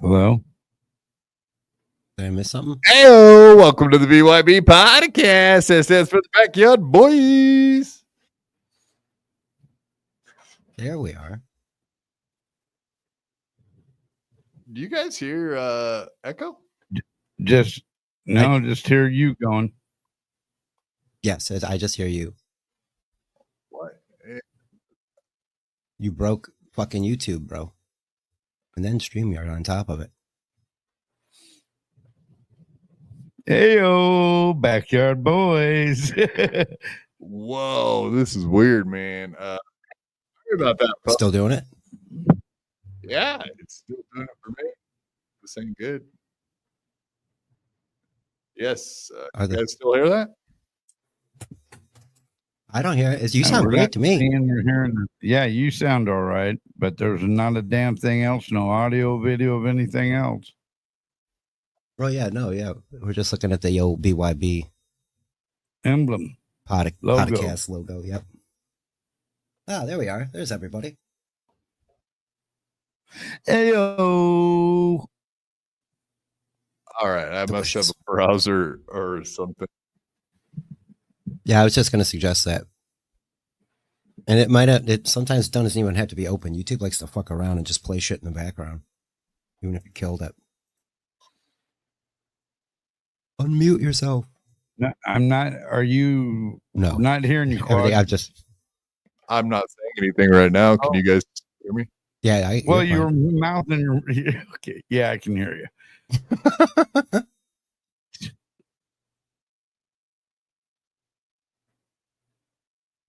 Hello? Did I miss something? Heyo, welcome to the BYB Podcast. That stands for the Backyard Boys. There we are. Do you guys hear echo? Just hear you going. Yes, I just hear you. What? You broke fucking YouTube, bro. And then StreamYard on top of it. Heyo, Backyard Boys. Whoa, this is weird, man. Sorry about that. Folks. Still doing it? Yeah, it's still doing it for me. This ain't good. Yes. You guys still hear that? I don't hear it. You sound great to me. Yeah, you sound all right, but there's not a damn thing else. No audio, video of anything else. Oh, yeah. We're just looking at the old BYB emblem. Podcast logo. Yep. Ah, there we are. There's everybody. Heyo. All right. I must have a browser or something. Yeah, I was just going to suggest that. And it sometimes doesn't even have to be open. YouTube likes to fuck around and just play shit in the background, even if you killed it. Unmute yourself. No, I'm not. Are you? No. I'm not hearing you. I'm not saying anything right now. Can you guys hear me? Yeah. Your mouth and your. Okay. Yeah, I can hear you.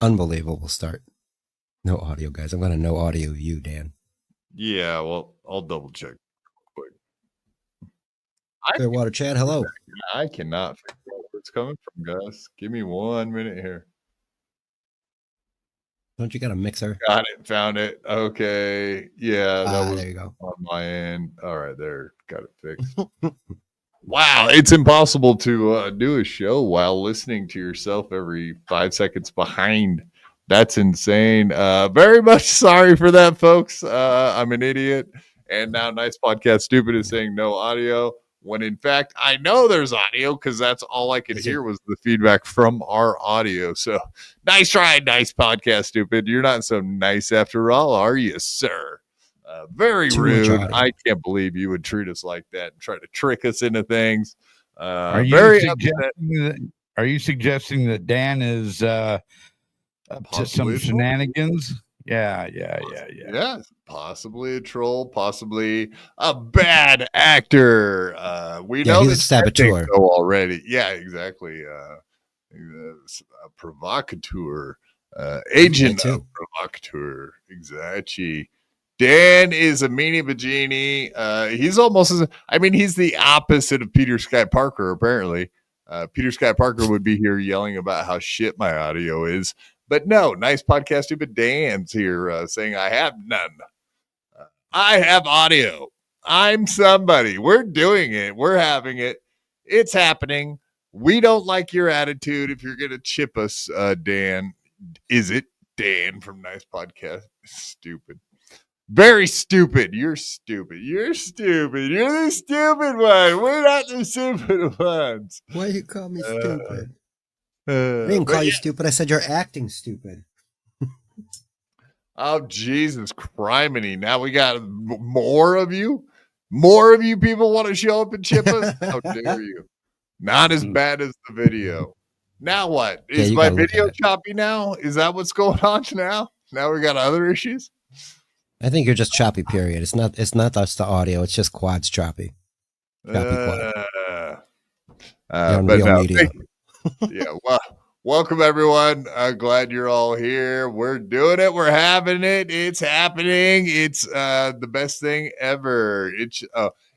Unbelievable start. No audio, guys. I'm going to no audio you, Dan. Yeah, well, I'll double check quick. Clearwater Chad, hello. I cannot figure out where it's coming from, guys. Give me 1 minute here. Don't you got a mixer? Got it. Found it. Okay. Yeah, that was there you go. on my end. All right, there. Got it fixed. Wow, it's impossible to do a show while listening to yourself every 5 seconds behind. That's insane. Very much sorry for that, folks. I'm an idiot. And now Nice Podcast Stupid is saying no audio, when in fact I know there's audio because that's all I could hear was the feedback from our audio. So nice try, Nice Podcast Stupid. You're not so nice after all, are you, sir? Very rude. I can't believe you would treat us like that and try to trick us into things. Are you suggesting that Dan is up to some shenanigans? Yeah. Possibly a troll, possibly a bad actor. We know he's a saboteur already. Yeah, exactly. A provocateur, agent of provocateur. Exactly. Dan is a meanie bajini. He's almost he's the opposite of Peter Sky Parker, apparently. Peter Sky Parker would be here yelling about how shit my audio is. But no, Nice Podcast Stupid Dan's here saying I have none. I have audio. I'm somebody. We're doing it. We're having it. It's happening. We don't like your attitude if you're going to chip us, Dan. Is it Dan from Nice Podcast? Stupid. Very stupid. You're stupid. You're stupid. You're the stupid one. We're not the stupid ones. Why you call me stupid? I didn't call you stupid. I said you're acting stupid. Oh, Jesus criminy. Now we got more of you? More of you people want to show up and chip us? How dare you? Not as bad as the video. Now what? Yeah, Is you my gotta look video at it. choppy now? Is that what's going on now? Now we got other issues? I think you're just choppy. Period. It's not just the audio. It's just quads choppy. Choppy quad. You're on But real no, media. yeah. Well, welcome everyone. Glad you're all here. We're doing it. We're having it. It's happening. It's the best thing ever.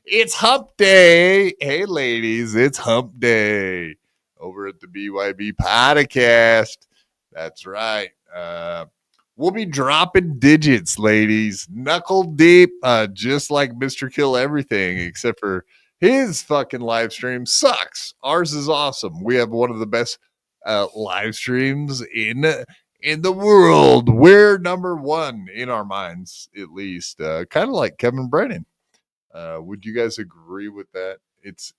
It's hump day. Hey ladies, it's hump day over at the BYB Podcast. That's right. We'll be dropping digits, ladies, knuckle deep, just like Mr. Kill Everything, except for his fucking live stream sucks. Ours is awesome. We have one of the best live streams in the world. We're number one in our minds, at least. Kind of like Kevin Brennan. Would you guys agree with that? It's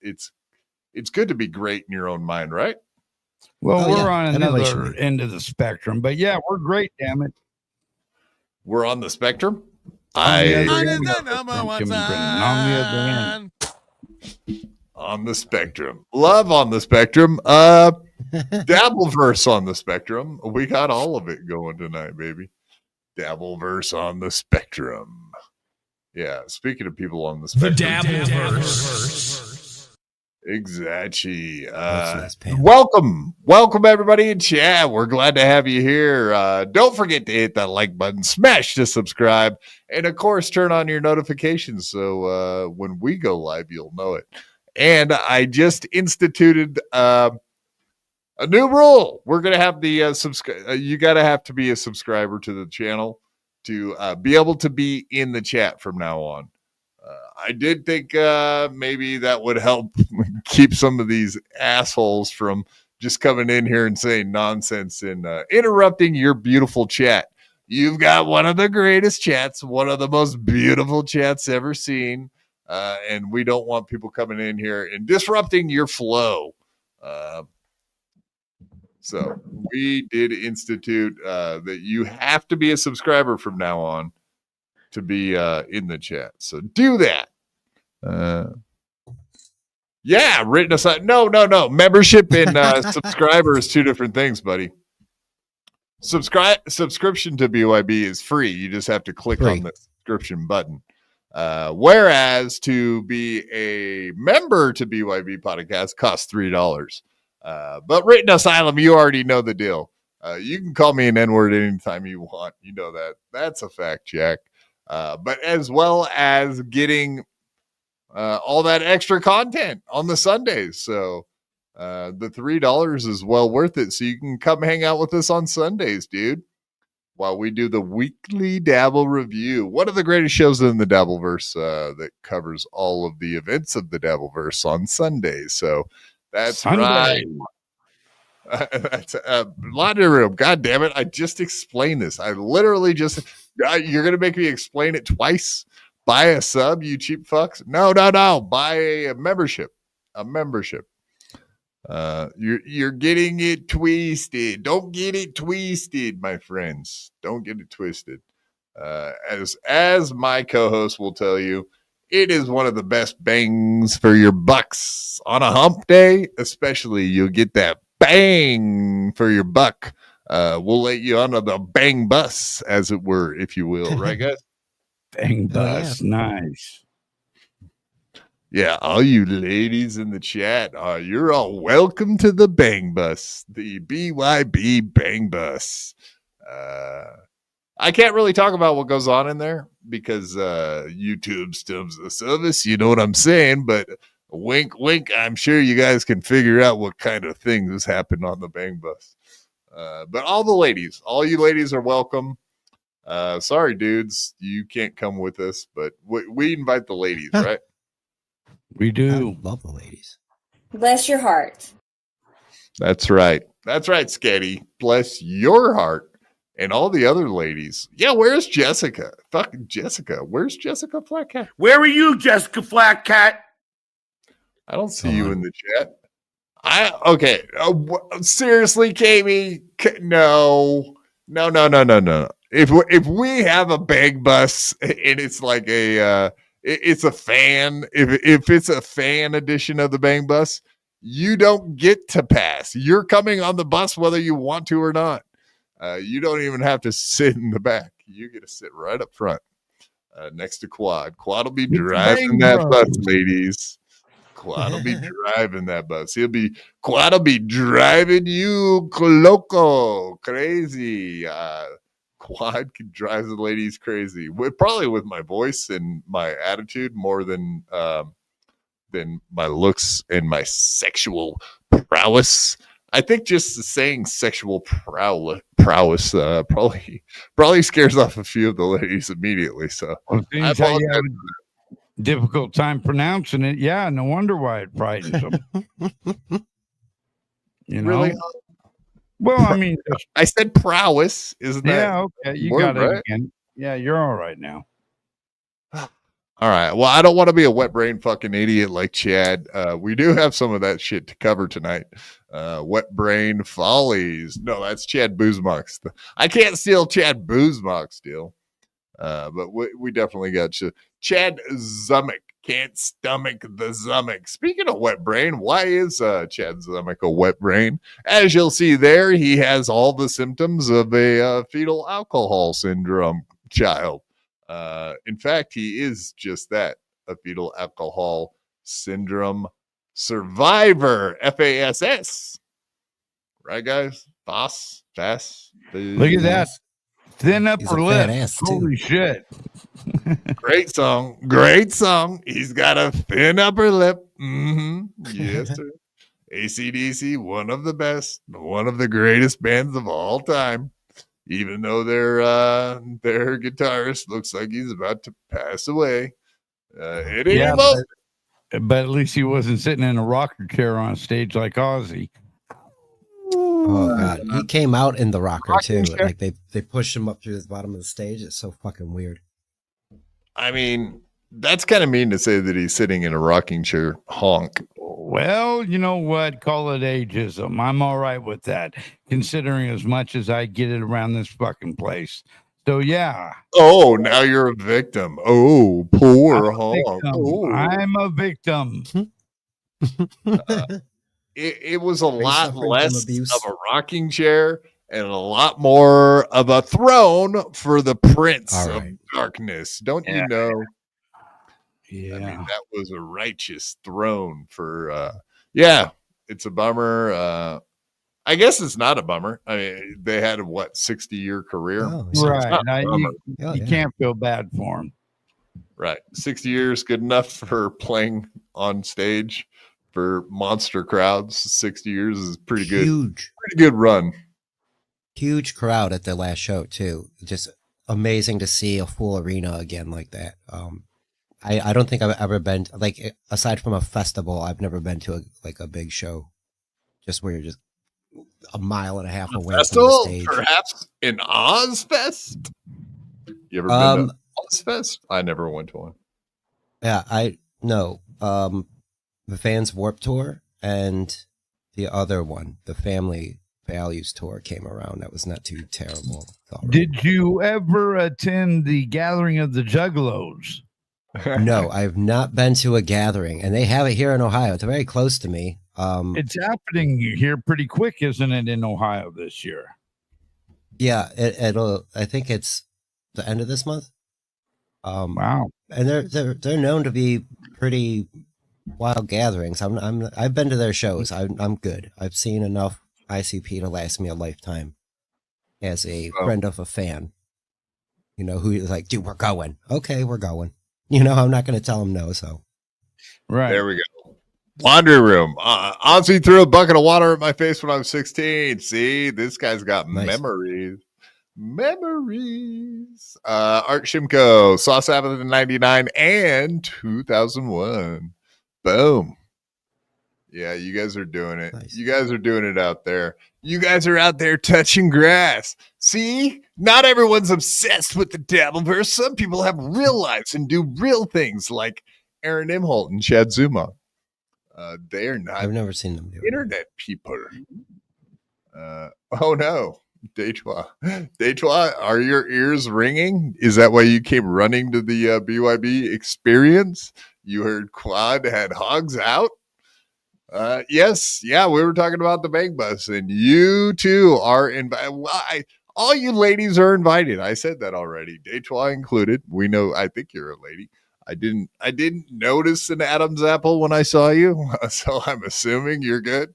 good to be great in your own mind, right? Well, Oh, we're yeah. on Everybody should another be. end of the spectrum, but yeah, we're great. Damn it! We're on the spectrum. On the other I end of the spectrum, Kevin Brennan. On the other end. on the spectrum. Love on the spectrum. Dabbleverse on the spectrum. We got all of it going tonight, baby. Dabbleverse on the spectrum. Yeah. Speaking of people on the spectrum, Dabbleverse. exactly. That's nice pants. Welcome everybody in chat. We're glad to have you here. Don't forget to hit that like button, smash to subscribe, and of course turn on your notifications so when we go live you'll know it. And I just instituted a new rule. We're gonna have the you gotta have to be a subscriber to the channel to be able to be in the chat from now on. I did think maybe that would help keep some of these assholes from just coming in here and saying nonsense and interrupting your beautiful chat. You've got one of the greatest chats, one of the most beautiful chats ever seen. And we don't want people coming in here and disrupting your flow. So we did institute that you have to be a subscriber from now on to be in the chat. So do that. Yeah, written aside. No. Membership and subscriber is two different things, buddy. Subscription to BYB is free. You just have to click on the subscription button. Whereas to be a member to BYB Podcast costs $3. But written asylum, you already know the deal. You can call me an N-word anytime you want. You know that. That's a fact check. But as well as getting all that extra content on the Sundays. So the $3 is well worth it. So you can come hang out with us on Sundays, dude, while we do the weekly Dabble review. One of the greatest shows in the Dabbleverse that covers all of the events of the Dabbleverse on Sundays. So that's Sunday. right. That's laundry room. God damn it. I just explained this. I literally just, you're going to make me explain it twice. Buy a sub, you cheap fucks. No. Buy a membership. You're getting it twisted. Don't get it twisted, my friends. Don't get it twisted. As my co-host will tell you, it is one of the best bangs for your bucks on a hump day. Especially, you'll get that bang for your buck. We'll let you onto the bang bus, as it were, if you will, right, guys? Bang bus, nice. Yeah, all you ladies in the chat, you're all welcome to the Bang Bus, the BYB Bang Bus. I can't really talk about what goes on in there because YouTube stubs the service. You know what I'm saying? But wink, wink. I'm sure you guys can figure out what kind of things happen on the Bang Bus. But all you ladies are welcome. Sorry, dudes, you can't come with us, but we invite the ladies, right? We do. I love the ladies. Bless your heart. That's right. That's right, Sketty. Bless your heart and all the other ladies. Yeah, where's Jessica? Fucking Jessica. Where's Jessica Flatcat? Where are you, Jessica Flatcat? I don't see you in the chat. Okay. Seriously, Kami? No. If we have a bang bus and it's like it's a fan, if it's a fan edition of the bang bus, You don't get to pass. You're coming on the bus whether you want to or not. You don't even have to sit in the back. You get to sit right up front next to Quad. Quad will be driving that bus, ladies. Quad will be driving that bus. Quad will be driving you loco, crazy. Quad can drive the ladies crazy. Probably with my voice and my attitude more than my looks and my sexual prowess. I think just saying sexual prowess probably scares off a few of the ladies immediately. So I you have a difficult time pronouncing it. Yeah, no wonder why it frightens them. You know? Really? Well, I mean, I said prowess, isn't that? Yeah, okay, you got it right? Again. Yeah, you're all right now. All right. Well, I don't want to be a wet brain fucking idiot like Chad. We do have some of that shit to cover tonight. Wet brain follies. No, that's Chad Boozmock's. I can't steal Chad Boozmock's deal. But we definitely got you. Chad Zumick can't stomach the Zumick. Speaking of wet brain, why is Chad Zumick a wet brain? As you'll see there, he has all the symptoms of a fetal alcohol syndrome child. In fact, he is just that, a fetal alcohol syndrome survivor, FASS. Right, guys? Fast. Look at that. Thin upper lip. Holy shit. Great song. He's got a thin upper lip. Yes, sir. AC/DC, one of the best, one of the greatest bands of all time. Even though their guitarist looks like he's about to pass away. But at least he wasn't sitting in a rocker chair on stage like Ozzy. Oh God, he came out in the rocker too. Like they pushed him up through the bottom of the stage. It's so fucking weird. I mean, that's kind of mean to say that he's sitting in a rocking chair honk. Well, you know what? Call it ageism. I'm all right with that, considering as much as I get it around this fucking place. So, yeah. Oh, now you're a victim. Oh, poor honk. Oh. I'm a victim. It was a lot less of a rocking chair and a lot more of a throne for the Prince of Darkness. Don't you know? Yeah. I mean, that was a righteous throne for, it's a bummer. I guess it's not a bummer. I mean, they had a 60-year career. Oh, right. Now, you can't feel bad for them. Right. 60 years, good enough for playing on stage for monster crowds. 60 years is pretty good. Pretty good run. Huge crowd at their last show too. Just amazing to see a full arena again like that. I don't think I've ever been, like, aside from a festival, I've never been to a big show just where you're just a mile and a half away from the stage. Perhaps in Ozfest? You ever been to Ozfest? I never went to one. Yeah, the Fans Warp Tour and the other one, the Family Values Tour, came around. That was not too terrible. Did you ever attend the Gathering of the Juggalos? No, I've not been to a gathering, and they have it here in Ohio. It's very close to me. It's happening here pretty quick, isn't it, in Ohio this year? Yeah, it'll. I think it's the end of this month. Wow, and they're known to be pretty wild gatherings. I've been to their shows. I'm good. I've seen enough ICP to last me a lifetime. As a friend of a fan, who's like, dude, we're going. Okay, we're going. I'm not going to tell him no. So, right there we go. Laundry room. Ozzy threw a bucket of water at my face when I was 16. See, this guy's got memories. Art Shimko saw Sabbath in 99 and 2001. Boom. Yeah, you guys are doing it. Nice. You guys are doing it out there. You guys are out there touching grass. See, not everyone's obsessed with the Dabbleverse. Some people have real lives and do real things, like Aaron Imholt and Chad Zuma. They are not. I've never seen them do internet people. Oh no, Detroit, are your ears ringing? Is that why you came running to the BYB experience? You heard Quad had hogs out. Yes. Yeah, we were talking about the bang bus, and you too are invited. Well, all you ladies are invited. I said that already. Detroit included. We know, I think you're a lady. I didn't notice an Adam's apple when I saw you, so I'm assuming you're good.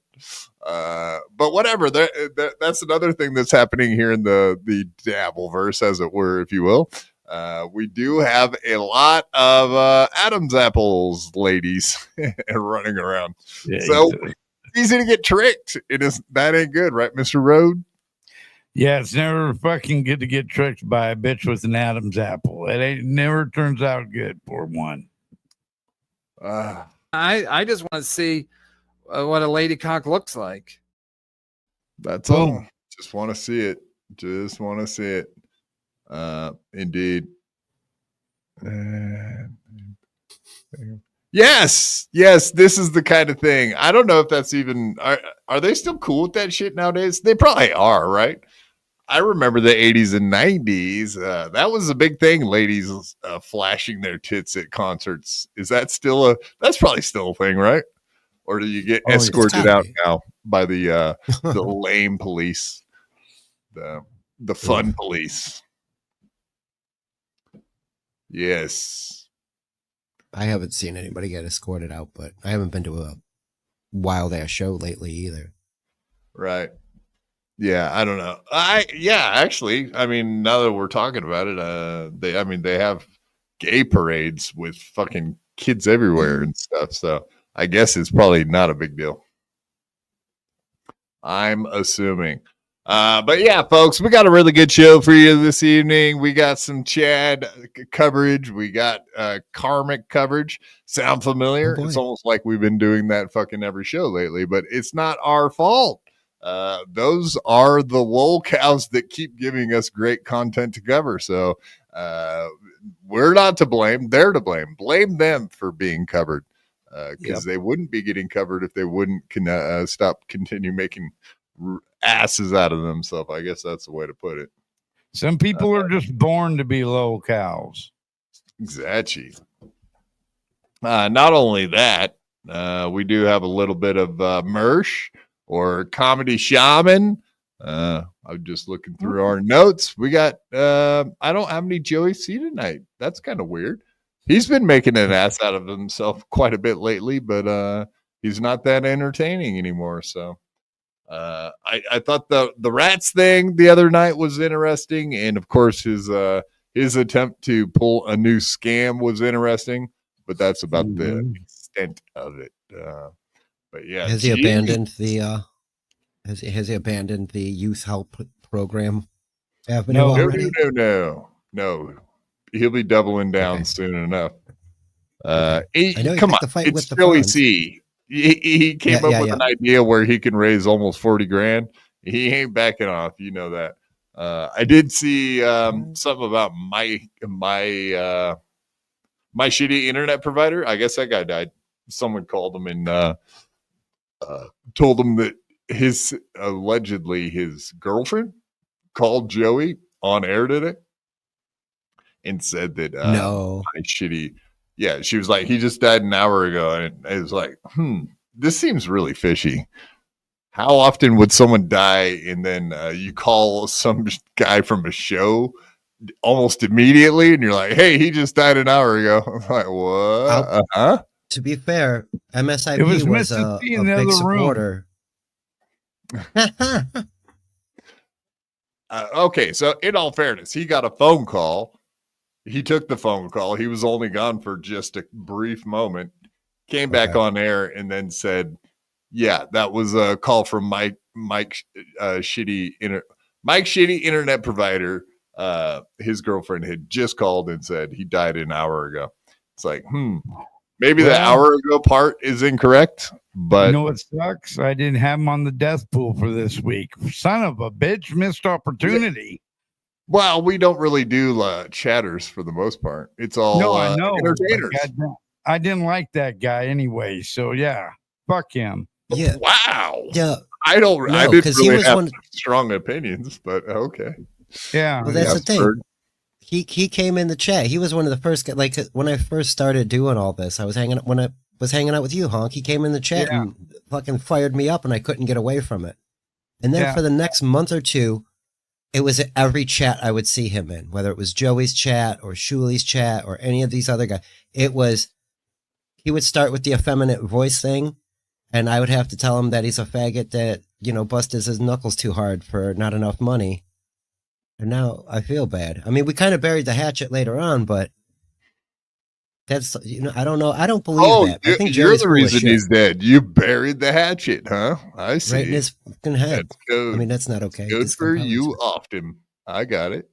But whatever. That's another thing that's happening here in the Dabbleverse, as it were, if you will. We do have a lot of Adam's apples ladies running around. Yeah, So it's easy to get tricked. That ain't good, right, Mr. Road? yeah, it's never fucking good to get tricked by a bitch with an Adam's apple. Never turns out good for one. I just want to see what a lady cock looks like. That's all. Just want to see it. Just want to see it. Indeed. Yes, this is the kind of thing. I don't know if that's even are they still cool with that shit nowadays? They probably are, right? I remember the 80s and 90s. That was a big thing, ladies flashing their tits at concerts. Is that still that's probably still a thing, right? Or do you get escorted out now by the lame police? The fun police. Yes. I haven't seen anybody get escorted out, but I haven't been to a wild ass show lately either. Right. Yeah, I don't know. Actually, I mean, now that we're talking about it, they have gay parades with fucking kids everywhere and stuff. So I guess it's probably not a big deal. I'm assuming. But yeah, folks, we got a really good show for you this evening. We got some Chad coverage. We got karmic coverage. Sound familiar? It's almost like we've been doing that fucking every show lately, but it's not our fault. Those are the lol cows that keep giving us great content to cover. So we're not to blame. They're to blame. Blame them for being covered because they wouldn't be getting covered if they wouldn't continue making asses out of themselves. I guess that's the way to put it. Some people are just born to be lol cows. Exactly. Not only that, we do have a little bit of Mersh or Comedy Shaman. I'm just looking through our notes. We got I don't have any Joey C tonight. That's kind of weird. He's been making an ass out of himself quite a bit lately, but he's not that entertaining anymore. So I thought the rats thing the other night was interesting, and of course his attempt to pull a new scam was interesting, but that's about the extent of it. But yeah, has he abandoned the has he abandoned the youth help program avenue already? No. He'll be doubling down soon enough. Come on, it's Joey C. He came up with an idea where he can raise almost $40,000. He ain't backing off. You know that. I did see something about my shitty internet provider. I guess that guy died. Someone called him and told him that allegedly his girlfriend called Joey on air today and said that my shitty. Yeah, she was like, he just died an hour ago. And it was like, this seems really fishy. How often would someone die and then you call some guy from a show almost immediately and you're like, hey, he just died an hour ago? I'm like, what? To be fair, MSIP was a big supporter. Okay, so in all fairness, he got a phone call. He took the phone call. He was only gone for just a brief moment. Came back on air and then said, "Yeah, that was a call from Mike shitty internet provider. His girlfriend had just called and said he died an hour ago." It's like, maybe the hour ago part is incorrect, but you know what sucks? I didn't have him on the death pool for this week. Son of a bitch, missed opportunity. Well, we don't really do chatters for the most part. It's all I know. entertainers. I didn't like that guy anyway, so yeah, fuck him. Yeah. Wow. Yeah. I didn't really have strong opinions, but okay. Yeah. Well, that's the thing. He came in the chat. He was one of the first guys. Like when I first started doing all this, when I was hanging out with you, Honk. He came in the chat and fucking fired me up and I couldn't get away from it. And then for the next month or two, it was every chat I would see him in, whether it was Joey's chat or Shuli's chat or any of these other guys. He would start with the effeminate voice thing, and I would have to tell him that he's a faggot that, busted his knuckles too hard for not enough money. And now I feel bad. I mean, we kind of buried the hatchet later on, but that's, I don't know. I don't believe that. I think you're the reason he's dead. You buried the hatchet, huh? I see. Right in his fucking head. I mean, that's not okay. Good for you, often. I got it.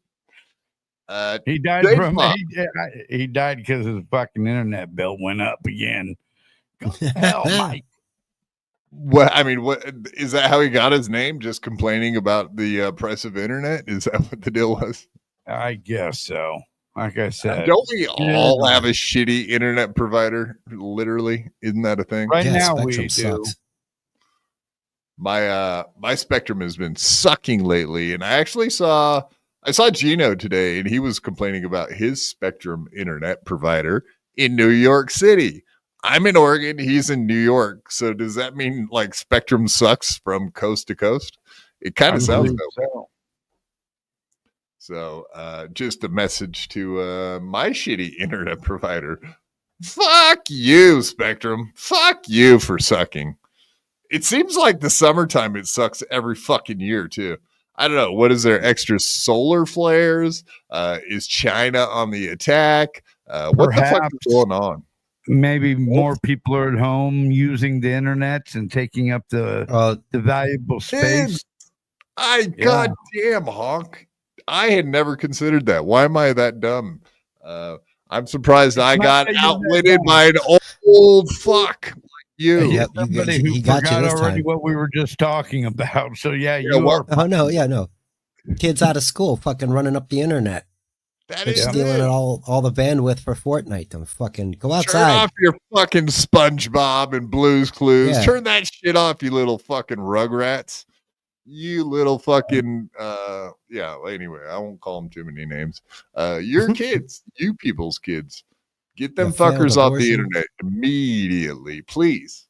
He died he died because his fucking internet bill went up again. Hell, Mike. What is that? How he got his name? Just complaining about the oppressive internet? Is that what the deal was? I guess so. Like I said, don't we all have a shitty internet provider? Literally, isn't that a thing? Right now, Spectrum we do. sucks. My Spectrum has been sucking lately, and I saw Gino today, and he was complaining about his Spectrum internet provider in New York City. I'm in Oregon. He's in New York. So does that mean like Spectrum sucks from coast to coast? It kind of sounds that way. So just a message to my shitty internet provider. Fuck you, Spectrum. Fuck you for sucking. It seems like the summertime it sucks every fucking year too. I don't know. What is there? Extra solar flares? Is China on the attack? What the fuck is going on? Maybe more people are at home using the internet and taking up the valuable space. Goddamn, honk. I had never considered that. Why am I that dumb? I'm surprised I got outwitted by an old fuck like you. Yep, Somebody he who got you forgot this already time. what we were just talking about. So you are. Oh no. Kids out of school fucking running up the internet. That is stealing all the bandwidth for Fortnite. Them fucking go outside. Turn off your fucking SpongeBob and Blue's Clues. Yeah. Turn that shit off, you little fucking rugrats. You little fucking anyway, I won't call them too many names. Your kids, you people's kids. Get them fuckers off the internet immediately, please.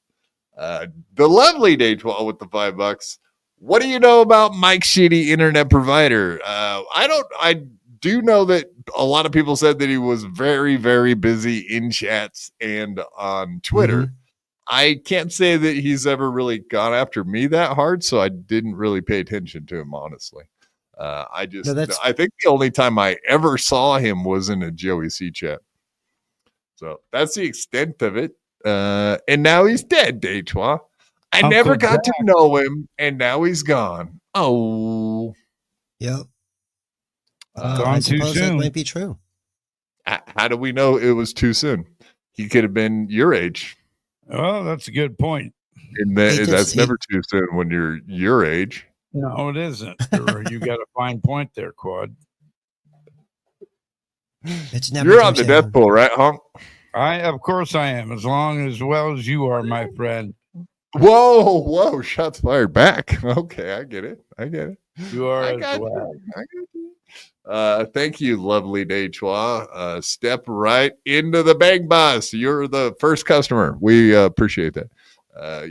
The lovely Day 12 with the $5. What do you know about Mike's shitty internet provider? I do know that a lot of people said that he was very, very busy in chats and on Twitter. Mm-hmm. I can't say that he's ever really gone after me that hard, so I didn't really pay attention to him, honestly. I think the only time I ever saw him was in a Joey C chat. So that's the extent of it. And now he's dead, Detroit. I never got to know him, and now he's gone. Oh. Yep. Gone too soon. That might be true. How do we know it was too soon? He could have been your age. Oh, that's a good point. And that's never too soon when you're your age. No, it isn't. You got a fine point there, Quad. It's never. You're on the death pool, right, Honk? Of course I am, as well as you are, my friend. Whoa, shots fired back. Okay, I get it. You are as well. I got you. Thank you, lovely Dechois. Step right into the bang bus. You're the first customer. We appreciate that.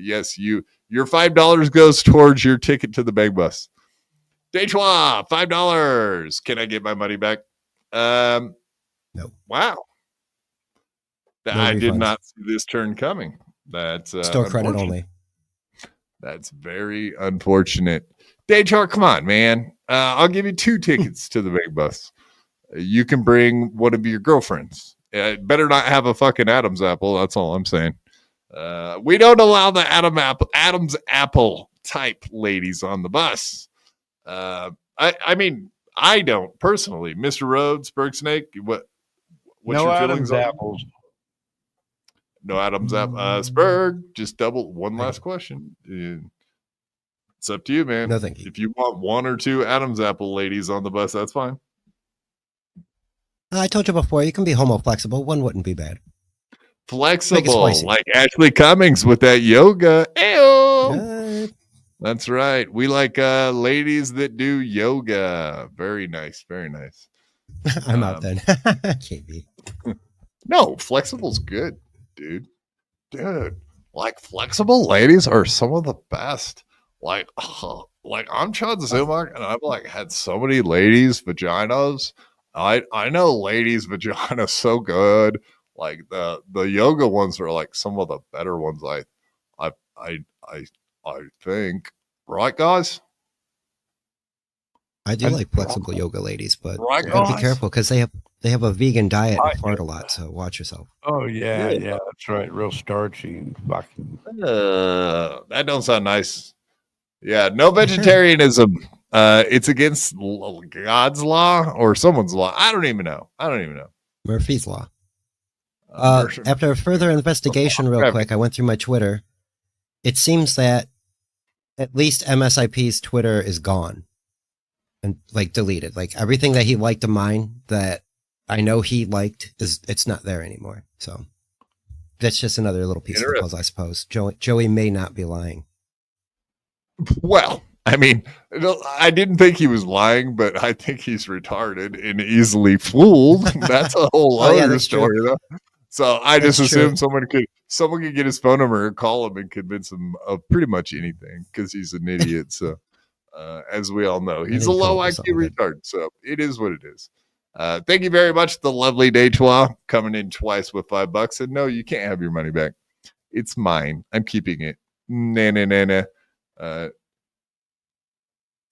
Yes, your $5 goes towards your ticket to the bang bus. Dechois, $5. Can I get my money back? No. Wow. I did not see this turn coming. That's store credit only. That's very unfortunate. Daychar, come on, man. I'll give you 2 tickets to the big bus. You can bring one of your girlfriends. Better not have a fucking Adam's apple. That's all I'm saying. We don't allow the Adam's apple type ladies on the bus. I mean, I don't personally. Mr. Rhodes, Bergsnake, what's no your Adam's feelings apples? No Adam's apple. Spurg, just double one last question. It's up to you, man. No, thank you. If you want 1 or 2 Adam's apple ladies on the bus, that's fine. I told you before, you can be homo flexible. 1 wouldn't be bad. Flexible, like Ashley Cummings with that yoga. Ayo. That's right. We like ladies that do yoga. Very nice. Very nice. I'm out then. KB. No, flexible's good, dude. Like flexible ladies are some of the best. Like, like I'm Chad Zumak, and I've like had so many ladies' vaginas. I know ladies' vaginas so good. Like the yoga ones are like some of the better ones. I I I think, right, guys? I do like flexible yoga ladies, but Right, you gotta be guys? careful because they have a vegan diet and fart a lot. So watch yourself. Oh yeah, Yeah. yeah, that's right. Real starchy and fucking. That don't sound nice. Yeah, no vegetarianism. It's against God's law or someone's law. I don't even know. Murphy's Law. Mercer- After a further investigation, real Okay. quick, I went through my Twitter. It seems that at least MSIP's Twitter is gone and like deleted. Like everything that he liked of mine that I know he liked it's not there anymore. So that's just another little piece of the puzzle, I suppose. Joey may not be lying. Well, I mean, I didn't think he was lying, but I think he's retarded and easily fooled. That's a whole Oh, yeah, other that's story, though. So I That's just true. assumed someone could get his phone number and call him and convince him of pretty much anything because he's an idiot. So, as we all know, he's a didn't come low up with IQ something good. retard. So it is what it is. Thank you very much, the lovely Dejois, coming in twice with $5. And no, you can't have your money back. It's mine. I'm keeping it. Nah.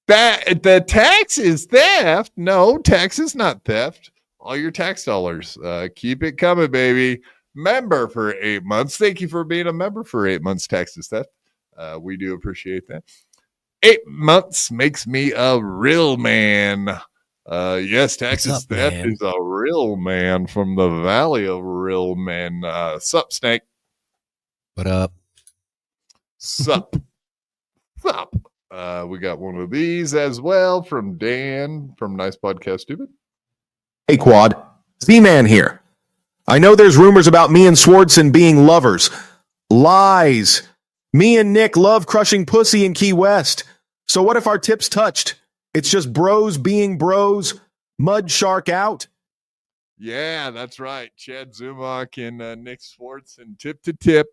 That the tax is theft. No, tax is not theft. All your tax dollars. Keep it coming, baby. Member for 8 months. Thank you for being a member for 8 months. Tax is theft. We do appreciate that. 8 months makes me a real man. Yes, tax is What's up, theft man? is a real man from the Valley of Real Men. Sup, Snake? What up? Sup. Sup. We got one of these as well from Dan from Nice Podcast Stupid. Hey, Quad. Z-Man here. I know there's rumors about me and Swartzen being lovers. Lies. Me and Nick love crushing pussy in Key West. So what if our tips touched? It's just bros being bros. Mud shark out. Yeah, that's right. Chad Zumach and Nick Swartz and tip to tip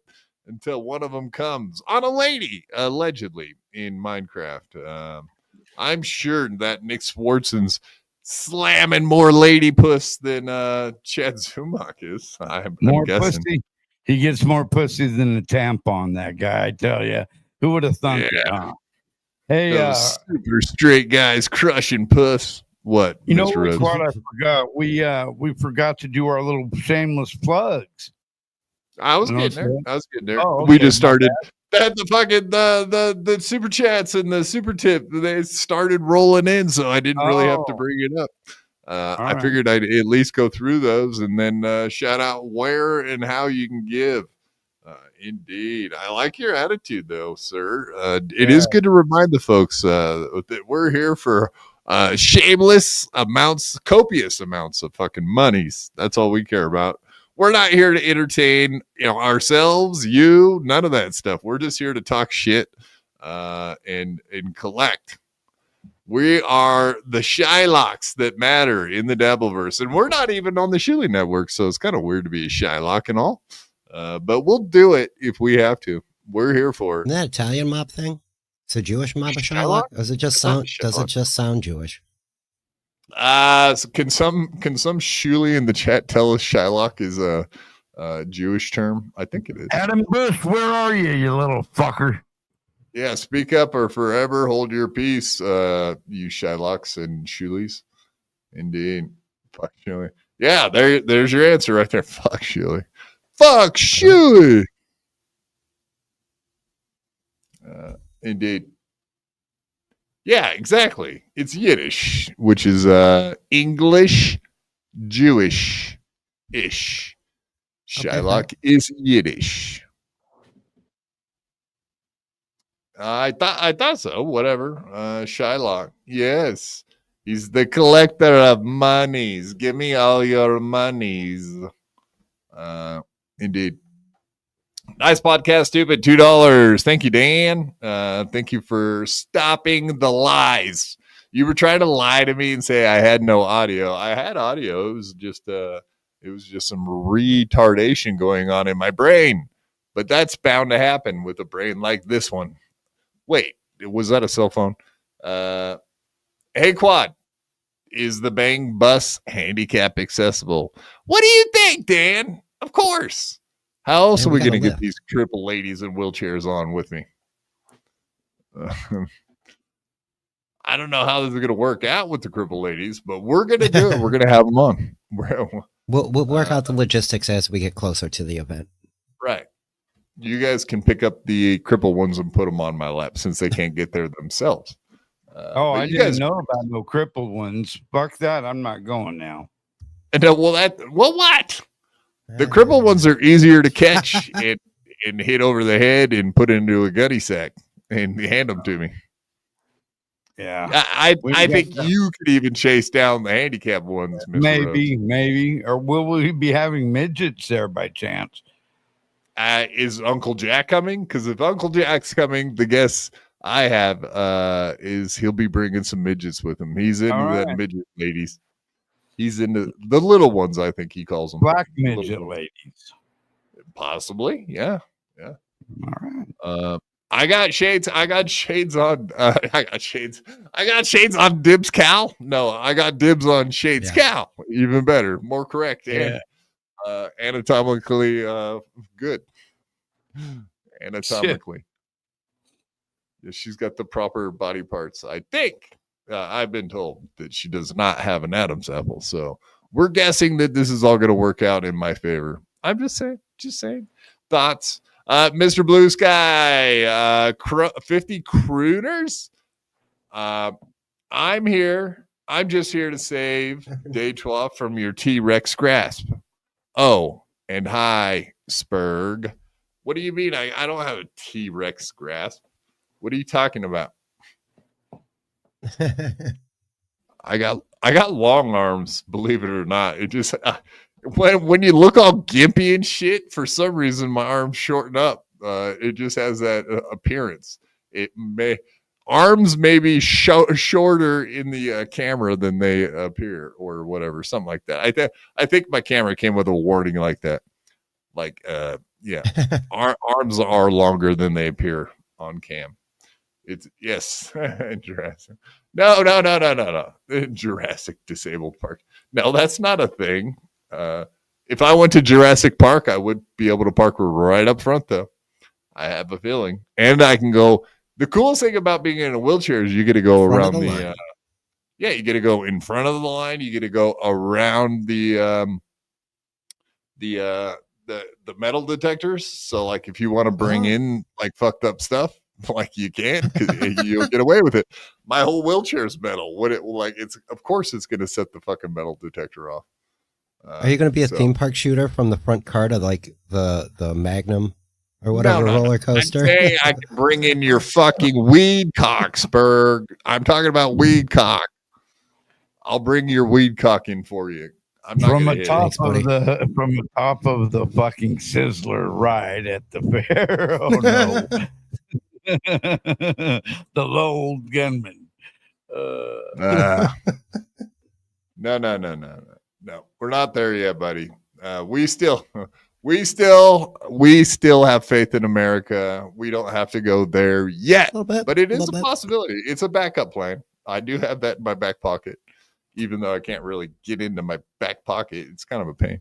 until one of them comes on a lady, allegedly, in Minecraft. I'm sure that Nick Swartzen's slamming more lady puss than Chad Zumach is. I'm More guessing. pussy. He gets more pussy than a tampon. That guy, I tell you. Who would have thunk it? Yeah. Huh? Hey, Those super straight guys crushing puss. What? you know Mr. Rhodes? what I forgot? We forgot to do our little shameless plugs. I was You know getting there. what I'm I was getting there. Oh, We okay, just my started. The fucking the super chats and the super tip. They started rolling in, so I didn't really have to Oh. bring it up. I right. figured I'd at least go through those and then shout out where and how you can give. Indeed, I like your attitude, though, sir. It is good to remind the folks that we're here for shameless amounts, copious amounts of fucking monies. That's all we care about. We're not here to entertain, ourselves, you, none of that stuff. We're just here to talk shit and collect. We are the Shylocks that matter in the Dabbleverse, and we're not even on the Shilly Network, so it's kind of weird to be a Shylock and all. But we'll do it if we have to. We're here for it. Isn't that Italian mob thing? It's a Jewish mob of Shylock? Shylock? Does it just It's not sound? Does it Shylock. just sound Jewish? So can some Shuli in the chat tell us Shylock is a Jewish term? I think it is. Adam Bush, where are you, you little fucker? Yeah, speak up or forever hold your peace, you Shylocks and Shulies. Indeed. Fuck Shuli. Yeah, there's your answer right there. Fuck Shuli. Fuck Shuli. Indeed. Yeah, exactly. It's Yiddish, which is English, Jewish-ish. Okay, Shylock is Yiddish. I thought so. Whatever. Shylock. Yes. He's the collector of monies. Give me all your monies. Indeed. Nice podcast, stupid. $2. Thank you, Dan. Thank you for stopping the lies. You were trying to lie to me and say I had no audio. I had audio. It was just some retardation going on in my brain. but that's bound to happen with a brain like this one. Wait, was that a cell phone? Hey, Quad, is the Bang Bus handicap accessible? What do you think, Dan? Of course. How else are we going to get these crippled ladies in wheelchairs on with me? I don't know how this is going to work out with the crippled ladies, but we're going to do it. We're going to have them on. We'll work out the logistics as we get closer to the event. Right. You guys can pick up the crippled ones and put them on my lap since they can't get there themselves. I didn't know about no crippled ones. Fuck that. I'm not going now. And what? The crippled ones are easier to catch and hit over the head and put into a gunny sack and hand them to me. Yeah. I think you could even chase down the handicap ones. Mr. Maybe. Or will we be having midgets there by chance? Is Uncle Jack coming? Because if Uncle Jack's coming, the guess I have is he'll be bringing some midgets with him. He's into that midget ladies. He's into the little ones, I think he calls them. Black midget ladies. Possibly, yeah. All right. I got shades. I got shades on. I got shades on Dibs Cal. No, I got dibs on Shades Cal. Even better, more correct, and anatomically good. Anatomically, yeah, she's got the proper body parts. I think I've been told that she does not have an Adam's apple, so we're guessing that this is all going to work out in my favor. I'm just saying. Thoughts? Mr. Blue Sky, 50 crooners. I'm here. I'm just here to save Detroit from your T-Rex grasp. Oh, and hi, Spurg. What do you mean? I don't have a T-Rex grasp. What are you talking about? I got long arms, believe it or not. It just when you look all gimpy and shit, for some reason my arms shorten up. It just has that appearance. Arms may be shorter in the camera than they appear, or whatever, something like that. I think my camera came with a warning like that. Like, arms are longer than they appear on cam. It's yes, Jurassic. No. Jurassic Disabled Park. No, that's not a thing. If I went to Jurassic Park, I would be able to park right up front, though. I have a feeling, and I can go. The coolest thing about being in a wheelchair is you get to go around the. You get to go in front of the line. You get to go around the metal detectors. So, like, if you want to bring in like fucked up stuff, like you can, because you'll get away with it. My whole wheelchair is metal. Of course it's going to set the fucking metal detector off. Are you going to be a theme park shooter from the front car to like the Magnum or whatever roller coaster? I'm saying I can bring in your fucking weed cock, Spurg. I'm talking about weed cock. I'll bring your weed cock in for you. I'm not from the top of the fucking Sizzler ride at the fair. Oh no. The low old gunman. No, we're not there yet, buddy. We still have faith in America. We don't have to go there yet, but it is a possibility. It's a backup plan. I do have that in my back pocket, even though I can't really get into my back pocket. It's kind of a pain,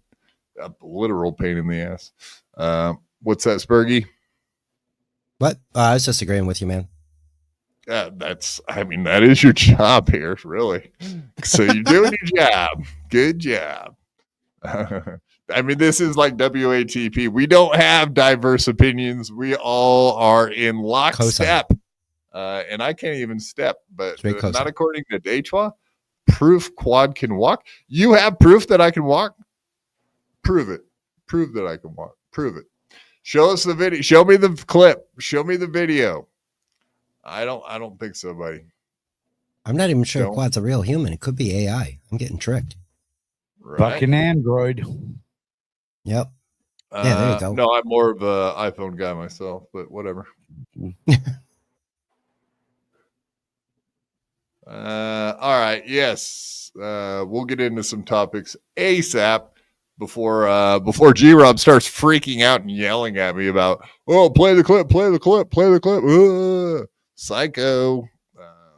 a literal pain in the ass. What's that, Spurgy? What? I was just agreeing with you, man. That is your job here, really. So you're doing your job. Good job. This is like WATP. We don't have diverse opinions. We all are in lockstep. And I can't even step, but not according to Detroit. Proof Quad can walk. You have proof that I can walk? Prove it. Prove that I can walk. Prove it. Show us the video. Show me the clip. Show me the video. I don't think so, buddy. I'm not even sure if Quad's a real human. It could be AI. I'm getting tricked. Right. Fucking Android. Yep. Yeah, there you go. No, I'm more of an iPhone guy myself, but whatever. All right. Yes. We'll get into some topics ASAP. before G-Rob starts freaking out and yelling at me about, oh, play the clip. Psycho.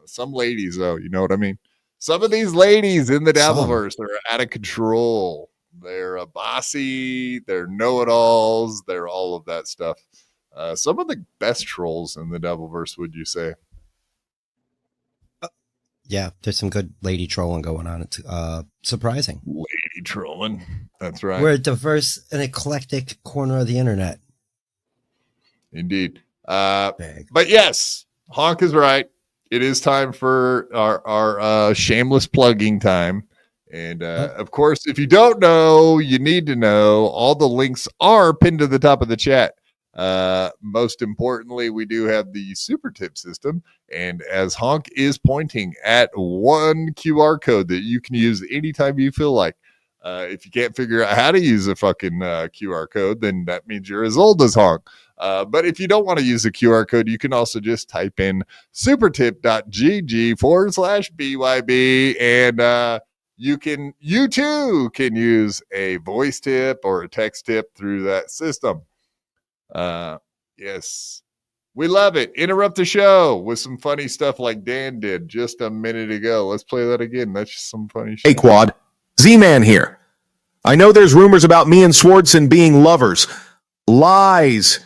Some ladies, though, you know what I mean? Some of these ladies in the Dabbleverse are out of control. They're bossy. They're know-it-alls. They're all of that stuff. Some of the best trolls in the Dabbleverse, would you say? Yeah, there's some good lady trolling going on. It's surprising. Lady trolling. That's right. We're a diverse and eclectic corner of the internet. Indeed. But yes, Honk is right. It is time for our shameless plugging time. And of course, if you don't know, you need to know. All the links are pinned to the top of the chat. Most importantly, we do have the super tip system. And as Honk is pointing at one QR code that you can use anytime you feel like. If you can't figure out how to use a fucking QR code, then that means you're as old as Honk. But if you don't want to use a QR code, you can also just type in supertip.gg/BYB and you too can use a voice tip or a text tip through that system. Yes, we love it. Interrupt the show with some funny stuff like Dan did just a minute ago. Let's play that again. That's just some funny shit. Hey, Quad. Z-Man here. I know there's rumors about me and Swardson being lovers. Lies.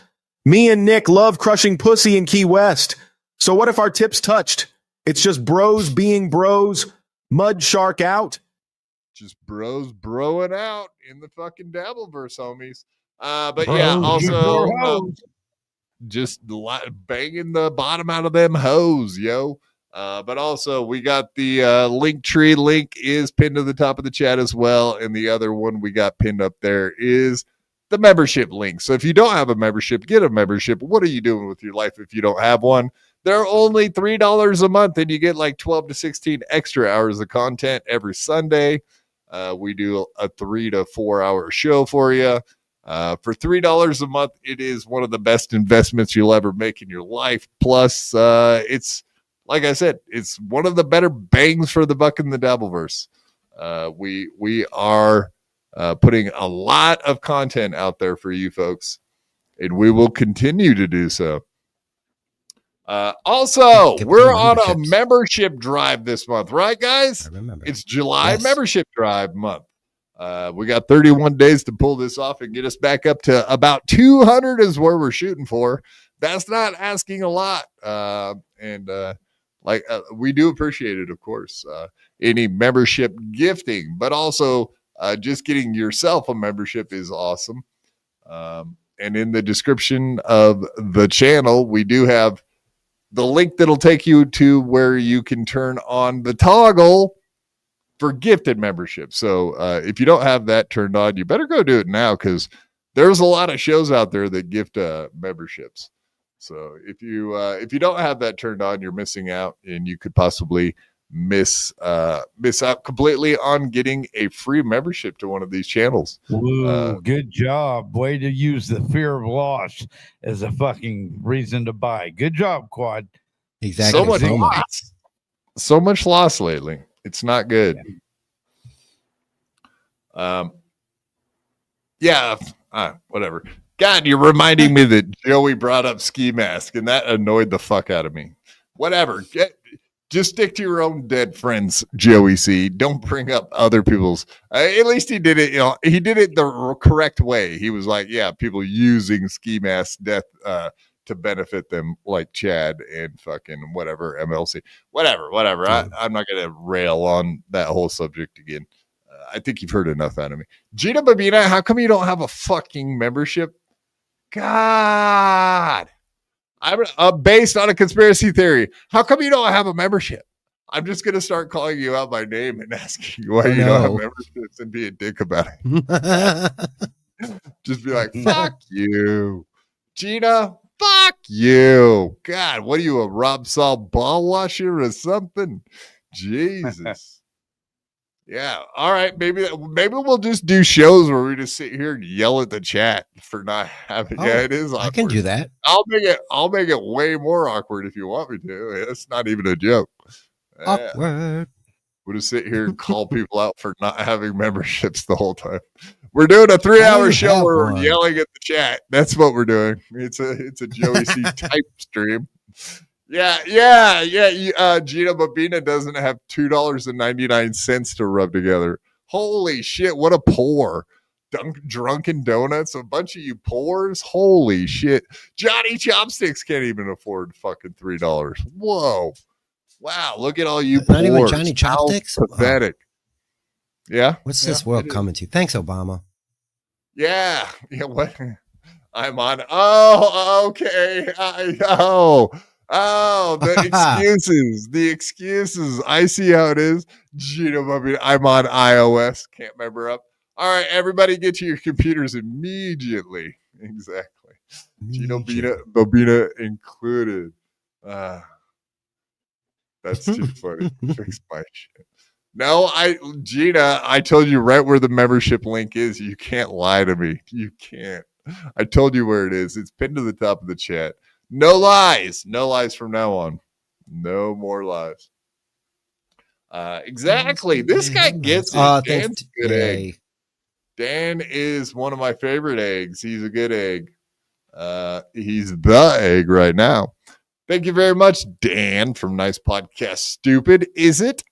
Me and Nick love crushing pussy in Key West. So what if our tips touched? It's just bros being bros. Mud shark out. Just bros broing out in the fucking Dabbleverse, homies. But Bros yeah, before also hoes. just banging the bottom out of them hoes, yo. But also we got the Linktree link is pinned to the top of the chat as well. And the other one we got pinned up there is the membership link. So if you don't have a membership, get a membership. What are you doing with your life if you don't have one? They're only $3 a month and you get like 12 to 16 extra hours of content every Sunday. We do a 3 to 4 hour show for you. For $3 a month, it is one of the best investments you'll ever make in your life. Plus, it's, like I said, it's one of the better bangs for the buck in the Dabbleverse. We are putting a lot of content out there for you folks, and we will continue to do so. Also, we're on a membership drive this month, right, guys? I remember. It's July membership drive month. We got 31 days to pull this off and get us back up to about 200 is where we're shooting for. That's not asking a lot. We do appreciate it, of course. Any membership gifting, but also just getting yourself a membership is awesome. And in the description of the channel, we do have the link that'll take you to where you can turn on the toggle for gifted membership. So if you don't have that turned on, you better go do it now because there's a lot of shows out there that gift memberships. So if you don't have that turned on, you're missing out, and you could possibly miss out completely on getting a free membership to one of these channels. Ooh, good job. Way to use the fear of loss as a fucking reason to buy. Good job, Quad. Exactly. So much loss. So much loss lately. It's not good. Whatever. God, you're reminding me that Joey brought up ski mask, and that annoyed the fuck out of me. Whatever. Just stick to your own dead friends, Joey C. Don't bring up other people's. At least he did it. He did it the correct way. He was like, yeah, people using ski mask death to benefit them, like Chad and fucking whatever MLC, whatever. I'm not gonna rail on that whole subject again. I think you've heard enough out of me. Gina Babina, how come you don't have a fucking membership? God, I'm based on a conspiracy theory. How come you don't have a membership? I'm just gonna start calling you out by name and asking you why you don't have memberships and be a dick about it. Just be like, fuck you, Gina. Fuck you. God, what are you, a Rob Saul ball washer or something? Jesus. Yeah. All right. Maybe we'll just do shows where we just sit here and yell at the chat for not having. Yeah, it is awkward. I can do that. I'll make it way more awkward if you want me to. It's not even a joke. Awkward. We'll just sit here and call people out for not having memberships the whole time. We're doing a 3-hour show where we're yelling at the chat. That's what we're doing. It's a Joey C type stream. Yeah. Gina Babina doesn't have $2.99 to rub together. Holy shit! What a poor. Drunken Donuts, a bunch of you poors. Holy shit. Johnny Chopsticks can't even afford fucking $3. Whoa. Wow. Look at all you Not poors. even Johnny Chopsticks? How pathetic. Yeah. What's this world coming to? Thanks, Obama. Yeah. What? I'm on. Oh, okay. The excuses. I see how it is. I'm on iOS. Can't member up. All right, everybody get to your computers immediately. Exactly. Gino Bobina included. That's too funny. Fix my shit. No, Gina, I told you right where the membership link is. You can't lie to me. You can't. I told you where it is. It's pinned to the top of the chat. No lies. No lies from now on. No more lies. Exactly. This guy gets it. Dan's a good egg. Dan is one of my favorite eggs. He's a good egg. He's the egg right now. Thank you very much, Dan from Nice Podcast. Stupid, is it?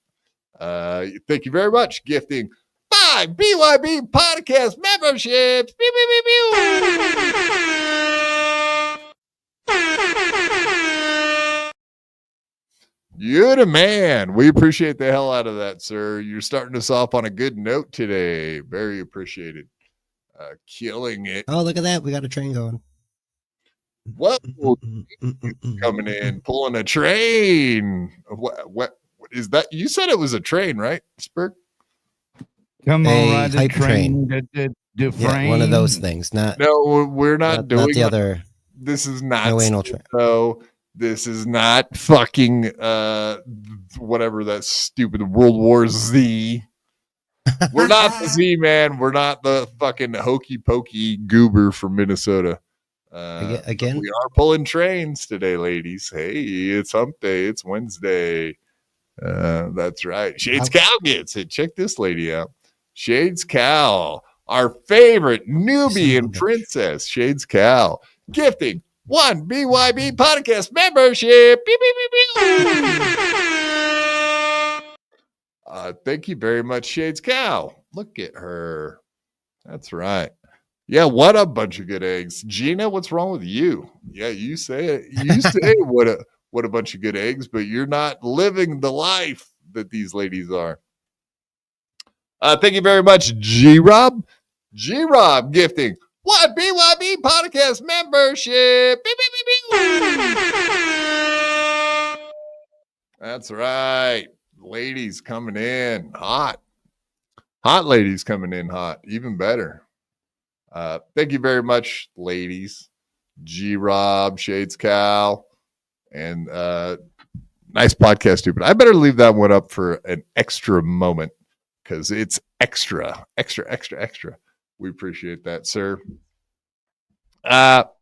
Thank you very much. Gifting 5 BYB Podcast memberships. Pew, pew, pew, pew. You're the man. We appreciate the hell out of that, sir. You're starting us off on a good note today. Very appreciated. Killing it. Oh, look at that. We got a train going. What coming in, pulling a train? What is that? You said it was a train, right, Spurk? Come on, ride the train. train. One of those things. No, we're not doing not the other. This is not no anal train. So this is not fucking whatever that stupid World War Z. We're not the Z man. We're not the fucking hokey pokey goober from Minnesota. Again, we are pulling trains today, ladies. Hey, it's hump day. It's Wednesday. That's right. Shades Cow gets it. Check this lady out. Shades Cow, our favorite Nubian princess. Shades Cow gifting 1 BYB Podcast membership. Beep, beep, beep, beep. Thank you very much, Shades Cow. Look at her. That's right. Yeah, what a bunch of good eggs. Gina, what's wrong with you? Yeah, you say it. You say what a bunch of good eggs, but you're not living the life that these ladies are. Thank you very much, G-Rob. G-Rob gifting 1 BYB Podcast membership. Beep, beep, beep, beep. That's right. Ladies coming in hot. Hot ladies coming in hot. Even better. Thank you very much, ladies. G-Rob, Shades Cal, and Nice Podcast, Stupid. I better leave that one up for an extra moment because it's extra. We appreciate that, sir. All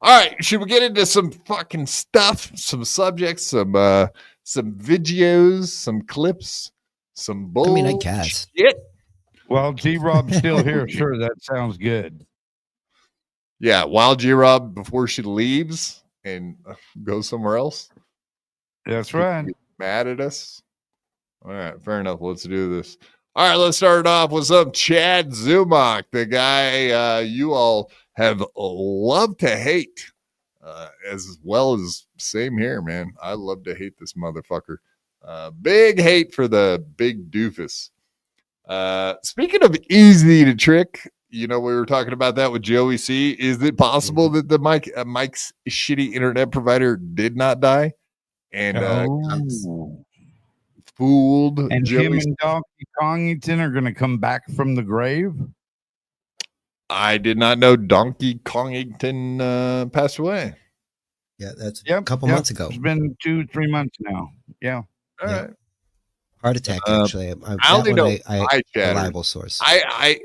right. Should we get into some fucking stuff, some subjects, some videos, some clips, some bullshit? I mean, I guess. Well, G-Rob's still here. Sure, that sounds good. Yeah, while G-Rob, before she leaves and goes somewhere else. That's right. Mad at us. All right, fair enough. Let's do this. All right, let's start off with some Chad Zumach, the guy you all have loved to hate, as well as same here, man. I love to hate this motherfucker. Big hate for the big doofus. Speaking of easy to trick, we were talking about that with Joey C. Is it possible that the Mike's shitty internet provider did not die and fooled and Joey him and Donkey Kongington are going to come back from the grave? I did not know Donkey Kongington passed away. Yeah, that's a couple months ago. It's been 2-3 months now. Yeah. All right. Heart attack, actually. I only know my chatter. Reliable source. I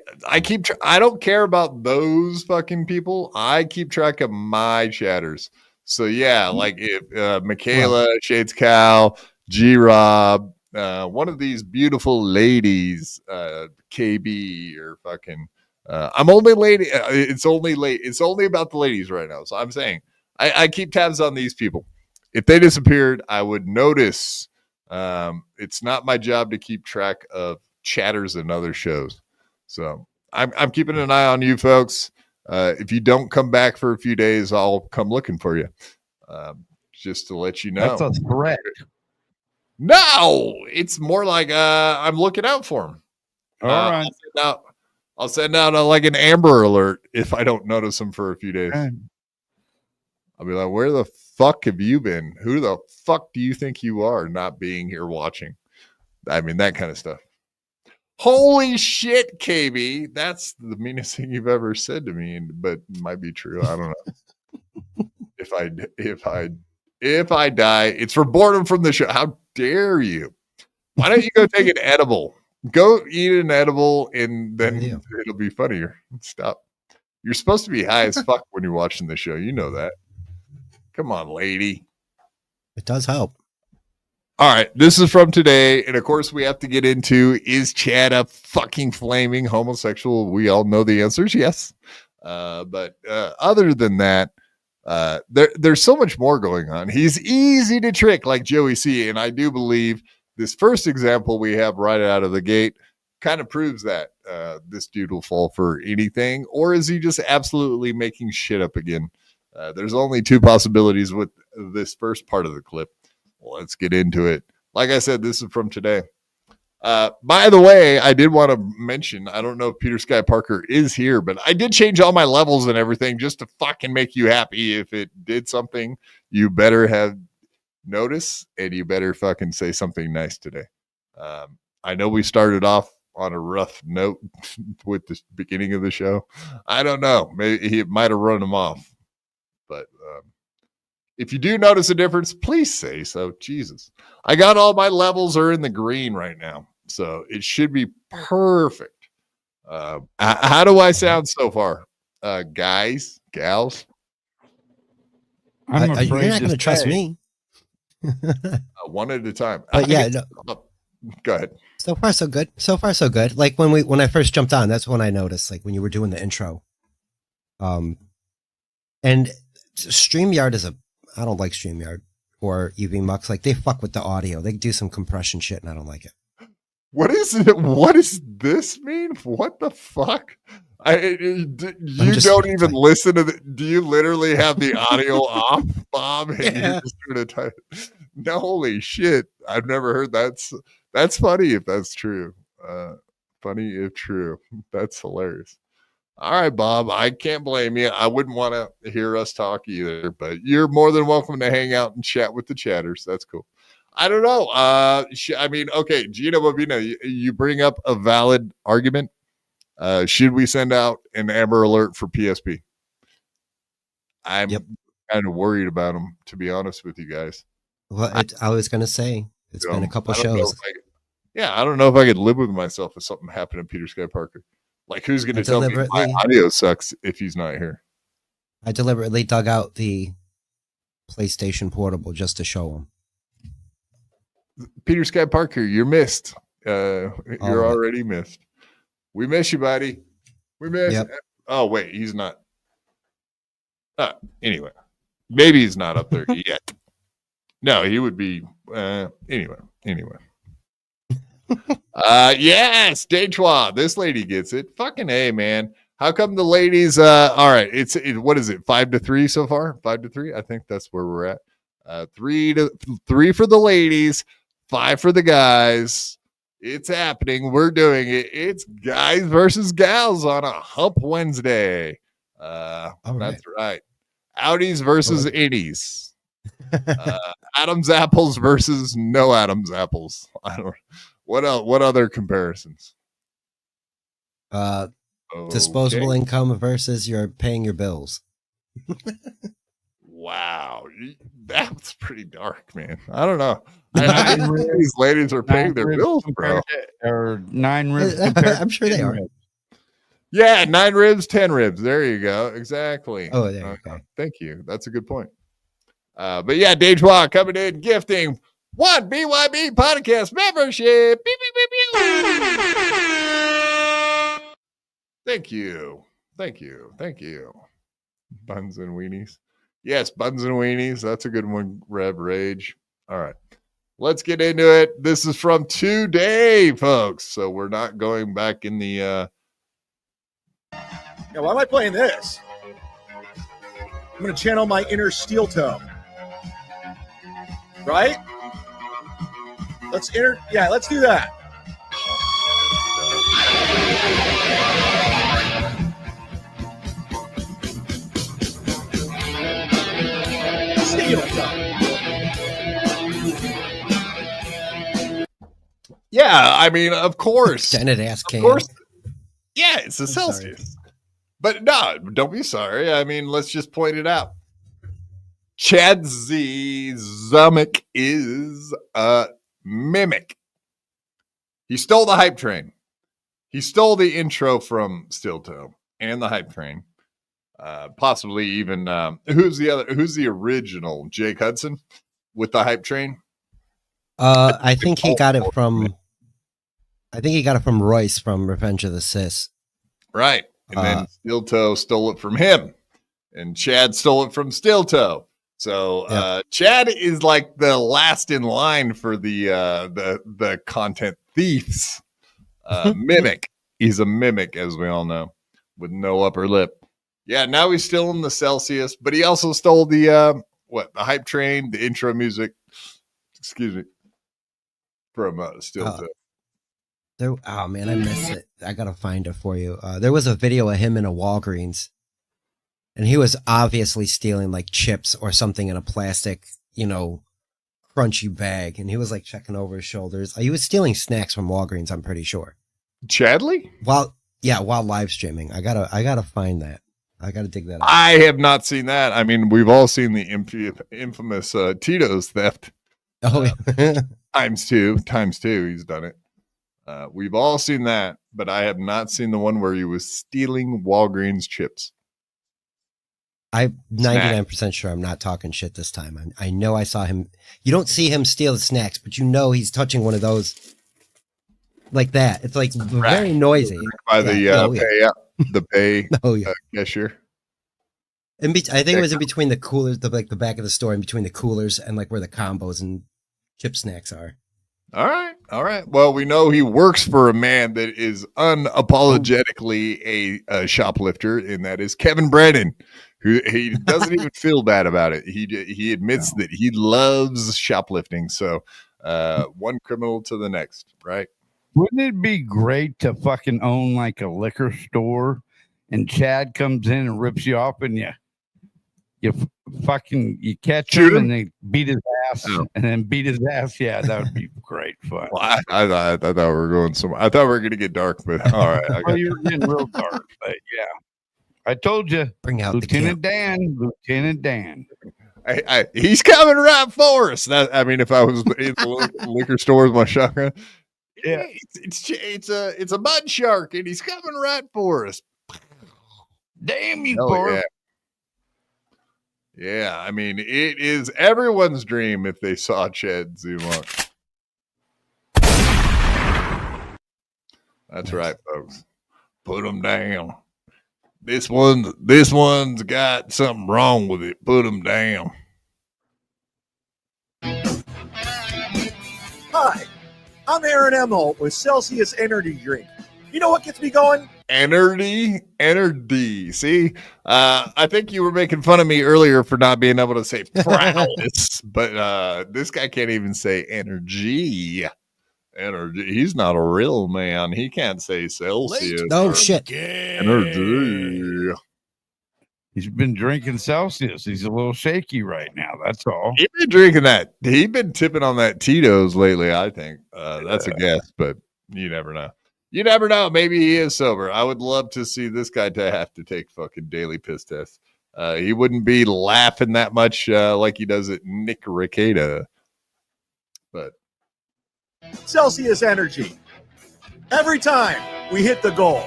keep. I don't care about those fucking people. I keep track of my chatters. So yeah, like if Michaela, Shades Cal, G-Rob, one of these beautiful ladies, KB or fucking, I'm only lady. It's only late. It's only about the ladies right now. So I'm saying I keep tabs on these people. If they disappeared, I would notice. It's not my job to keep track of chatters and other shows. So I'm keeping an eye on you folks. If you don't come back for a few days, I'll come looking for you. Just to let you know. That's a threat. No, it's more like I'm looking out for him. All right. I'll send out like an Amber Alert if I don't notice him for a few days. Okay. I'll be like, where the fuck have you been? Who the fuck do you think you are not being here watching? I mean, that kind of stuff. Holy shit, KB. That's the meanest thing you've ever said to me, but it might be true. I don't know. If I die, it's for boredom from the show. How dare you? Why don't you go take an edible? Go eat an edible and then it'll be funnier. Stop. You're supposed to be high as fuck when you're watching the show. You know that. Come on, lady. It does help. All right, this is from today, and of course we have to get into, is Chad a fucking flaming homosexual? We all know the answer is yes. But other than that, there's so much more going on. He's easy to trick like Joey C, and I do believe this first example we have right out of the gate kind of proves that this dude will fall for anything, or is he just absolutely making shit up again? There's only two possibilities with this first part of the clip. Let's get into it. Like I said, this is from today. By the way, I did want to mention, I don't know if Peter Sky Parker is here, but I did change all my levels and everything just to fucking make you happy. If it did something, you better have notice and you better fucking say something nice today. I know we started off on a rough note with the beginning of the show. I don't know. Maybe he might have run him off, but if you do notice a difference, please say so. Jesus. I got all my levels are in the green right now, so it should be perfect. How do I sound so far? Guys, gals? I'm You're afraid not going to trust me. One at a time. But yeah, no. Go ahead. So far, so good. So far, so good. Like when I first jumped on, that's when I noticed, like when you were doing the intro. And StreamYard I don't like StreamYard or EVMux. Like they fuck with the audio. They do some compression shit, and I don't like it. What is it? What does this mean? What the fuck? You don't even listen to the. Do you literally have the audio off, Bob? And Yeah. you're just going to type. No, holy shit! I've never heard that's funny if that's true. Funny if true. That's hilarious. All right, Bob, I can't blame you. I wouldn't want to hear us talk either, but you're more than welcome to hang out and chat with the chatters. That's cool. I don't know. I mean, okay, Gina Bobina, you bring up a valid argument. Should we send out an Amber Alert for PSP? I'm kind of worried about them, to be honest with you guys. Well, I was going to say, it's been a couple shows. I don't know if I could live with myself if something happened to Peter Sky Parker. Like, who's going to tell me my audio sucks if he's not here? I deliberately dug out the PlayStation Portable just to show him. Peter Sky Parker, you're missed. You're already missed. We miss you, buddy. We miss. Yep. Oh, wait, he's not. Anyway, maybe he's not up there yet. No, he would be. Anyway. Yes, Dejois. This lady gets it. Fucking A, man. How come the ladies? All right. What is it? 5-3 so far? 5-3. I think that's where we're at. 3 for the ladies, 5 for the guys. It's happening. We're doing it. It's guys versus gals on a Hump Wednesday. That's right. Outies versus innies. Adam's apples versus no Adam's apples. I don't. What else? What other comparisons? Disposable income versus you're paying your bills. Wow, that's pretty dark, man. I don't know. I these ladies are paying their bills, bro. Or 9 ribs. I'm sure they are. Yeah, 9 ribs, 10 ribs. There you go. Exactly. Oh, there you go. Thank you. That's a good point. But yeah, Dejois coming in, gifting One BYB Podcast membership. Beep, beep, beep, beep. Thank you. Thank you. Thank you. Buns and weenies. Yes, buns and weenies. That's a good one, Rev Rage. All right. Let's get into it. This is from today, folks. So we're not going back in the Yeah, why am I playing this? I'm going to channel my inner steel toe. Right? Let's do that. Steel toe. Yeah, I mean, of course. Dented ass can. Of course. Yeah, it's a I'm Celsius. But no, don't be sorry. I mean, let's just point it out. Chad Z Zumick is a mimic. He stole the hype train. He stole the intro from Steel Toe and the hype train. Possibly even who's the original? Jake Hudson with the hype train? I think he got it from Royce from Revenge of the Sis. Right. And then Steel Toe stole it from him. And Chad stole it from Steel Toe. So Chad is like the last in line for the content thieves. Mimic. He's a mimic, as we all know, with no upper lip. Yeah, now he's still in the Celsius, but he also stole the hype train, the intro music. Excuse me. From Steel Toe. Oh man, I missed it. I gotta find it for you. There was a video of him in a Walgreens, and he was obviously stealing like chips or something in a plastic, crunchy bag, and he was like checking over his shoulders. He was stealing snacks from Walgreens, I'm pretty sure. Chadley? While live streaming. I gotta find that. I gotta dig that out. I have not seen that. I mean, we've all seen the infamous Tito's theft. Oh, yeah. Times two. He's done it. We've all seen that, but I have not seen the one where he was stealing Walgreens chips. I'm 99% sure I'm not talking shit this time. I know I saw him. You don't see him steal the snacks, but he's touching one of those like that. It's like very noisy. By the pay cashier. I think it was in between the coolers, the back of the store, in between the coolers and like where the combos and chip snacks are. All right. Well, we know he works for a man that is unapologetically a shoplifter, and that is Kevin Brennan, who he doesn't even feel bad about it. He admits that he loves shoplifting. So one criminal to the next, right? Wouldn't it be great to fucking own like a liquor store and Chad comes in and rips you off and you catch him and they beat his ass and then beat his ass? Yeah, that would be great fun. Well, I thought we were going somewhere. I thought we were going to get dark, but all right. You were getting real dark, but yeah. I told you. Bring out Lieutenant Dan. He's coming right for us. If I was in the liquor store with my shotgun, yeah, it's a mud shark, and he's coming right for us. Damn you, Pork. Yeah, I mean, it is everyone's dream if they saw Chad Zumock. That's right, folks. Put him down. This one's got something wrong with it. Put him down. Hi, I'm Aaron Emmel with Celsius Energy Drink. You know what gets me going? Energy. See, I think you were making fun of me earlier for not being able to say prowess, but this guy can't even say energy. He's not a real man. He can't say Celsius. Oh shit! Energy. He's been drinking Celsius. He's a little shaky right now. That's all. He's been drinking that. He's been tipping on that Tito's lately, I think. That's a guess, but you never know. You never know. Maybe he is sober. I would love to see this guy to have to take fucking daily piss tests. He wouldn't be laughing that much like he does at Nick Ricada. But Celsius Energy. Every time we hit the goal.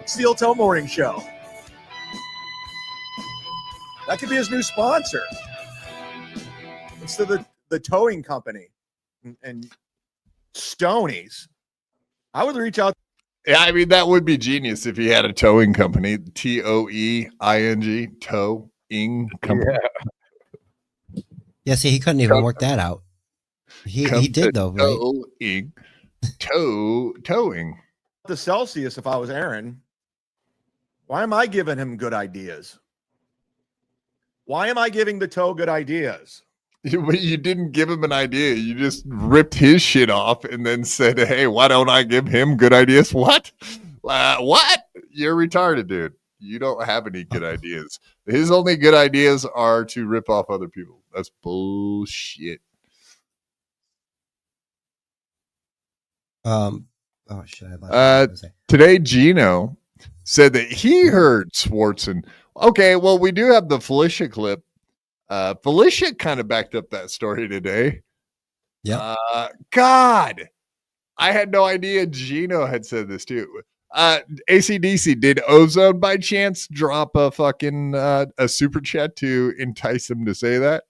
Steel Toe Morning Show. That could be his new sponsor. Instead of the towing company and Stonies, I would reach out. Yeah, I mean, that would be genius if he had a towing company. TOEING, towing company. Yeah, see, he couldn't even work that out. He did though, right? Towing. The Celsius, if I was Aaron, why am I giving him good ideas? Why am I giving the toe good ideas? You didn't give him an idea. You just ripped his shit off and then said, hey, why don't I give him good ideas? What? What? You're retarded, dude. You don't have any good ideas. His only good ideas are to rip off other people. That's bullshit. Oh shit! Today, Gino said that he heard Swartzen. Okay, well, we do have the Felicia clip. Felicia kind of backed up that story today. Yeah. God, I had no idea Gino had said this too. AC/DC, did Ozone by chance drop a fucking a super chat to entice him to say that?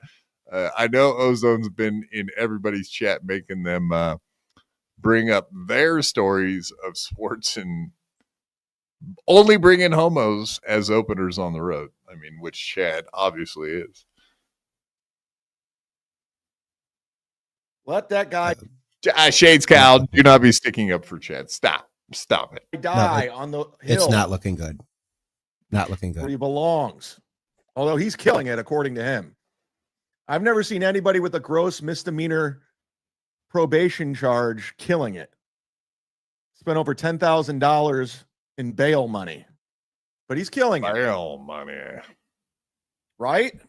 I know Ozone's been in everybody's chat making them bring up their stories of sports and only bringing homos as openers on the road. I mean, which Chad obviously is. Let that guy Shades Cal, do not be sticking up for Chad. Stop it. die on the hill. It's not looking good. Not looking Where good. he belongs. Although he's killing it, according to him. I've never seen anybody with a gross misdemeanor probation charge killing it. Spent over $10,000 in bail money. But he's killing it. Bail money. Right?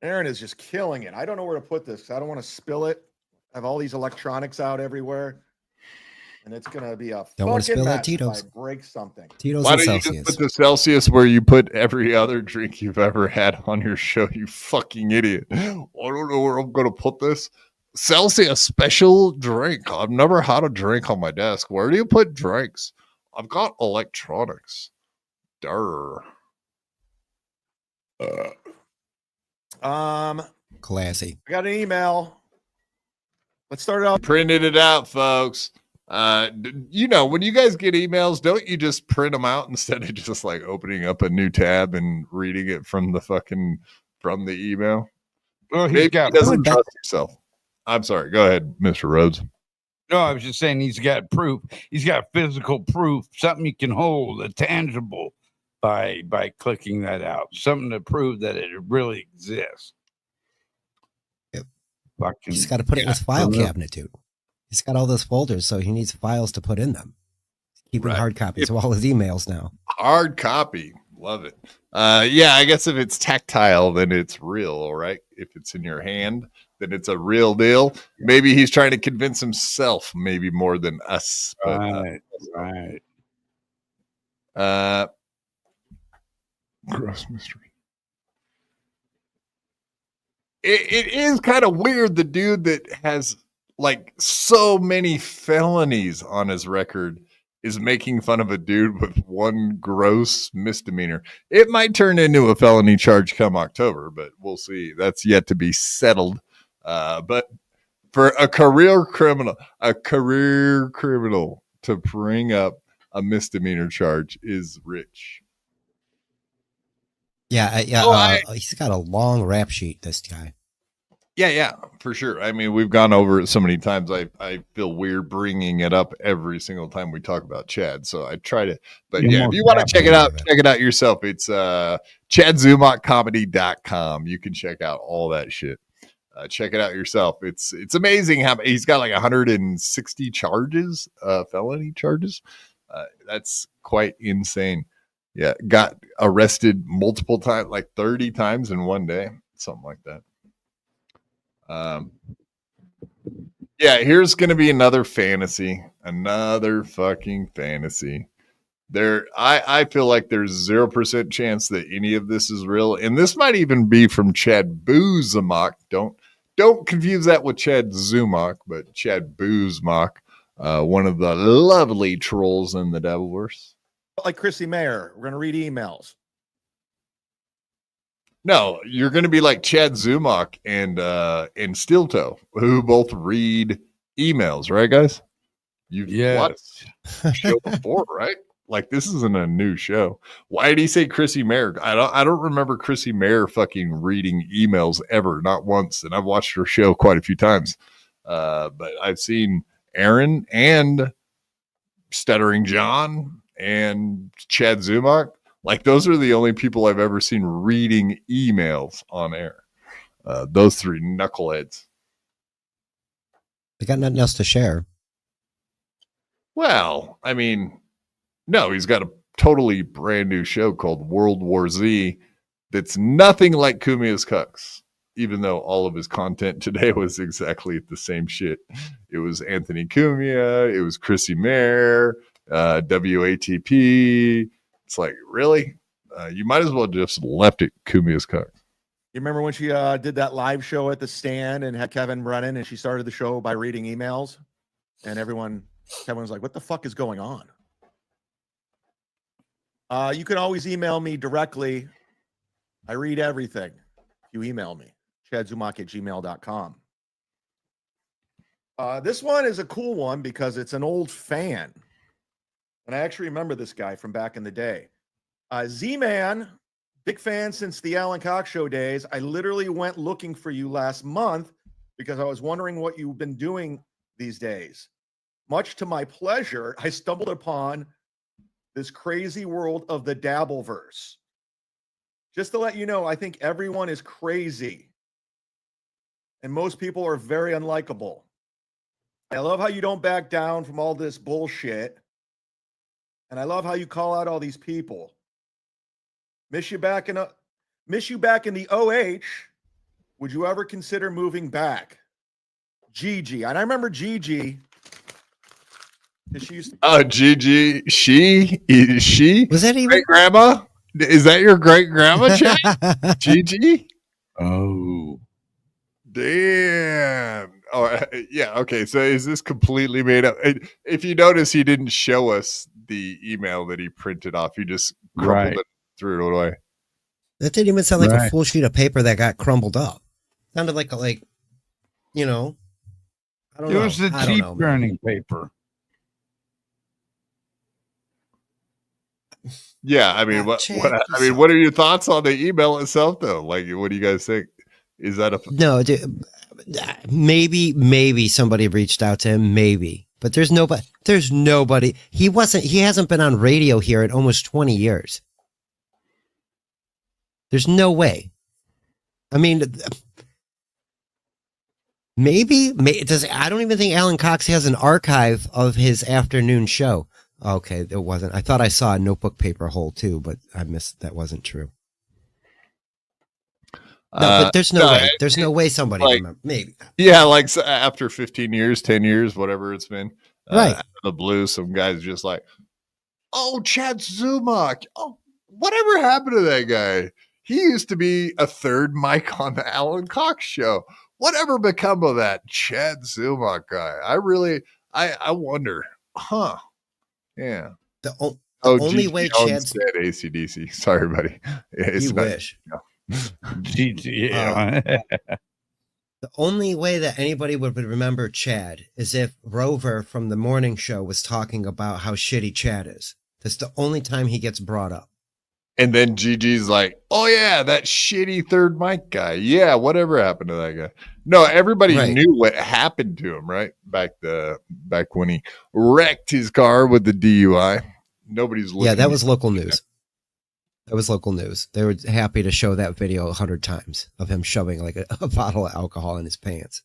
Aaron is just killing it. I don't know where to put this. I don't want to spill it. I have all these electronics out everywhere. And it's going to be a Don't want to fucking spill that mess Tito's. if I break something. Tito's Why and don't you Celsius. just put the Celsius where you put every other drink you've ever had on your show, you fucking idiot. I don't know where I'm going to put this. Celsius special drink. I've never had a drink on my desk. Where do you put drinks? I've got electronics. Durr. Classy. I got an email. Let's start it off. Printed it out, folks. You know, when you guys get emails, don't you just print them out instead of just like opening up a new tab and reading it from the email? Well, Maybe he doesn't trust himself. I'm sorry. Go ahead, Mr. Rhodes. No, I was just saying he's got proof. He's got physical proof, something you can hold, a tangible by clicking that out, something to prove that it really exists. Yep. Fucking, He's got to put it in his file cabinet, dude. He's got all those folders, so he needs files to put in them. Keeping hard copies of all his emails now. Hard copy. Love it. Yeah, I guess if it's tactile, then it's real, all right? If it's in your hand, then it's a real deal. Maybe he's trying to convince himself, maybe more than us. But, right. Gross mystery. It is kind of weird, the dude that has like so many felonies on his record is making fun of a dude with one gross misdemeanor. It might turn into a felony charge come October, but we'll see. That's yet to be settled. But for a career criminal to bring up a misdemeanor charge is rich. Yeah. He's got a long rap sheet, this guy. Yeah, for sure. I mean, we've gone over it so many times. I feel weird bringing it up every single time we talk about Chad. So I try to, but yeah, if you want to check it out yourself. It's ChadZumachComedy.com. You can check out all that shit. Check it out yourself. It's amazing how he's got like 160 charges, felony charges. That's quite insane. Yeah, got arrested multiple times, like 30 times in one day, something like that. Yeah, here's going to be another fucking fantasy. I feel like there's 0% chance that any of this is real, and this might even be from Chad Boozamach. Don't confuse that with Chad Zumach, but Chad Boozamach, one of the lovely trolls in the Devilverse. Like Chrissy Mayer, we're going to read emails. No, you're going to be like Chad Zumach and Steel Toe, who both read emails, right, guys? You've watched the show before, right? Like, this isn't a new show. Why did he say Chrissy Mayer? I don't remember Chrissy Mayer fucking reading emails ever, not once. And I've watched her show quite a few times. But I've seen Aaron and Stuttering John and Chad Zumach. Like, those are the only people I've ever seen reading emails on air. Those three knuckleheads. They got nothing else to share. Well, I mean, no, he's got a totally brand new show called World War Z that's nothing like Kumia's Cucks, even though all of his content today was exactly the same shit. It was Anthony Cumia, it was Chrissy Mayer, WATP. It's like, really? You might as well just left it Kumia's Cucks. You remember when she did that live show at the stand and had Kevin Brennan, and she started the show by reading emails, and Kevin was like, what the fuck is going on? You can always email me directly. I read everything. You email me, chadzumach@gmail.com. This one is a cool one because it's an old fan. And I actually remember this guy from back in the day. Z-Man, big fan since the Alan Cox Show days. I literally went looking for you last month because I was wondering what you've been doing these days. Much to my pleasure, I stumbled upon this crazy world of the Dabbleverse. Just to let you know, I think everyone is crazy. And most people are very unlikable. I love how you don't back down from all this bullshit. And I love how you call out all these people. Miss you back in the OH. Would you ever consider moving back? Gigi. And I remember Gigi. She used to Gigi, she was that even great grandma? Is that your great grandma, Chad? Gigi? Oh, damn. Oh, yeah. Okay. So is this completely made up? If you notice, he didn't show us the email that he printed off. He just crumpled it, threw it away. That didn't even sound like a full sheet of paper that got crumbled up. Sounded like you know, I don't know. It was the cheap burning paper. Yeah, I mean, what are your thoughts on the email itself, though? Like, what do you guys think? Is that no? Dude, maybe somebody reached out to him, maybe, but there's nobody. There's nobody. He hasn't been on radio here in almost 20 years. There's no way. I mean, maybe I don't even think Alan Cox has an archive of his afternoon show. Okay, it wasn't. I thought I saw a notebook paper hole too, but I missed. That wasn't true. No, but there's no way. There's no way somebody remember. Maybe. Yeah, like after 15 years, 10 years, whatever it's been. Right. Out of the blue, some guys just like, oh, Chad Zumach. Oh, whatever happened to that guy? He used to be a third mic on the Alan Cox Show. Whatever become of that Chad Zumach guy? I wonder. Huh. Yeah. The only way Chad said AC/DC. Sorry, buddy. You wish. Yeah. The only way that anybody would remember Chad is if Rover from the morning show was talking about how shitty Chad is. That's the only time he gets brought up. And then Gigi's like, oh, yeah, that shitty third mic guy. Yeah, whatever happened to that guy? No, everybody knew what happened to him, right? Back when he wrecked his car with the DUI. Nobody's looking. Yeah, that was local news. That was local news. They were happy to show that video 100 times of him shoving like a bottle of alcohol in his pants.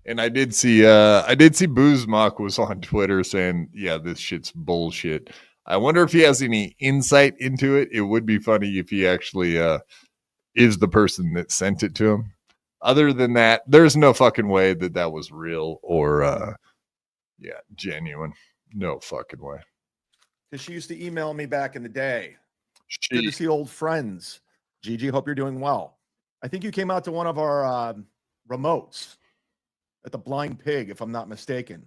And I did see Boozmock was on Twitter saying, yeah, this shit's bullshit. I wonder if he has any insight into it. It would be funny if he actually is the person that sent it to him. Other than that, there's no fucking way that was real or, genuine. No fucking way. Because she used to email me back in the day. Good to see old friends. Gigi, hope you're doing well. I think you came out to one of our remotes at the Blind Pig, if I'm not mistaken.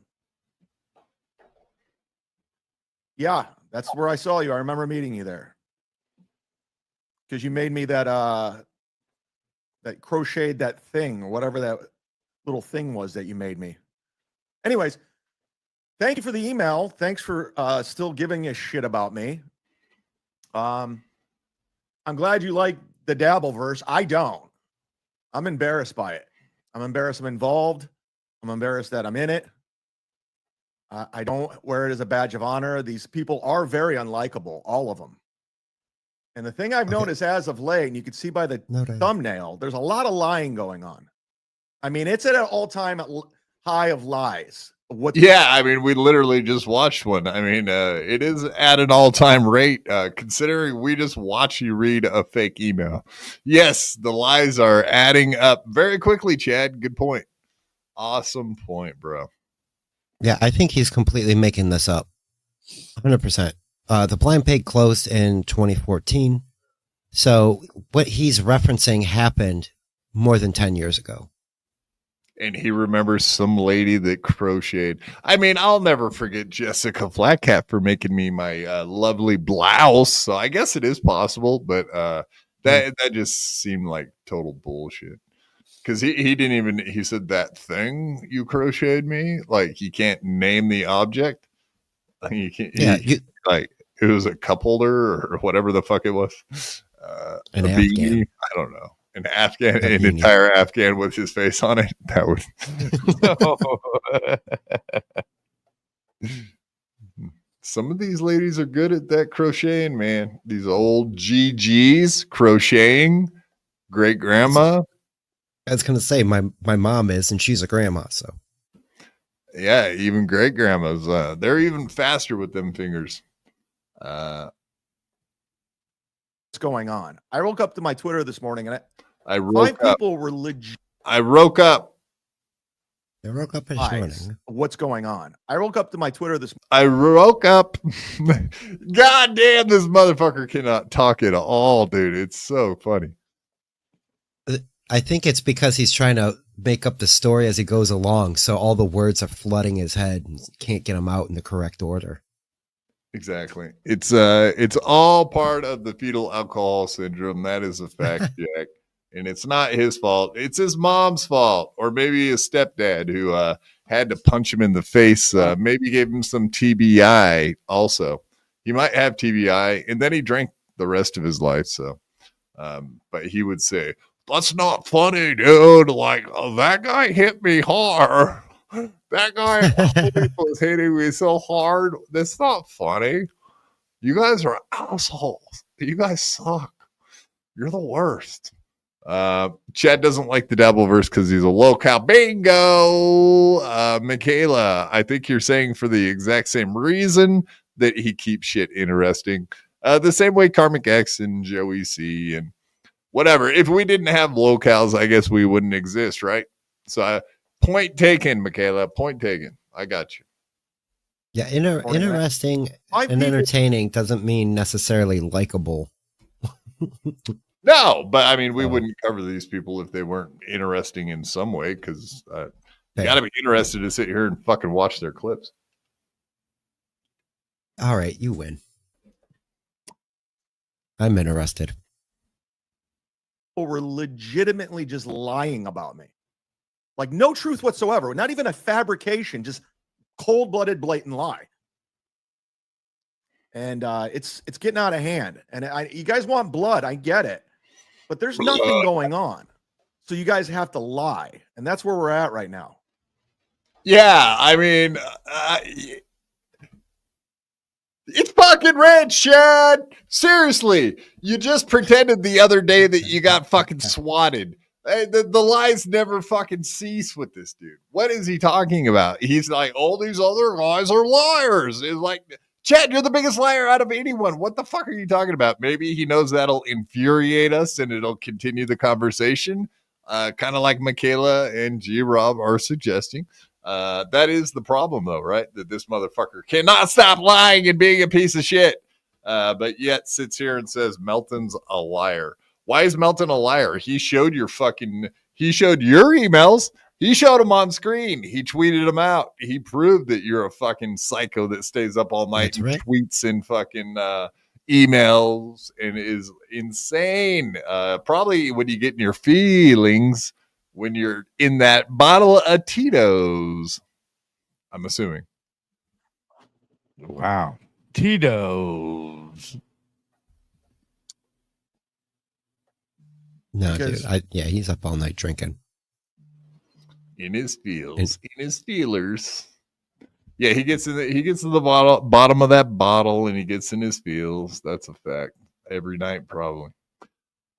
Yeah, that's where I saw you. I remember meeting you there. because you made me that crocheted that thing or whatever that little thing was that you made me. Anyways, thank you for the email. Thanks for still giving a shit about me. I'm glad you like the Dabbleverse. I don't. I'm embarrassed by it. I'm embarrassed I'm involved. I'm embarrassed that I'm in it. I don't wear it as a badge of honor. These people are very unlikable, all of them. And the thing I've noticed as of late, and you can see by the thumbnail, there's a lot of lying going on. I mean, it's at an all-time high of lies. Yeah, I mean, we literally just watched one. I mean, it is at an all-time rate, considering we just watch you read a fake email. Yes, the lies are adding up very quickly, Chad. Good point. Awesome point, bro. Yeah, I think he's completely making this up. 100%. The Blind Pig closed in 2014. So what he's referencing happened more than 10 years ago. And he remembers some lady that crocheted. I mean, I'll never forget Jessica Flatcat for making me my lovely blouse. So I guess it is possible, but that just seemed like total bullshit. Because he didn't even, he said that thing you crocheted me, like he can't name the object. You can't, like it was a cup holder or whatever the fuck it was. An a Afghan. beanie. I don't know. An Afghan, an entire Afghan with his face on it. That would. Some of these ladies are good at that crocheting, man. These old GGs crocheting. Great grandma. I was going to say my mom is, and she's a grandma. So yeah, even great grandmas. They're even faster with them fingers. What's going on? I woke up to my Twitter this morning and I woke up. People were legit. I woke up. I woke up this morning. What's going on? I woke up to my Twitter this I woke up. God damn, this motherfucker cannot talk at all, dude. It's so funny. I think it's because he's trying to make up the story as he goes along. So all the words are flooding his head and can't get them out in the correct order. Exactly. It's all part of the fetal alcohol syndrome. That is a fact, Jack. And it's not his fault. It's his mom's fault, or maybe his stepdad who had to punch him in the face. Maybe gave him some TBI. Also, he might have TBI, and then he drank the rest of his life. So, but he would say, "That's not funny, dude. Like that guy hit me hard. That guy was hitting me so hard. That's not funny. You guys are assholes. You guys suck. You're the worst." Chad doesn't like the Dabbleverse because he's a local. Bingo. Michaela, I think you're saying for the exact same reason that he keeps shit interesting. The same way Karmic X and Joey C and whatever. If we didn't have locales, I guess we wouldn't exist, right? So point taken, Michaela. Point taken. I got you. Yeah, interesting and entertaining doesn't mean necessarily likable. No, but I mean, we wouldn't cover these people if they weren't interesting in some way, because you got to be interested to sit here and fucking watch their clips. All right, you win. I'm interested. People were legitimately just lying about me. Like no truth whatsoever. Not even a fabrication, just cold-blooded, blatant lie. And it's getting out of hand. And you guys want blood, I get it. But there's nothing going on. So you guys have to lie. And that's where we're at right now. Yeah, I mean, it's fucking red, Chad. Seriously, you just pretended the other day that you got fucking swatted. The lies never fucking cease with this dude. What is he talking about? He's like, all these other guys are liars. It's like, Chad, you're the biggest liar out of anyone. What the fuck are you talking about? Maybe he knows that'll infuriate us and it'll continue the conversation. Kind of like Michaela and G-Rob are suggesting. That is the problem, though, right? That this motherfucker cannot stop lying and being a piece of shit, but yet sits here and says Melton's a liar. Why is Melton a liar? He showed your emails. He showed them on screen. He tweeted them out. He proved that you're a fucking psycho that stays up all night and tweets and fucking emails and is insane. Probably when you get in your feelings when you're in that bottle of Tito's. I'm assuming. Wow. Tito's. No, Because- dude. He's up all night drinking. In his feels, in his feelers. Yeah, he gets to the bottom of that bottle and he gets in his feels. That's a fact. Every night, probably.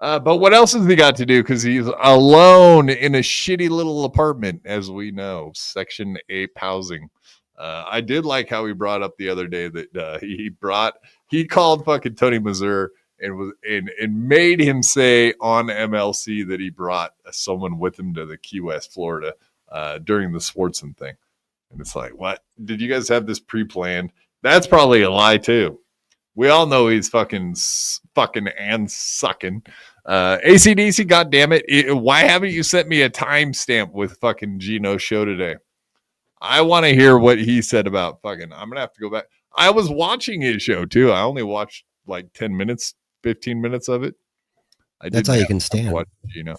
But what else has he got to do? Because he's alone in a shitty little apartment, as we know, Section 8 housing. I did like how he brought up the other day that he called fucking Tony Mazur and made him say on MLC that he brought someone with him to the Key West, Florida, during the Swartzen thing. And it's like, what? Did you guys have this pre-planned? That's probably a lie too. We all know he's fucking and sucking. AC/DC, goddammit. Why haven't you sent me a timestamp with fucking Gino's show today? I want to hear what he said about fucking. I'm going to have to go back. I was watching his show too. I only watched like 10 minutes, 15 minutes of it. That's all you can stand. Watch Gino.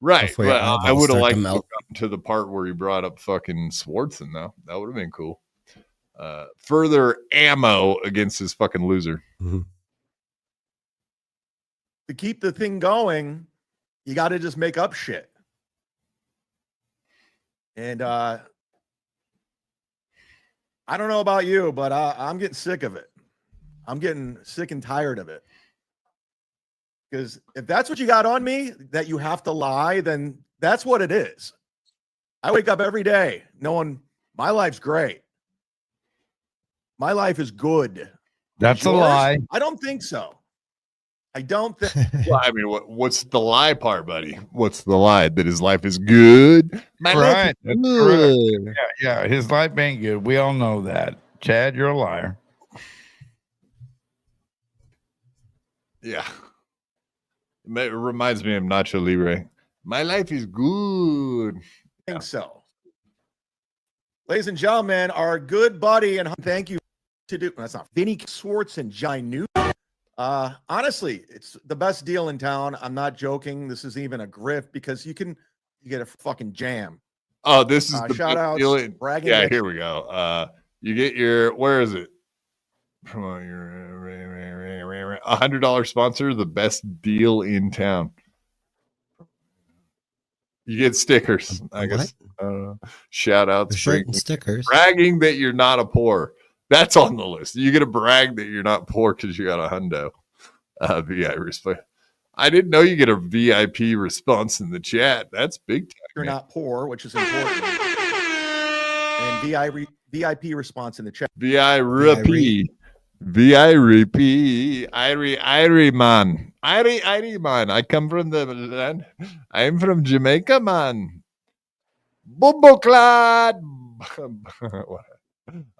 Right. Before your But I eyeballs would have start liked to to melt. have gotten to the part where he brought up fucking Swartzen, though. That would have been cool. Further ammo against his fucking loser. Mhm. To keep the thing going, you got to just make up shit. And I don't know about you, but I'm getting sick of it. I'm getting sick and tired of it. Because if that's what you got on me, that you have to lie, then that's what it is. I wake up every day knowing my life's great. My life is good. That's a Yours? lie. I don't think so. I don't think. Well, I mean, what's the lie part, buddy? What's the lie? That his life is good? My life Right. is That's good. Yeah. His life ain't good. We all know that. Chad, you're a liar. Yeah. It reminds me of Nacho Libre. My life is good. I think so. Ladies and gentlemen, our good buddy and thank you to do. That's not Vinny Swartz and Jai New. Honestly, it's the best deal in town. I'm not joking. This is even a grift because you get a fucking jam. Oh, this is the shout best outs, deal in- bragging Yeah, rights. here we go. You get your, where is it? Come on, your $100 sponsor, the best deal in town. You get stickers, I guess. Shout outs, The shirt and stickers. bragging that you're not a poor. That's on the list. You get to brag that you're not poor because you got a hundo. I didn't know you get a VIP response in the chat. That's big time. You're not poor, which is important. And VIP response in the chat. VIP. Irie man. Irie man. I come from the land. I'm from Jamaica, man. Bumbleclad.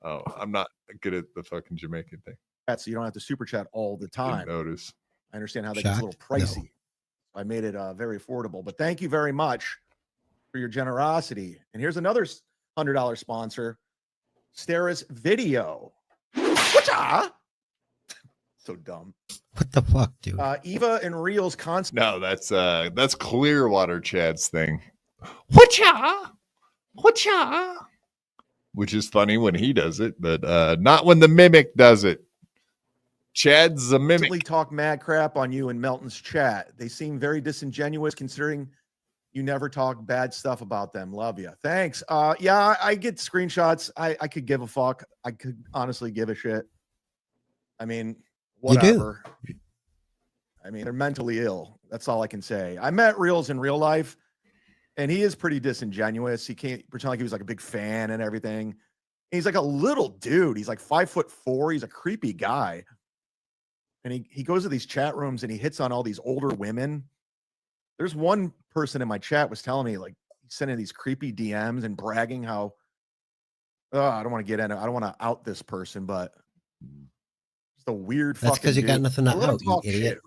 Oh, I'm not good at the fucking Jamaican thing. So you don't have to super chat all the Didn't time. notice. I understand how that gets a little Shocked? pricey. I made it very affordable, but thank you very much for your generosity. And here's another $100 sponsor, Steris Video. Whatcha? So dumb. What the fuck, dude? Eva and Reel's constant. No, that's Clearwater Chad's thing. Whatcha? Which is funny when he does it, but not when the mimic does it. Chad's a mimic. Talk mad crap on you in Melton's chat. They seem very disingenuous considering you never talk bad stuff about them. Love you. Thanks. Yeah, I get screenshots. I could give a fuck. I could honestly give a shit. I mean, whatever. I mean, they're mentally ill. That's all I can say. I met Reels in real life, and he is pretty disingenuous. He can't pretend like he was like a big fan and everything. And he's like a little dude. He's like 5'4". He's a creepy guy. And he goes to these chat rooms and he hits on all these older women. There's one person in my chat was telling me, like, he's sending these creepy DMs and bragging how, I don't want to get into it. I don't want to out this person, but it's a weird That's fucking because you got dude. nothing to Let him out, you talk idiot. shit.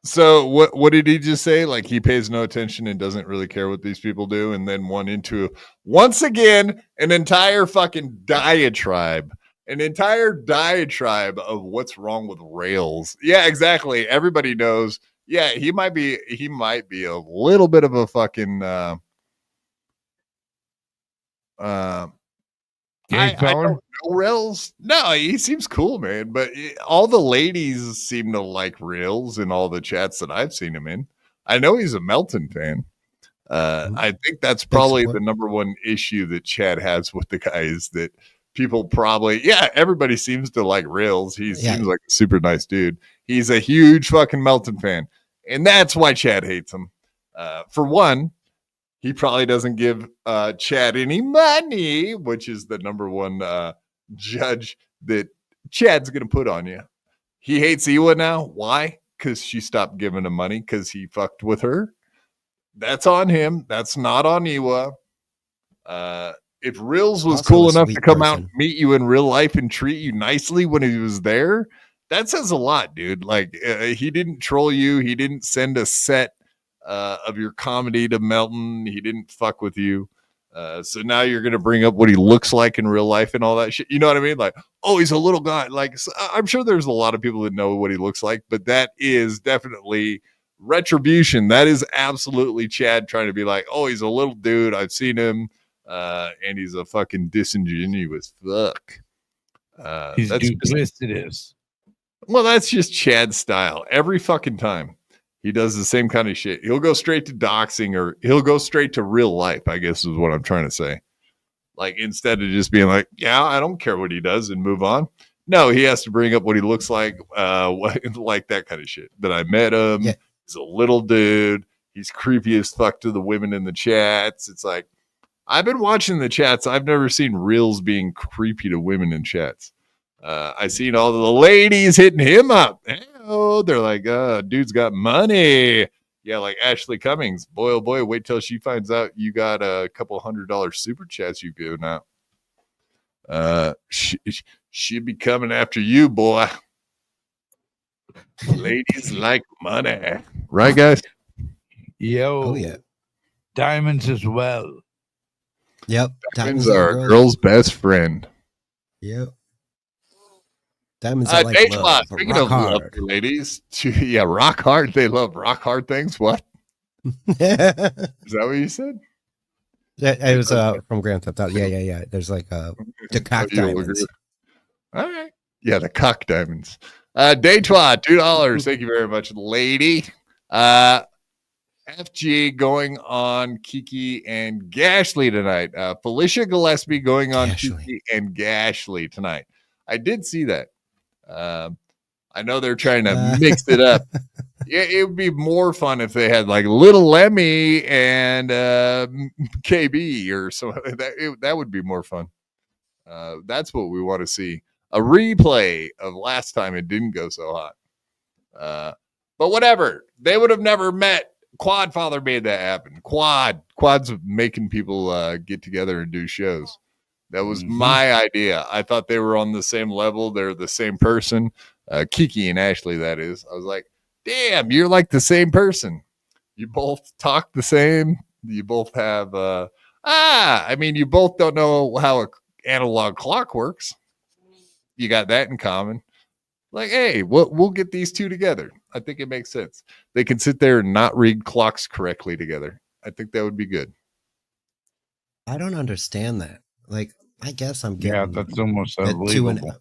So what did he just say? Like he pays no attention and doesn't really care what these people do, and then once again an entire fucking diatribe an entire diatribe of what's wrong with rails. Yeah, exactly. Everybody knows. Yeah, he might be a little bit of a fucking I don't know rails. No, he seems cool, man. But all the ladies seem to like rails in all the chats that I've seen him in. I know he's a Melton fan. I think that's probably the number one issue that Chad has with the guy is that people probably, everybody seems to like rails. He seems like a super nice dude. He's a huge fucking Melton fan. And that's why Chad hates him. For one, he probably doesn't give Chad any money, which is the number one judge that Chad's going to put on you. He hates Iwa now. Why? Because she stopped giving him money because he fucked with her. That's on him. That's not on Iwa. If Rills was cool enough to come out and meet you in real life and treat you nicely when he was there, that says a lot, dude. Like, he didn't troll you. He didn't send a set of your comedy to Melton. He didn't fuck with you. So now you're going to bring up what he looks like in real life and all that shit. You know what I mean? Like, oh, he's a little guy. Like, I'm sure there's a lot of people that know what he looks like, but that is definitely retribution. That is absolutely Chad trying to be like, oh, he's a little dude. I've seen him. And he's a fucking disingenuous fuck. He's duplicitous. Well, that's just Chad's style. Every fucking time. He does the same kind of shit. He'll go straight to doxing or he'll go straight to real life, I guess is what I'm trying to say. Like, instead of just being like, yeah, I don't care what he does and move on. No, he has to bring up what he looks like, like that kind of shit. That I met him. Yeah. He's a little dude. He's creepy as fuck to the women in the chats. It's like, I've been watching the chats. I've never seen reels being creepy to women in chats. I've seen all the ladies hitting him up. Oh, they're like, dude's got money. Yeah, like Ashley Cummings. Boy, oh boy, wait till she finds out you got a couple $100 super chats you've given out. She'd be coming after you, boy. Ladies like money. Right, guys? Yo. Oh, yeah. Diamonds as well. Yep. Diamonds are a girl's best friend. Yep. Diamonds are like love, speaking of love, ladies, yeah, rock hard. They love rock hard things. What? Is that what you said? It was from Grand Theft Auto. Yeah. There's like the cock diamonds. All right. Yeah, the cock diamonds. Daytwa, $2. Thank you very much, lady. FG going on Kiki and Gashley tonight. Felicia Gillespie going on Kiki and Gashley tonight. I did see that. I know they're trying to mix it up. It would be more fun if they had like Little Lemmy and KB or something. That would be more fun. That's what we want to see. A replay of last time it didn't go so hot. But whatever. They would have never met. Quadfather made that happen. Quad's making people get together and do shows. That was my idea. I thought they were on the same level. They're the same person. Kiki and Ashley, that is. I was like, damn, you're like the same person. You both talk the same. You both have, you both don't know how an analog clock works. You got that in common. Like, hey, we'll get these two together. I think it makes sense. They can sit there and not read clocks correctly together. I think that would be good. I don't understand that. Like, I guess I'm getting... Yeah, that's almost unbelievable.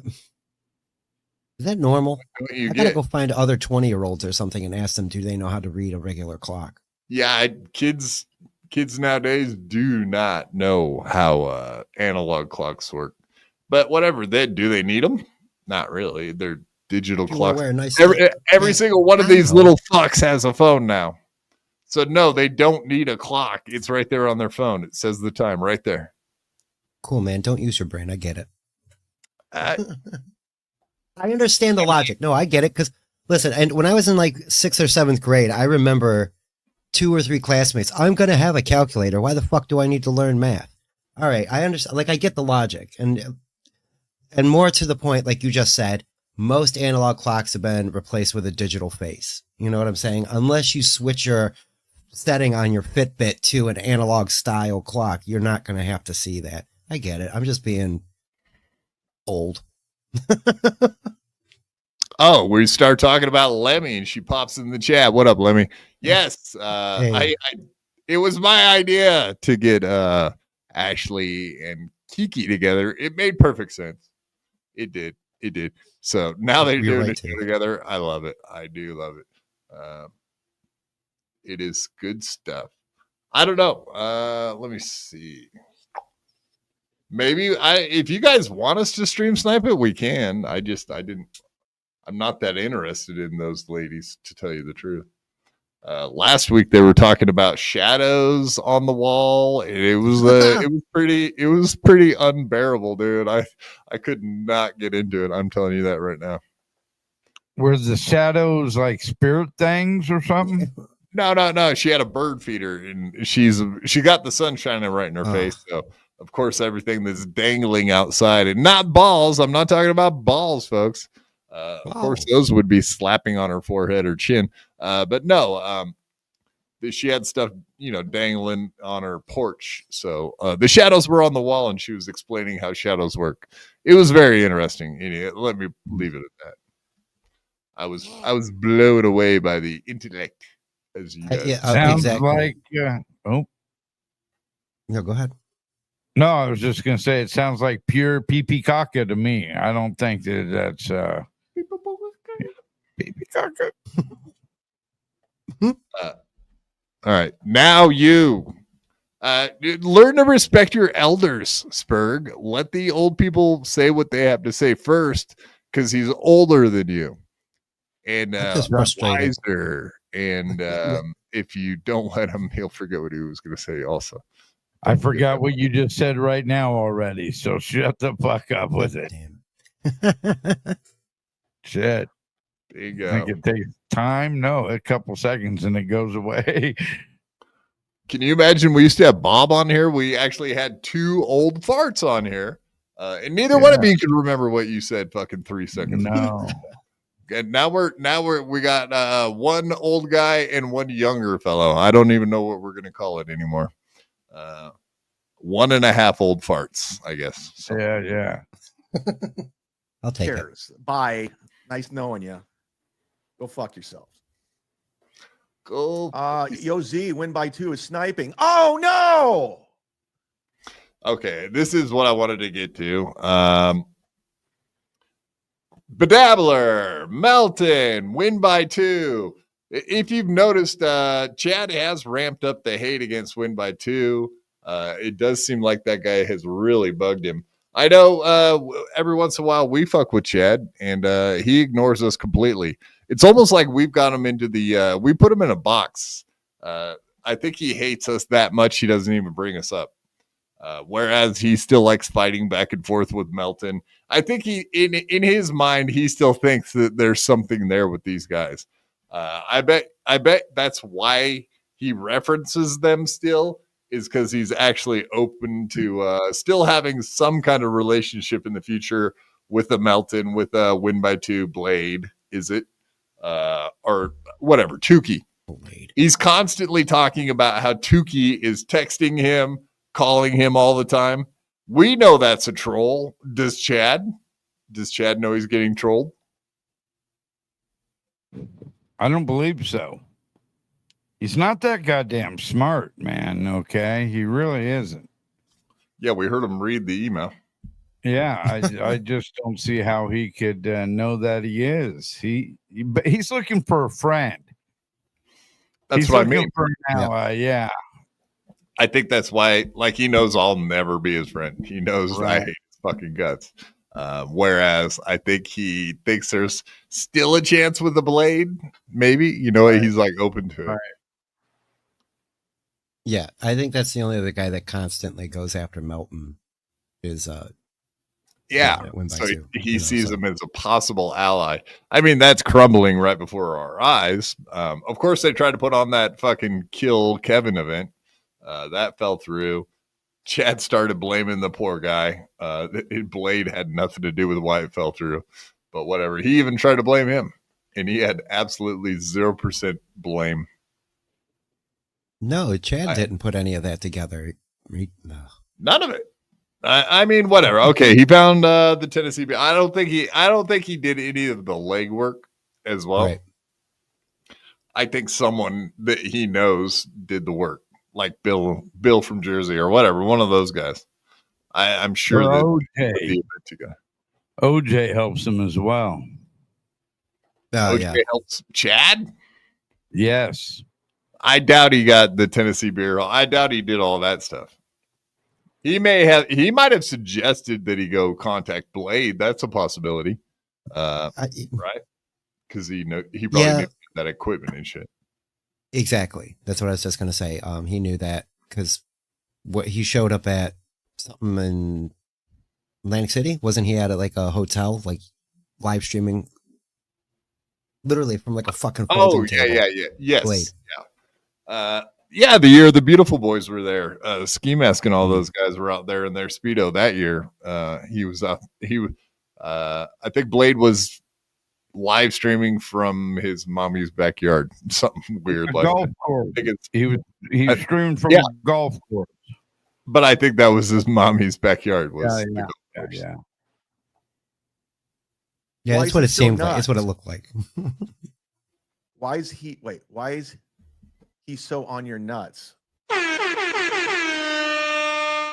Is that normal? I gotta go find other 20-year-olds or something and ask them, do they know how to read a regular clock? Yeah, kids nowadays do not know how analog clocks work. But whatever, do they need them? Not really. They're digital clocks. Every single one of these little fucks has a phone now. So no, they don't need a clock. It's right there on their phone. It says the time right there. Cool, man. Don't use your brain. I get it. I understand the logic. No, I get it. Because listen, and when I was in like 6th or 7th grade, I remember 2 or 3 classmates. I'm going to have a calculator. Why the fuck do I need to learn math? All right, I understand. Like, I get the logic, and more to the point, like you just said, most analog clocks have been replaced with a digital face. You know what I'm saying? Unless you switch your setting on your Fitbit to an analog style clock, you're not going to have to see that. I get it. I'm just being Old. Oh, we start talking about Lemmy, and she pops in the chat. What up, Lemmy? Yes, Hey. it was my idea to get Ashley and Kiki together. It made perfect sense. It did. So now they're You're doing right, it too. together. I love it. I do love it. It is good stuff. I don't know. Let me see. Maybe if you guys want us to stream snipe it, we can. I'm not that interested in those ladies, to tell you the truth. Last week they were talking about shadows on the wall, and it was pretty unbearable, dude. I could not get into it. I'm telling you that right now. Were the shadows like spirit things or something? No. She had a bird feeder, and she got the sun shining right in her face. So of course everything that's dangling outside, and not balls. I'm not talking about balls, folks. Of course, those would be slapping on her forehead or chin. But no, she had stuff, dangling on her porch. So the shadows were on the wall, and she was explaining how shadows work. It was very interesting. Let me leave it at that. I was blown away by the intellect. As you guys. Sounds exactly. like. No, go ahead. No, I was just gonna say it sounds like pure pee caca to me. I don't think that's pee caca. All right, now you learn to respect your elders, Spurg. Let the old people say what they have to say first, because he's older than you and just frustrated. wiser. And if you don't let him, he'll forget what he was going to say. Also, I forgot what you just said right now already. So shut the fuck up with it. Damn. Shit. there you go. Think it takes time? No, a couple seconds and it goes away. Can you imagine? We used to have Bob on here. We actually had two old farts on here, and neither one of you can remember what you said. Fucking 3 seconds. No. And now we got one old guy and one younger fellow. I don't even know what we're gonna call it anymore. 1.5 old farts, I guess. So. Yeah. I'll take it. Cheers. Bye. Nice knowing you. Go fuck yourself. Go. Yo Z, win by 2 is sniping. Oh no. Okay, this is what I wanted to get to. Bedabbler, Melton, win by 2. If you've noticed, Chad has ramped up the hate against win by 2. It does seem like that guy has really bugged him. I know every once in a while we fuck with Chad, and he ignores us completely. It's almost like we've got him into we put him in a box. I think he hates us that much he doesn't even bring us up. Whereas he still likes fighting back and forth with Melton. I think in his mind, he still thinks that there's something there with these guys. I bet that's why he references them still, is because he's actually open to still having some kind of relationship in the future with a Melton, with a win by 2 Blade. Is it? Or whatever, Tukey. Blade. He's constantly talking about how Tukey is texting him, calling him all the time. We know that's a troll. Does Chad know he's getting trolled? I don't believe so. He's not that goddamn smart, man. Okay. He really isn't. Yeah, we heard him read the email. Yeah, I just don't see how he could know that he is. He's looking for a friend. That's what I mean. For an ally, yeah. I think that's why, like, he knows I'll never be his friend. He knows I hate his fucking guts. Whereas I think he thinks there's still a chance with the Blade. Maybe, he's like open to it. Right. Yeah, I think that's the only other guy that constantly goes after Melton is win by so 2. he sees him as a possible ally. I mean, that's crumbling right before our eyes. Of course, they tried to put on that fucking kill Kevin event. That fell through. Chad started blaming the poor guy. Blade had nothing to do with why it fell through, but whatever. He even tried to blame him, and he had absolutely 0% blame. No, Chad didn't put any of that together. No. None of it. I mean, whatever. Okay, he found the Tennessee beer. I don't think he did any of the legwork as well. Right. I think someone that he knows did the work, like Bill from Jersey or whatever, one of those guys. I'm sure that OJ. OJ helps him as well. Oh, OJ yeah. helps Chad. Yes. I doubt he got the Tennessee beer. I doubt he did all that stuff. He might have suggested that he go contact Blade. That's a possibility. Right? Because he probably knew that equipment and shit. Exactly. That's what I was just going to say. He knew that because he showed up at something in Atlantic City. Wasn't he at like a hotel, like live streaming, literally from like a fucking folding table? Yeah. Yes. Blade. Yeah. The year the Beautiful Boys were there, Ski Mask and all those guys were out there in their Speedo that year. He was out. I think Blade was live streaming from his mommy's backyard, something weird like golf that. course. He streamed from a golf course, but I think that was his mommy's backyard. Yeah, that's what it seemed like. It's what it looked like. Why is he so on your nuts?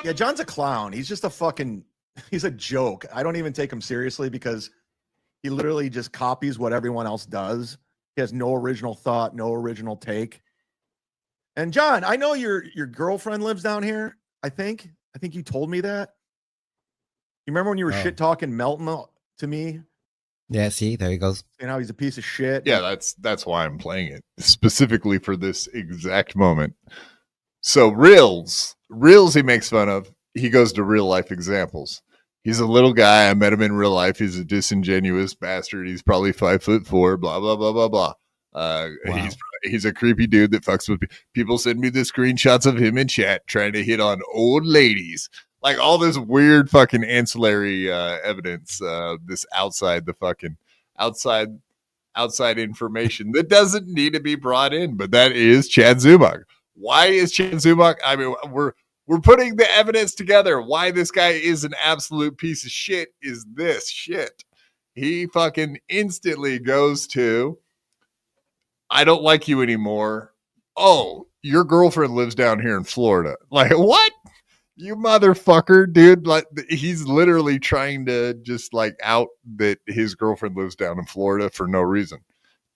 Yeah, John's a clown. He's just he's a joke. I don't even take him seriously because he literally just copies what everyone else does. He has no original thought, no original take. And John, I know your girlfriend lives down here. I think you told me that. You remember when you were shit talking Melton to me? Yeah, see, there he goes. And how he's a piece of shit. Yeah, that's why I'm playing it specifically for this exact moment. So Reels he makes fun of. He goes to real life examples. He's a little guy. I met him in real life. He's a disingenuous bastard. He's probably 5'4", blah, blah, blah, blah, blah. Wow. He's a creepy dude that fucks with people. Send me the screenshots of him in chat trying to hit on old ladies. Like all this weird fucking ancillary evidence, this outside information that doesn't need to be brought in, but that is Chad Zumach. Why is Chad Zumach? I mean, we're putting the evidence together. Why this guy is an absolute piece of shit is this shit. He fucking instantly goes to, I don't like you anymore. Oh, your girlfriend lives down here in Florida. Like, what? You motherfucker, dude. Like, he's literally trying to just like out that his girlfriend lives down in Florida for no reason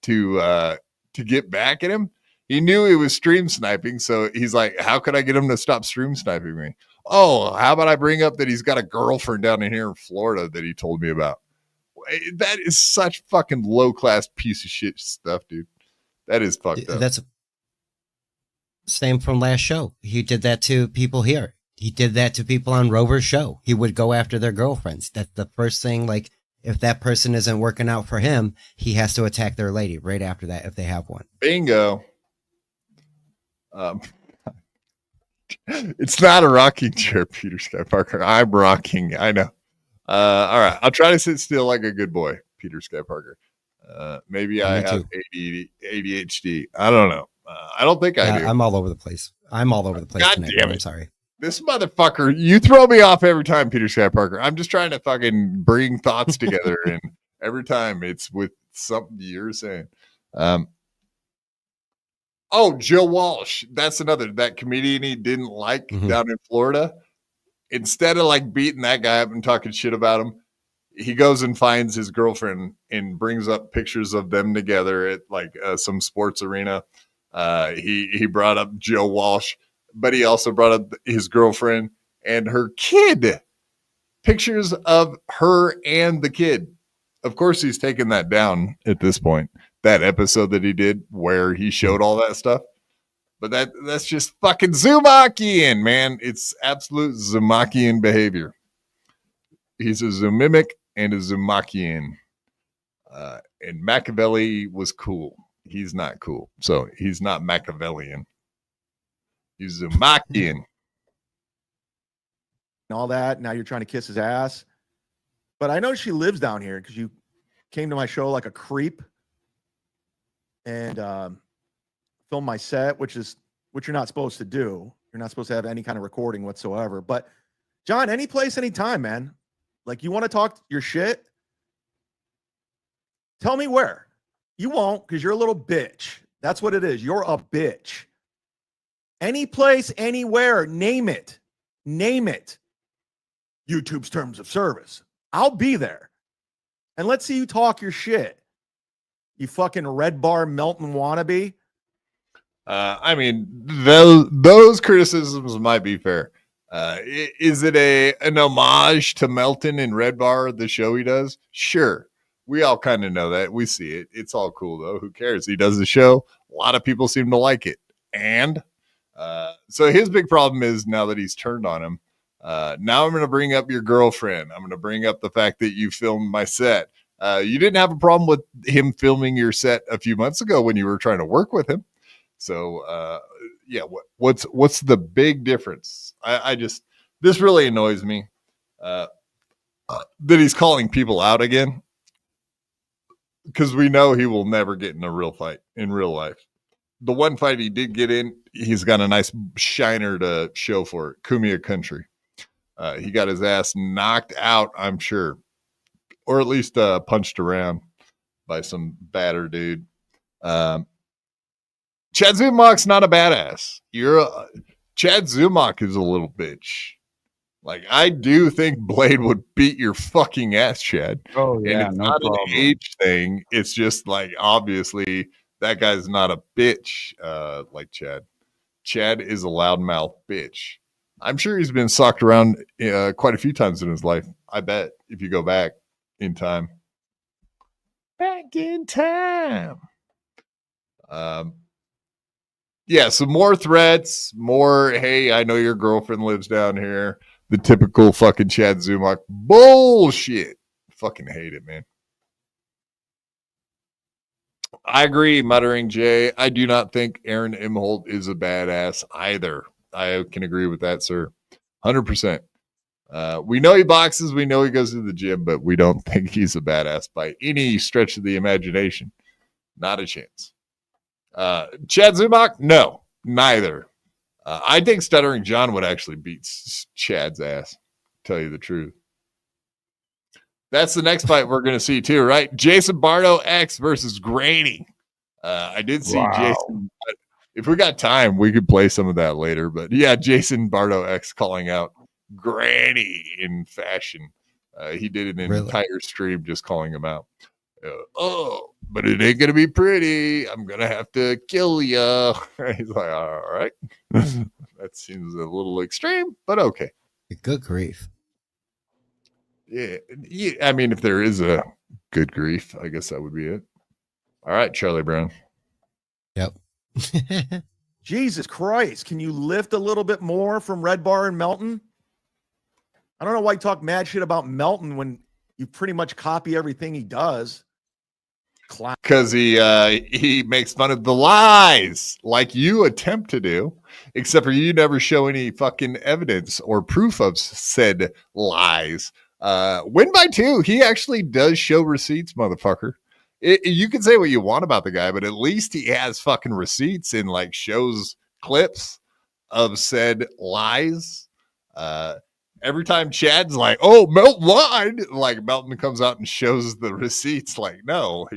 to get back at him. He knew he was stream sniping, so he's like, how could I get him to stop stream sniping me? Oh, how about I bring up that he's got a girlfriend down in here in Florida that he told me about? That is such fucking low-class piece of shit stuff, dude. That is fucked up. That's same from last show. He did that to people here. He did that to people on Rover's show. He would go after their girlfriends. That's the first thing, like, if that person isn't working out for him, he has to attack their lady right after that if they have one. Bingo. It's not a rocking chair, Peter Sky Parker. I'm rocking. I know. All right. I'll try to sit still like a good boy, Peter Sky Parker. Maybe I have ADHD. I don't know. I don't think I do. I'm all over the place. God tonight. damn it. I'm sorry. This motherfucker, you throw me off every time, Peter Sky Parker. I'm just trying to fucking bring thoughts together, and every time it's with something you're saying. Oh, Joe Walsh. That's that comedian he didn't like down in Florida. Instead of like beating that guy up and talking shit about him, he goes and finds his girlfriend and brings up pictures of them together at like some sports arena. He brought up Joe Walsh, but he also brought up his girlfriend and her kid. Pictures of her and the kid. Of course, he's taken that down at this point. That episode that he did where he showed all that stuff. But that's just fucking Zumachian, man. It's absolute Zumachian behavior. He's a Zumimic and a Zumachian. And Machiavelli was cool. He's not cool. So he's not Machiavellian. He's Zumachian. And all that. Now you're trying to kiss his ass. But I know she lives down here because you came to my show like a creep. And film my set, which you're not supposed to do. You're not supposed to have any kind of recording whatsoever. But John, any place, anytime, man. Like, you want to talk your shit? Tell me where. You won't, because you're a little bitch. That's what it is. You're a bitch. Any place, anywhere, name it. Name it. YouTube's terms of service. I'll be there. And let's see you talk your shit. You fucking Red Bar Melton wannabe. I mean, those criticisms might be fair. Is it an homage to Melton and Red Bar, the show he does? Sure. We all kind of know that. We see it. It's all cool, though. Who cares? He does the show. A lot of people seem to like it. And so his big problem is now that he's turned on him, now I'm going to bring up your girlfriend. I'm going to bring up the fact that you filmed my set. You didn't have a problem with him filming your set a few months ago when you were trying to work with him. So, yeah, what's the big difference? I just, this really annoys me that he's calling people out again, because we know he will never get in a real fight in real life. The one fight he did get in, he's got a nice shiner to show for it. Kumia Country. He got his ass knocked out, I'm sure, or at least punched around by some batter dude. Chad Zumach's not a badass. Chad Zumach is a little bitch. Like, I do think Blade would beat your fucking ass, Chad. Oh, yeah. And it's not an age thing. It's just like, obviously, that guy's not a bitch like Chad. Chad is a loudmouth bitch. I'm sure he's been socked around quite a few times in his life. I bet, if you go back in time. Back in time. Yeah, so more threats, more, hey, I know your girlfriend lives down here. The typical fucking Chad Zumach bullshit. Fucking hate it, man. I agree, muttering Jay. I do not think Aaron Imholt is a badass either. I can agree with that, sir. 100%. We know he boxes. We know he goes to the gym, but we don't think he's a badass by any stretch of the imagination. Not a chance. Chad Zumach? No, neither. I think Stuttering John would actually beat Chad's ass, to tell you the truth. That's the next fight we're going to see too, right? Jason Bardo X versus Granny. I did see Jason. If we got time, we could play some of that later. But yeah, Jason Bardo X calling out Granny in fashion. He did an entire stream just calling him out. But it ain't gonna be pretty. I'm gonna have to kill you. He's like, all right. That seems a little extreme, but okay. Good grief. Yeah. I mean, if there is a good grief, I guess that would be it. All right, Charlie Brown. Yep. Jesus Christ. Can you lift a little bit more from Red Bar and Melton? I don't know why you talk mad shit about Melton when you pretty much copy everything he does. Because he makes fun of the lies like you attempt to do, except for you never show any fucking evidence or proof of said lies. Win by 2, he actually does show receipts, motherfucker. You can say what you want about the guy, but at least he has fucking receipts and like shows clips of said lies. Every time Chad's like, oh, Melton lied, like Melton comes out and shows the receipts. Like, no,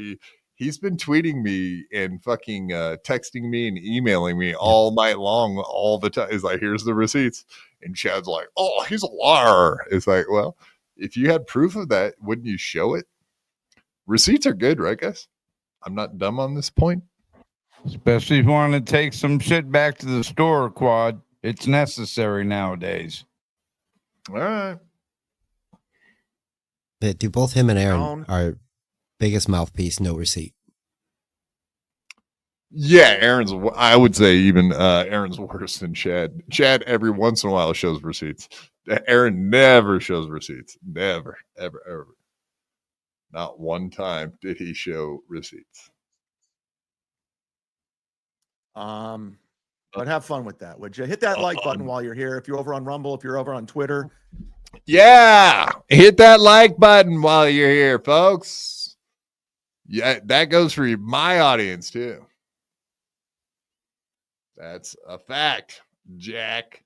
he's been tweeting me and fucking texting me and emailing me all night long, all the time. He's like, here's the receipts. And Chad's like, oh, he's a liar. It's like, well, if you had proof of that, wouldn't you show it? Receipts are good, right, guys? I'm not dumb on this point. Especially if you want to take some shit back to the store, Quad. It's necessary nowadays. All right. But do both him and Aaron are biggest mouthpiece, no receipt? Yeah, I would say even Aaron's worse than Chad. Chad every once in a while shows receipts. Aaron never shows receipts. Never, ever, ever. Not one time did he show receipts. But have fun with that, would you? Hit that like button while you're here. If you're over on Rumble, if you're over on Twitter. Yeah, hit that like button while you're here, folks. Yeah, that goes for my audience too. That's a fact, Jack.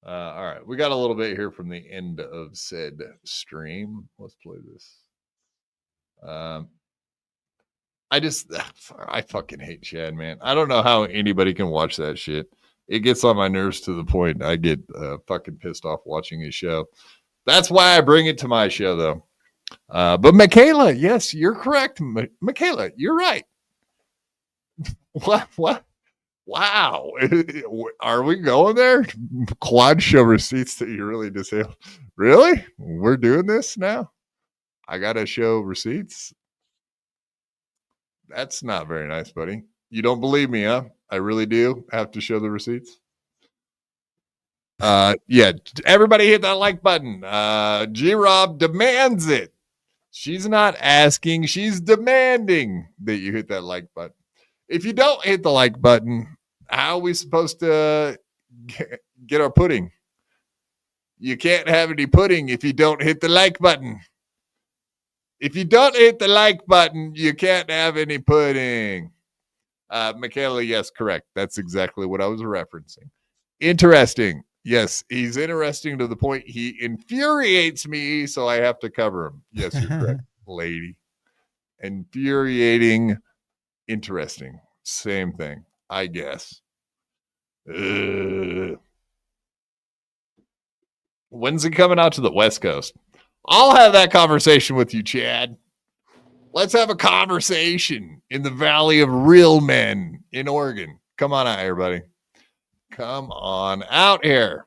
All right, we got a little bit here from the end of said stream. Let's play this. I fucking hate Chad, man. I don't know how anybody can watch that shit. It gets on my nerves to the point I get fucking pissed off watching his show. That's why I bring it to my show, though. But Michaela, yes, you're correct. Michaela, you're right. What? Wow. Are we going there? Quad show receipts that you really disabled. Really? We're doing this now? I got to show receipts? That's not very nice, buddy. You don't believe me, huh? I really do have to show the receipts. Yeah, everybody hit that like button. G-Rob demands it. She's not asking, she's demanding that you hit that like button. If you don't hit the like button, how are we supposed to get our pudding? You can't have any pudding if you don't hit the like button. If you don't hit the like button, you can't have any pudding. Michaela, yes, correct. That's exactly what I was referencing. Interesting. Yes, he's interesting to the point he infuriates me, so I have to cover him. Yes, you're correct, lady. Infuriating, interesting. Same thing, I guess. When's it coming out to the West Coast? I'll have that conversation with you, Chad. Let's have a conversation in the Valley of Real Men in Oregon. Come on out here, buddy. Come on out here.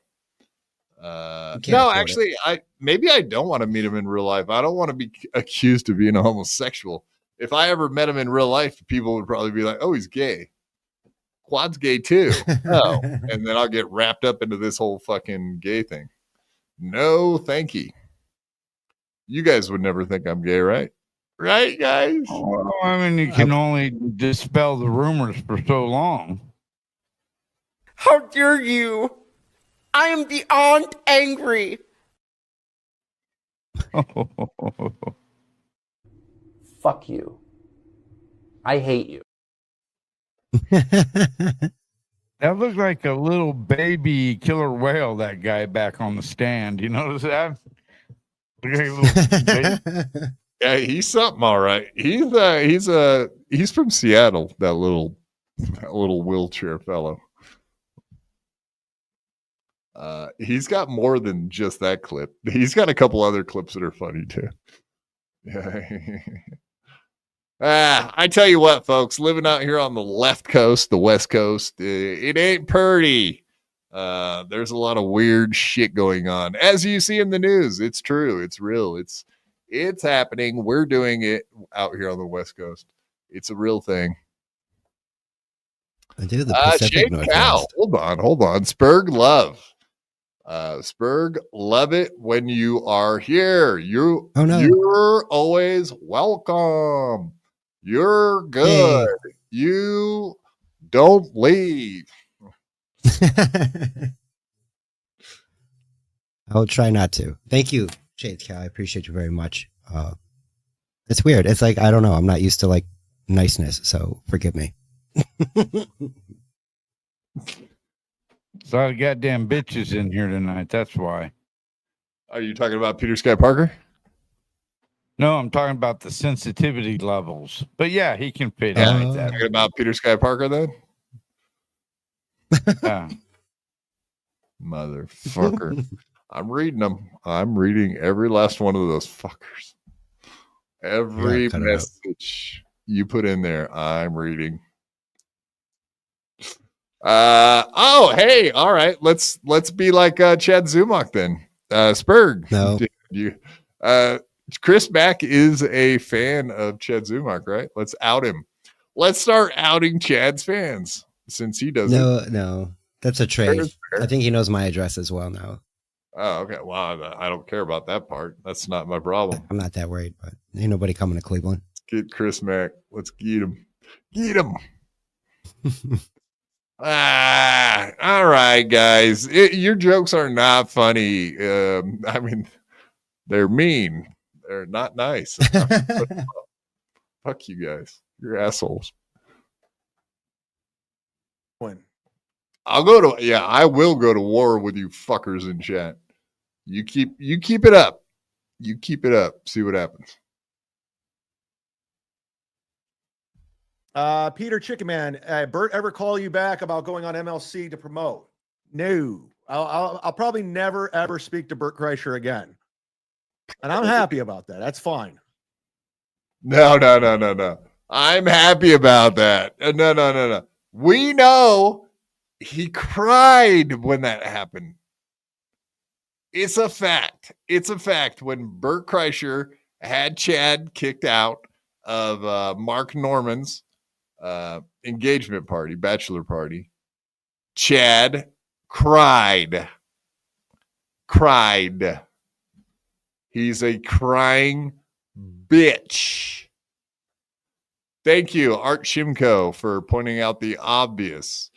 No, actually, maybe I don't want to meet him in real life. I don't want to be accused of being a homosexual. If I ever met him in real life, people would probably be like, oh, he's gay. Quad's gay too. Oh, and then I'll get wrapped up into this whole fucking gay thing. No, thank you. You guys would never think I'm gay, right? Right, guys? Well, I mean, you can only dispel the rumors for so long. How dare you? I am beyond angry. Fuck you. I hate you. That looked like a little baby killer whale, that guy back on the stand. You notice that? Look like a little baby. Yeah, he's something, all right. He's from Seattle, that little wheelchair fellow. He's got more than just that clip. He's got a couple other clips that are funny too. Yeah. I tell you what, folks, living out here on the left coast, the West Coast, it ain't pretty. There's a lot of weird shit going on. As you see in the news, it's true. It's real. It's happening. We're doing it out here on the West Coast. It's a real thing. I do the Pacific Shane Northwest. Cow. Hold on. Spurg love. Spurg, love it when you are here. You're always welcome. You're good. Hey. You don't leave. I'll try not to. Thank you, Shades Cow. I appreciate you very much. It's weird. It's like, I don't know. I'm not used to like niceness, so forgive me. There's a lot of goddamn bitches in here tonight. That's why. Are you talking about Peter Sky Parker? No, I'm talking about the sensitivity levels. But yeah, he can fit in like that. Talking about Peter Sky Parker then? Motherfucker. I'm reading them. I'm reading every last one of those fuckers. Every message you put in there, I'm reading. Oh, hey, all right. Let's be like Chad Zumach then. Spurg. No. Chris Mack is a fan of Chad Zumach, right? Let's out him. Let's start outing Chad's fans since he doesn't. No. That's a trade. I think he knows my address as well now. Oh, okay. Well, I don't care about that part. That's not my problem. I'm not that worried, but ain't nobody coming to Cleveland. Let's get Chris Mack. Let's get him. Get him. All right, guys. Your jokes are not funny. I mean, they're mean. They're not nice. Fuck you guys. You're assholes. I will go to war with you fuckers in chat. You keep it up. You keep it up. See what happens. Peter Chickenman, Bert ever call you back about going on MLC to promote? No. I'll probably never ever speak to Bert Kreischer again. And I'm happy about that. That's fine. No. I'm happy about that. No. We know he cried when that happened. It's a fact. It's a fact. When Bert Kreischer had Chad kicked out of Mark Norman's engagement party, bachelor party, Chad cried. He's a crying bitch. Thank you, Art Shimko, for pointing out the obvious.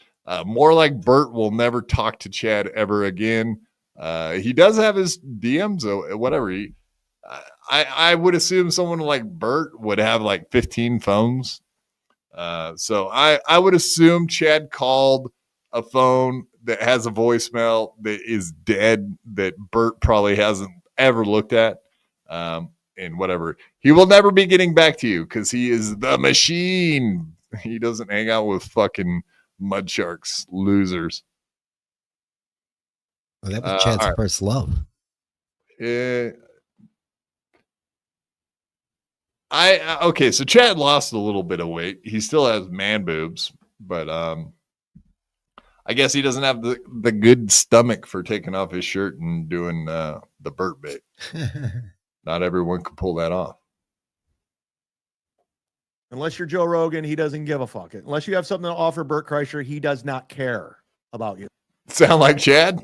More like Bert will never talk to Chad ever again. He does have his DMs or whatever. I would assume someone like Bert would have like 15 phones. So I would assume Chad called a phone that has a voicemail that is dead that Bert probably hasn't ever looked at. And whatever. He will never be getting back to you because he is the machine. He doesn't hang out with fucking mud sharks, losers. Well, that was Chad's first love. Okay, so Chad lost a little bit of weight. He still has man boobs, but I guess he doesn't have the good stomach for taking off his shirt and doing the Bert bit. Not everyone can pull that off. Unless you're Joe Rogan, he doesn't give a fuck. Unless you have something to offer Bert Kreischer, he does not care about you. Sound like Chad?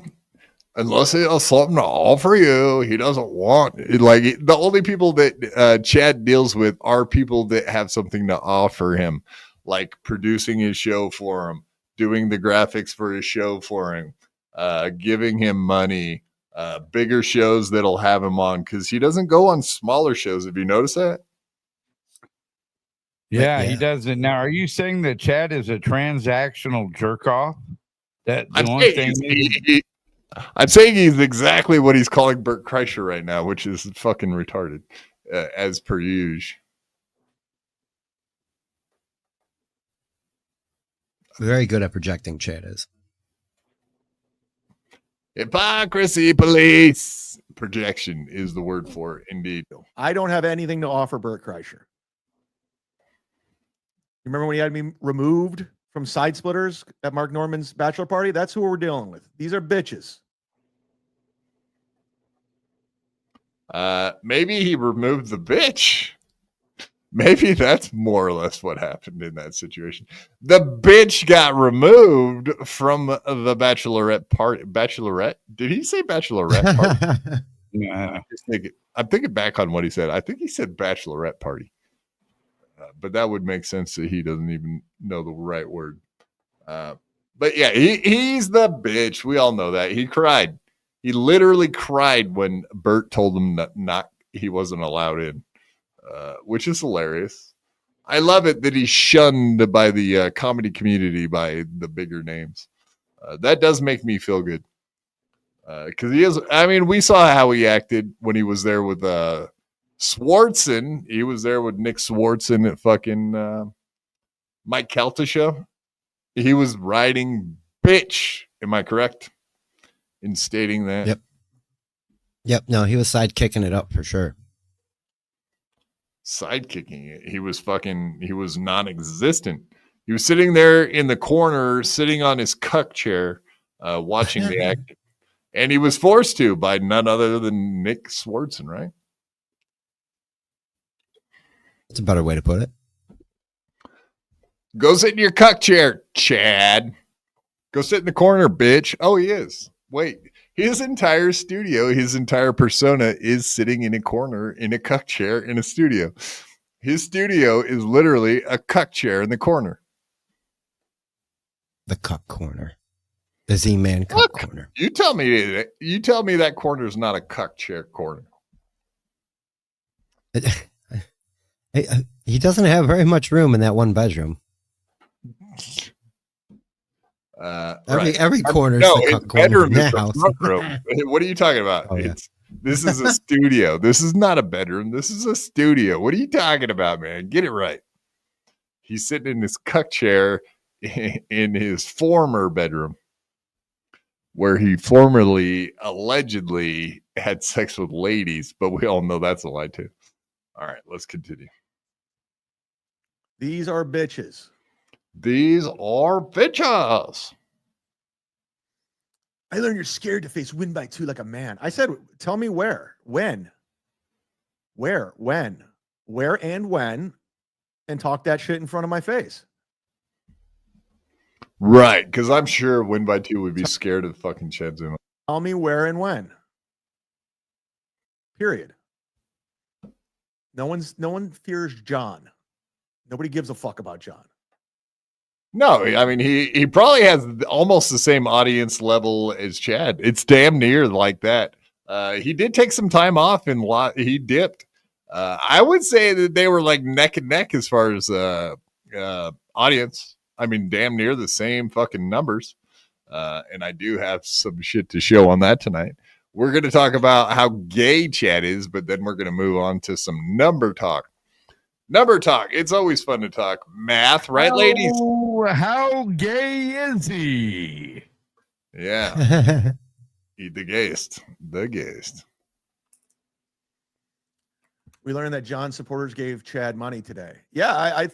Unless he has something to offer you, he doesn't want it. Like the only people that Chad deals with are people that have something to offer him, like producing his show for him, doing the graphics for his show for him, giving him money, bigger shows that'll have him on, because he doesn't go on smaller shows. Have you noticed that? Yeah, he doesn't. Now, are you saying that Chad is a transactional jerk off? I'm saying he's exactly what he's calling Bert Kreischer right now, which is fucking retarded, as per usual. Very good at projecting, Chad is. Hypocrisy police. Projection is the word for it, indeed. I don't have anything to offer Bert Kreischer. You remember when he had me removed from Side Splitters at Mark Norman's bachelor party? That's who we're dealing with. These are bitches. Maybe he removed the bitch. Maybe that's more or less what happened in that situation. The bitch got removed from the bachelorette party. Bachelorette? Did he say bachelorette party? Yeah. I'm thinking back on what he said. I think he said bachelorette party. But that would make sense that he doesn't even know the right word. But yeah, he's the bitch. We all know that. He cried. He literally cried when Bert told him that he wasn't allowed in, which is hilarious. I love it that he's shunned by the comedy community, by the bigger names. That does make me feel good. Because he is, I mean, we saw how he acted when he was there with Swartzen. He was there with Nick Swartzen at fucking Mike Calta show. He was riding bitch. Am I correct in stating that? Yep. No, he was sidekicking it up for sure. Sidekicking it. He was non-existent. He was sitting there in the corner, sitting on his cuck chair, watching the act. And he was forced to by none other than Nick Swartzen, right? That's a better way to put it. Go sit in your cuck chair, Chad. Go sit in the corner, bitch. Oh, he is. Wait, his entire studio, his entire persona is sitting in a corner in a cuck chair in a studio. His studio is literally a cuck chair in the corner. The cuck corner. The Z-Man cuck corner. You tell me that corner is not a cuck chair corner. He doesn't have very much room in that one bedroom. Every corner is no, the his corner bedroom in is that the house. front room. What are you talking about? Oh, yeah. This is a studio. This is not a bedroom. This is a studio. What are you talking about, man? Get it right. He's sitting in his cuck chair in his former bedroom, where he formerly allegedly had sex with ladies, but we all know that's a lie too. All right, let's continue. These are bitches. These are bitches. I learned you're scared to face win by 2 like a man. I said, tell me where, when, and when, and talk that shit in front of my face. Right, because I'm sure win by 2 would be scared of fucking Chad Zuma. Tell me where and when. Period. No one fears John. Nobody gives a fuck about John. No, I mean he probably has almost the same audience level as Chad. It's damn near like that. He did take some time off and he dipped. I would say that they were like neck and neck as far as audience. I mean, damn near the same fucking numbers. And I do have some shit to show on that tonight. We're going to talk about how gay Chad is, but then we're going to move on to some number talk. Number talk. It's always fun to talk math, right, ladies? How gay is he? Yeah. The gayest. The gayest. We learned that John supporters gave Chad money today. Yeah, I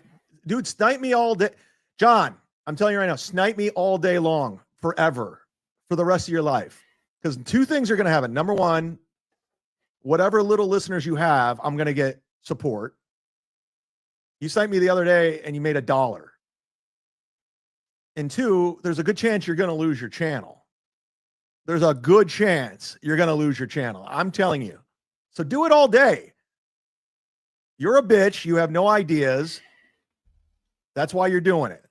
dude, snipe me all day. John, I'm telling you right now, snipe me all day long, forever, for the rest of your life. Because 2 things are going to happen. Number 1, whatever little listeners you have, I'm going to get support. You sniped me the other day and you made $1. And 2, there's a good chance you're going to lose your channel. There's a good chance you're going to lose your channel. I'm telling you. So do it all day. You're a bitch. You have no ideas. That's why you're doing it.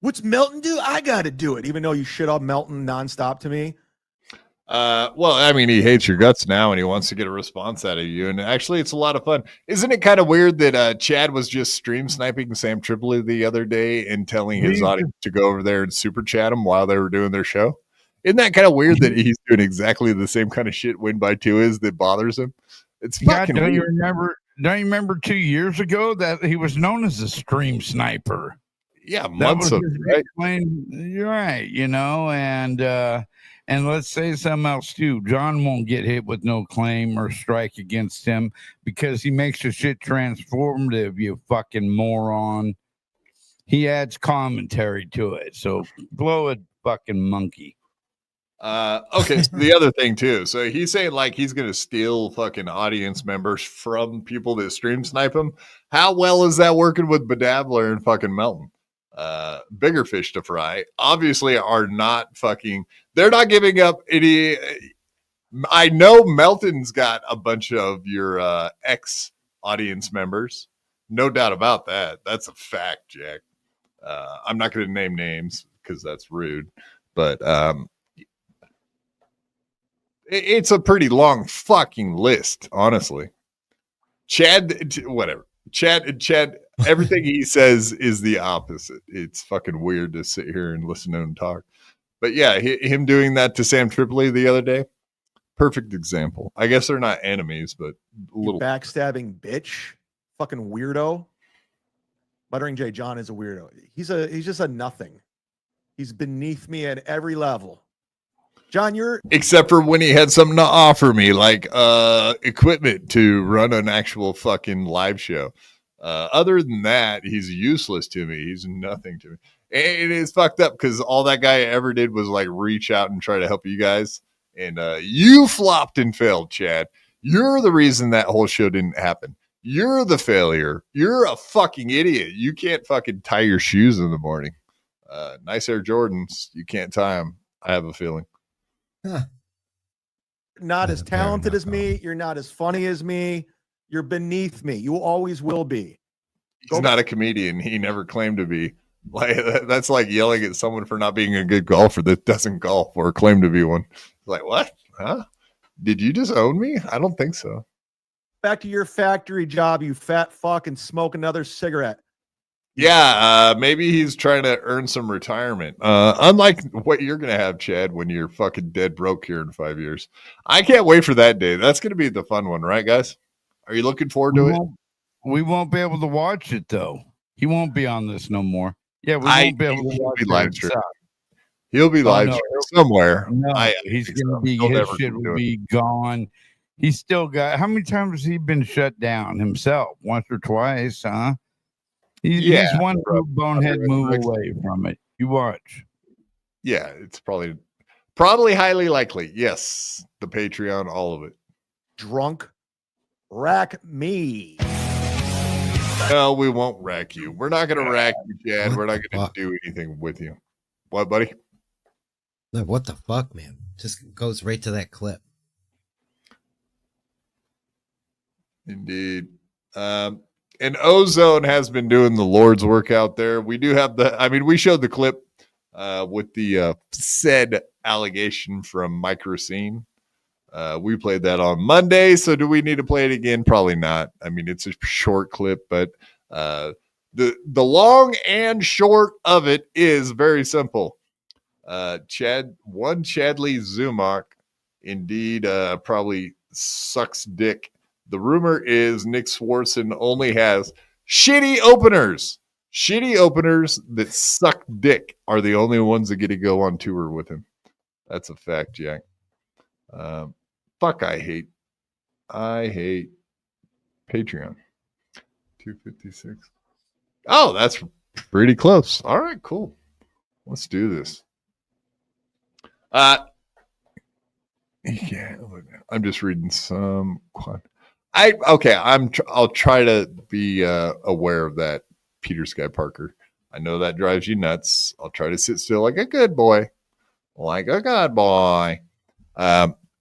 What's Melton do? I got to do it, even though you shit up Melton nonstop to me. Well, I mean, he hates your guts now and he wants to get a response out of you. And actually, it's a lot of fun. Isn't it kind of weird that Chad was just stream sniping Sam Tripoli the other day and telling his audience to go over there and super chat him while they were doing their show? Isn't that kind of weird that he's doing exactly the same kind of shit win by 2 is that bothers him? It's fucking don't you weird. Don't you remember 2 years ago that he was known as a stream sniper? Yeah, months of right. You're right, and let's say something else too. John won't get hit with no claim or strike against him because he makes your shit transformative, you fucking moron. He adds commentary to it. So blow a fucking monkey. Okay, so the other thing too. So he's saying like he's gonna steal fucking audience members from people that stream snipe him. How well is that working with Bedabbler and fucking Melton? Bigger fish to fry. Obviously are not fucking, they're not giving up any. I know Melton's got a bunch of your ex audience members. No doubt about that. That's a fact, Jack. I'm not going to name names because that's rude, but it's a pretty long fucking list, honestly. Chad, whatever. Chad, everything he says is the opposite. It's fucking weird to sit here and listen to him talk. But yeah, him doing that to Sam Tripoli the other day, perfect example. I guess they're not enemies, but a little backstabbing bitch, fucking weirdo. Muttering J. John is a weirdo. He's just a nothing. He's beneath me at every level. John, except for when he had something to offer me, like equipment to run an actual fucking live show. Other than that, he's useless to me. He's nothing to me. And it's fucked up because all that guy ever did was like reach out and try to help you guys. And you flopped and failed, Chad. You're the reason that whole show didn't happen. You're the failure. You're a fucking idiot. You can't fucking tie your shoes in the morning. Nice Air Jordans. You can't tie them. I have a feeling. Huh. Not as talented as me. You're not as funny as me. You're beneath me. You always will be. He's not a comedian. He never claimed to be. Like that's like yelling at someone for not being a good golfer that doesn't golf or claim to be one. Like, what? Huh? Did you disown me? I don't think so. Back to your factory job, you fat fuck, and smoke another cigarette. Yeah, maybe he's trying to earn some retirement. Unlike what you're going to have, Chad, when you're fucking dead broke here in 5 years. I can't wait for that day. That's going to be the fun one, right, guys? Are you looking forward to it? We won't be able to watch it, though. He won't be on this no more. Yeah, we won't be able to watch it. Live stream. He'll be live stream somewhere. No, he's going to be, his shit will be gone. He's still got, how many times has he been shut down himself? Once or twice, huh? He's one bonehead move away from it. You watch. Yeah, it's probably highly likely. Yes, the Patreon, all of it. Drunk, rack me. No, we won't rack you. We're not going to rack you, Chad. We're not going to do anything with you. What, buddy? No, what the fuck, man? Just goes right to that clip. Indeed. And Ozone has been doing the Lord's work out there. We do have we showed the clip with the said allegation from Microscene. We played that on Monday. So do we need to play it again? Probably not. I mean, it's a short clip, but the long and short of it is very simple. Chadley Zumach indeed probably sucks dick. The rumor is Nick Swartzen only has shitty openers. Shitty openers that suck dick are the only ones that get to go on tour with him. That's a fact, Jack. Fuck, I hate Patreon. 256. Oh, that's pretty close. All right, cool. Let's do this. Yeah, I'm just reading some. I'll try to be aware of that, Peter Sky Parker. I know that drives you nuts. I'll try to sit still like a good boy.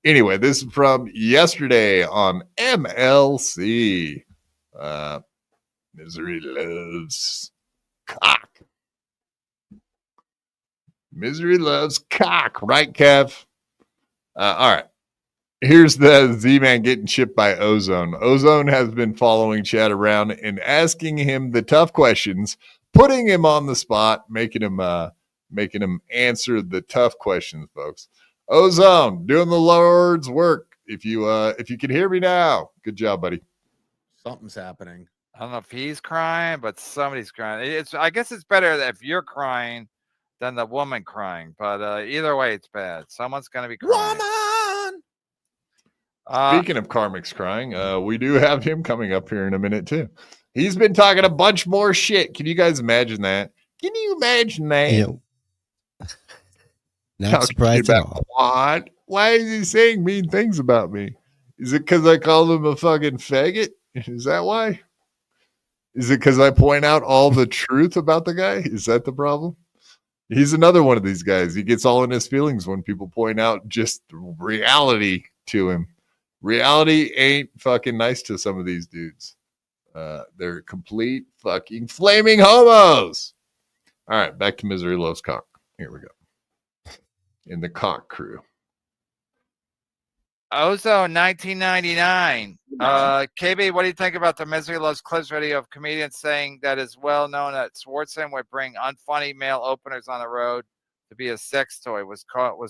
Anyway, this is from yesterday on MLC. Misery loves cock. Misery loves cock, right, Kev? All right. Here's the Z-Man getting chipped by Ozone. Ozone has been following Chad around and asking him the tough questions, putting him on the spot, making him answer the tough questions, folks. Ozone doing the Lord's work. If you can hear me now, good job, buddy. Something's happening. I don't know if he's crying, but somebody's crying. I guess it's better if you're crying than the woman crying. But either way, it's bad. Someone's gonna be crying. Woman! Speaking of Karmic's crying, we do have him coming up here in a minute too. He's been talking a bunch more shit. Can you guys imagine that? Can you imagine that? You know, not surprised at all. What? Why is he saying mean things about me? Is it because I called him a fucking faggot? Is that why? Is it because I point out all the truth about the guy? Is that the problem? He's another one of these guys. He gets all in his feelings when people point out just reality to him. Reality ain't fucking nice to some of these dudes. They're complete fucking flaming homos. All right, back to Misery Loves Cock. Here we go. In the cock crew. Ozone 1999. KB, what do you think about the Misery Loves Clips video of comedians saying that it's well known that Swartzen would bring unfunny male openers on the road to be a sex toy? Was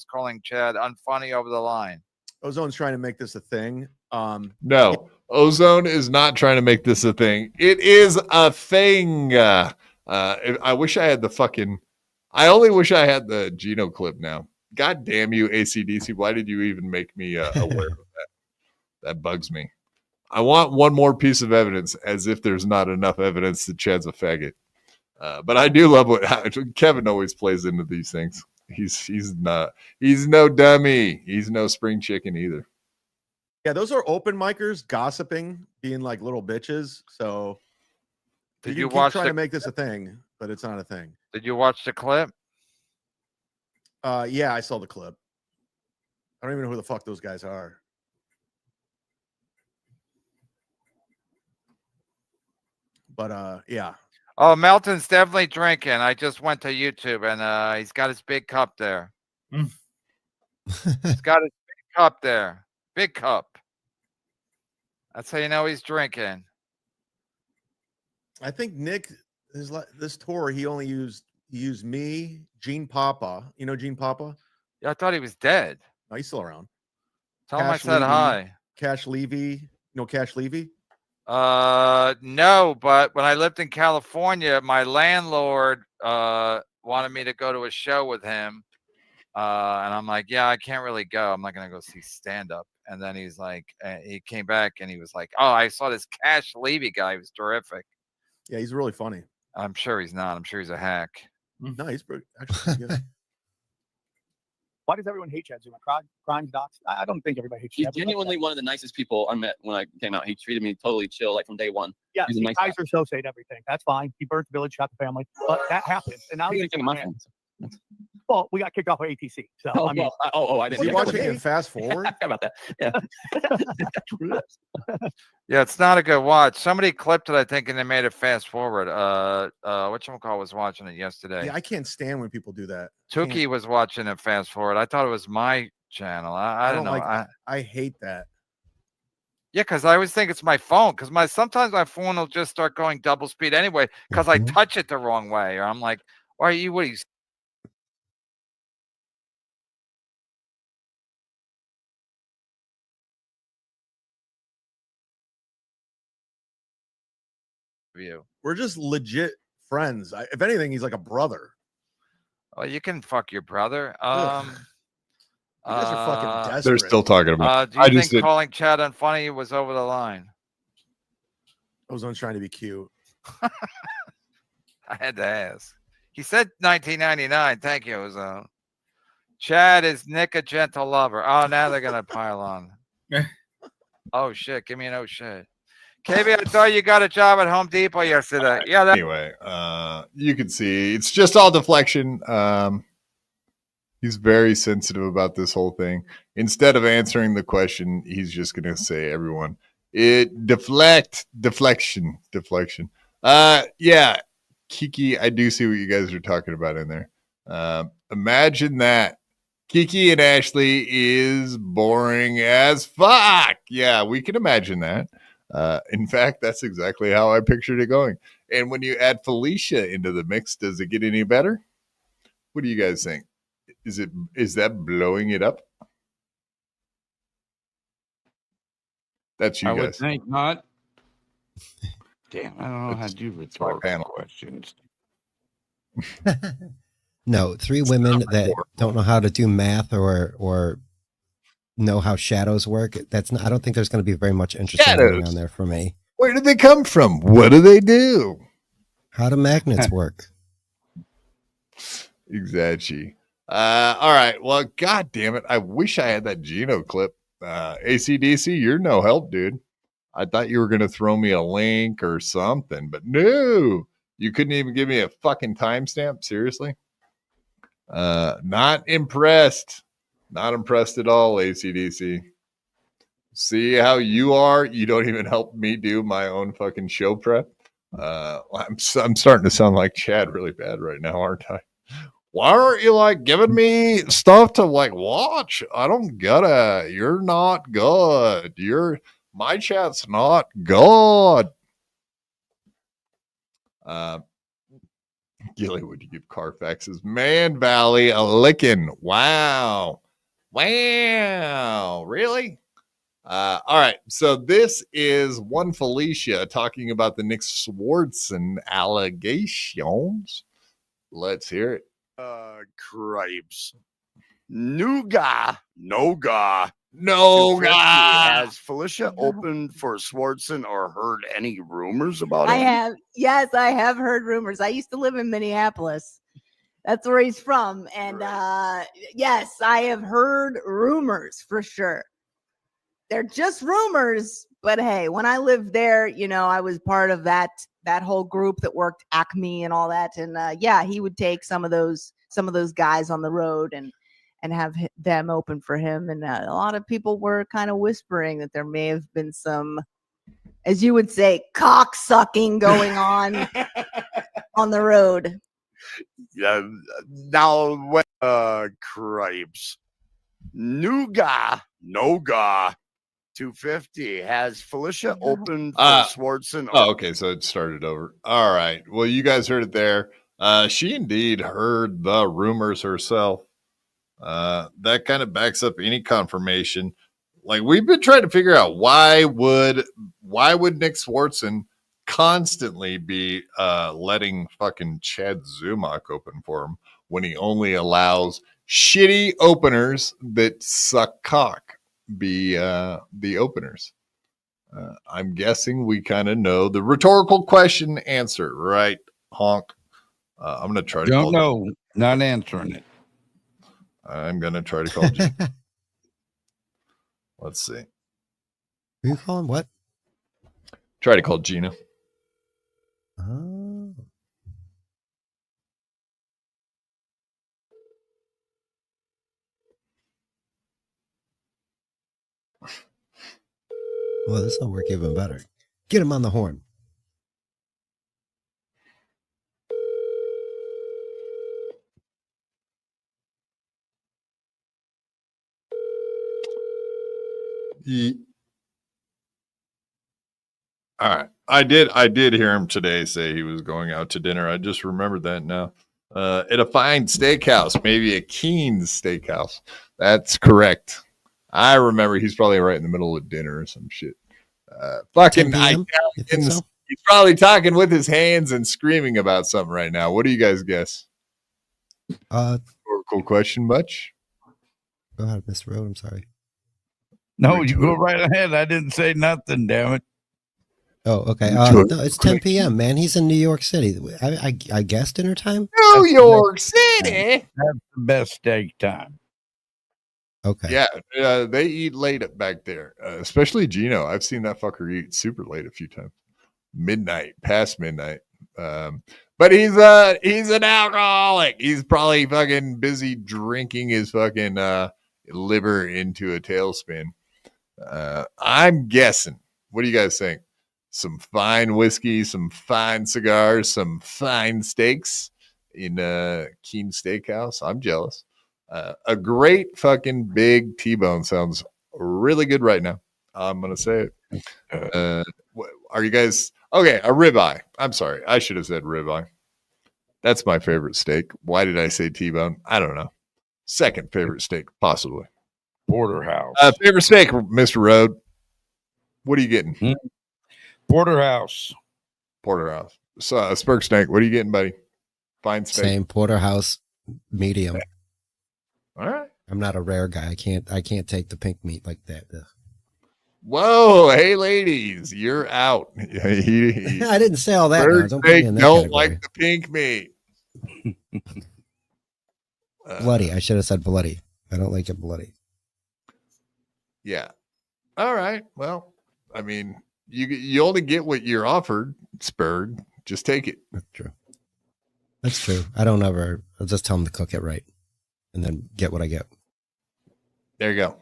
calling Chad unfunny over the line. Ozone's trying to make this a thing. No, Ozone is not trying to make this a thing. It is a thing. I wish I had I only wish I had the Geno clip now. God damn you, AC/DC. Why did you even make me aware of that? That bugs me. I want one more piece of evidence, as if there's not enough evidence that Chad's a faggot. But I do love what Kevin always plays into these things. He's no dummy. He's no spring chicken either. Yeah, those are open micers gossiping, being like little bitches. So Did you you keep watch trying the, to make this a thing, but it's not a thing. Did you watch the clip? Yeah, I saw the clip. I don't even know who the fuck those guys are. But yeah. Oh, Melton's definitely drinking. I just went to YouTube and he's got his big cup there. He's got his big cup there. Big cup. That's how you know he's drinking. I think Nick this tour, he used me, Gene Papa. You know Gene Papa? Yeah, I thought he was dead. No, he's still around. Tell him I Cash said Levy. hi. Cash Levy. No, Cash Levy. No, but when I lived in California, my landlord wanted me to go to a show with him. And I'm like, yeah, I can't really go. I'm not gonna go see stand up. And then he's like, he came back and he was like, oh, I saw this Cash Levy guy. He was terrific. Yeah, he's really funny. I'm sure he's not. I'm sure he's a hack. No, he's actually good. Why does everyone hate Chad Zuma? Crime docs? I don't think everybody hates He's Chad. genuinely one of the nicest people I met when I came out. He treated me totally chill, like from day one. Yeah, he's a nice guy. Kaiser Sose everything. That's fine. He burnt the village, shot the family, but that happened. And now he's my friends. Well, we got kicked off of ATC. So Oh, I mean, I didn't. You watching it in fast forward? I forgot about that. Yeah. Yeah, it's not a good watch. Somebody clipped it, I think, and they made it fast forward. Whatchamacallit was watching it yesterday. Yeah, I can't stand when people do that. Tukey was watching it fast forward. I thought it was my channel. I don't know. Like I hate that. Yeah, because I always think it's my phone. Because sometimes my phone will just start going double speed anyway because I touch it the wrong way, or I'm like, "Why are you? What are you?" We're just legit friends. If anything, he's like a brother. Well, you can fuck your brother. You guys are fucking desperate. They're still talking about. Do you think calling Chad unfunny was over the line? Ozone's trying to be cute. I had to ask. He said 1999. Thank you, Ozone. Chad is Nick a gentle lover. Oh, now they're gonna pile on. Oh shit! Give me an oh shit. KB, I thought you got a job at Home Depot yesterday. Yeah. Anyway, you can see it's just all deflection. He's very sensitive about this whole thing. Instead of answering the question, he's just going to say, everyone, deflection. Yeah, Kiki, I do see what you guys are talking about in there. Imagine that. Kiki and Ashley is boring as fuck. Yeah, we can imagine that. In fact, that's exactly how I pictured it going. And when you add Felicia into the mix, does it get any better? What do you guys think? Is that blowing it up? That's you I guys. would think not. Damn, I don't know how to do rhetorical questions. No, three women that don't know how to do math or know how shadows work. That's not. I don't think there's going to be very much interest on there for me. Where did they come from? What do they do? How do magnets work? Exactly. All right. Well, God damn it. I wish I had that Gino clip. AC/DC, you're no help, dude. I thought you were going to throw me a link or something, but no, you couldn't even give me a fucking timestamp. Seriously? Not impressed. Not impressed at all, AC/DC. See how you are? You don't even help me do my own fucking show prep. I'm starting to sound like Chad really bad right now, aren't I? Why aren't you like giving me stuff to like watch? I don't get it. You're not good. My chat's not good. Gilly, would you give Carfax's Man Valley a licking? Wow. Really? All right. So this is one Felicia talking about the Nick Swardson allegations. Let's hear it. Cripes. Nougat. No-ga. Has Felicia opened for Swardson or heard any rumors about I him? have. Yes, I have heard rumors. I used to live in Minneapolis. That's where he's from. And yes, I have heard rumors for sure. They're just rumors. But hey, when I lived there, I was part of that whole group that worked Acme and all that. And yeah, he would take some of those guys on the road and have them open for him. And a lot of people were kind of whispering that there may have been some, as you would say, cock sucking going on the road. Yeah. Now, when cripes. Nougat. No-ga. 250. Has Felicia opened for Swartzen? Oh, okay. So it started over. All right. Well, you guys heard it there. She indeed heard the rumors herself. That kind of backs up any confirmation. Like, we've been trying to figure out why would Nick Swartzen constantly be letting fucking Chad Zumach open for him when he only allows shitty openers that suck cock be the openers. I'm guessing we kind of know the rhetorical question answer, right, Honk? I'm gonna try to Don't know. Not answering it. I'm gonna try to call Gina. Let's see. Who you calling? What? Try to call Gina. Oh. Well, this will work even better. Get him on the horn. All right. I did hear him today say he was going out to dinner. I just remembered that now. At a fine steakhouse, maybe a Keen's steakhouse. That's correct. I remember he's probably right in the middle of dinner or some shit. Fucking, so? He's probably talking with his hands and screaming about something right now. What do you guys guess? Rhetorical question much? Go ahead, Mr. Road. I'm sorry. No, you go right ahead. I didn't say nothing, damn it. Oh, okay. No, it's 10 p.m., man. He's in New York City. I guess dinner time? New York City. That's the best steak time. Okay. Yeah, they eat late back there, especially Gino. I've seen that fucker eat super late a few times. Past midnight. But he's an alcoholic. He's probably fucking busy drinking his fucking liver into a tailspin. I'm guessing. What do you guys think? Some fine whiskey, some fine cigars, some fine steaks in Keen Steakhouse. I'm jealous. A great fucking big T-bone sounds really good right now. I'm gonna say it. Are you guys okay? A ribeye. I'm sorry, I should have said ribeye. That's my favorite steak. Why did I say T-bone? I don't know. Second favorite steak, possibly. Porterhouse. Favorite steak, Mr. Road. What are you getting? Porterhouse. So, Spurk Snake, what are you getting, buddy? Fine steak. Same porterhouse, medium. Okay. All right. I'm not a rare guy. I can't take the pink meat like that. Whoa, hey ladies, you're out. I didn't say all that. Don't like the pink meat. Bloody. I should have said bloody. I don't like it bloody. Yeah. All right. Well, I mean, you only get what you're offered, Spurred. Just take it. That's true. I don't ever. I'll just tell them to cook it right, and then get what I get. There you go.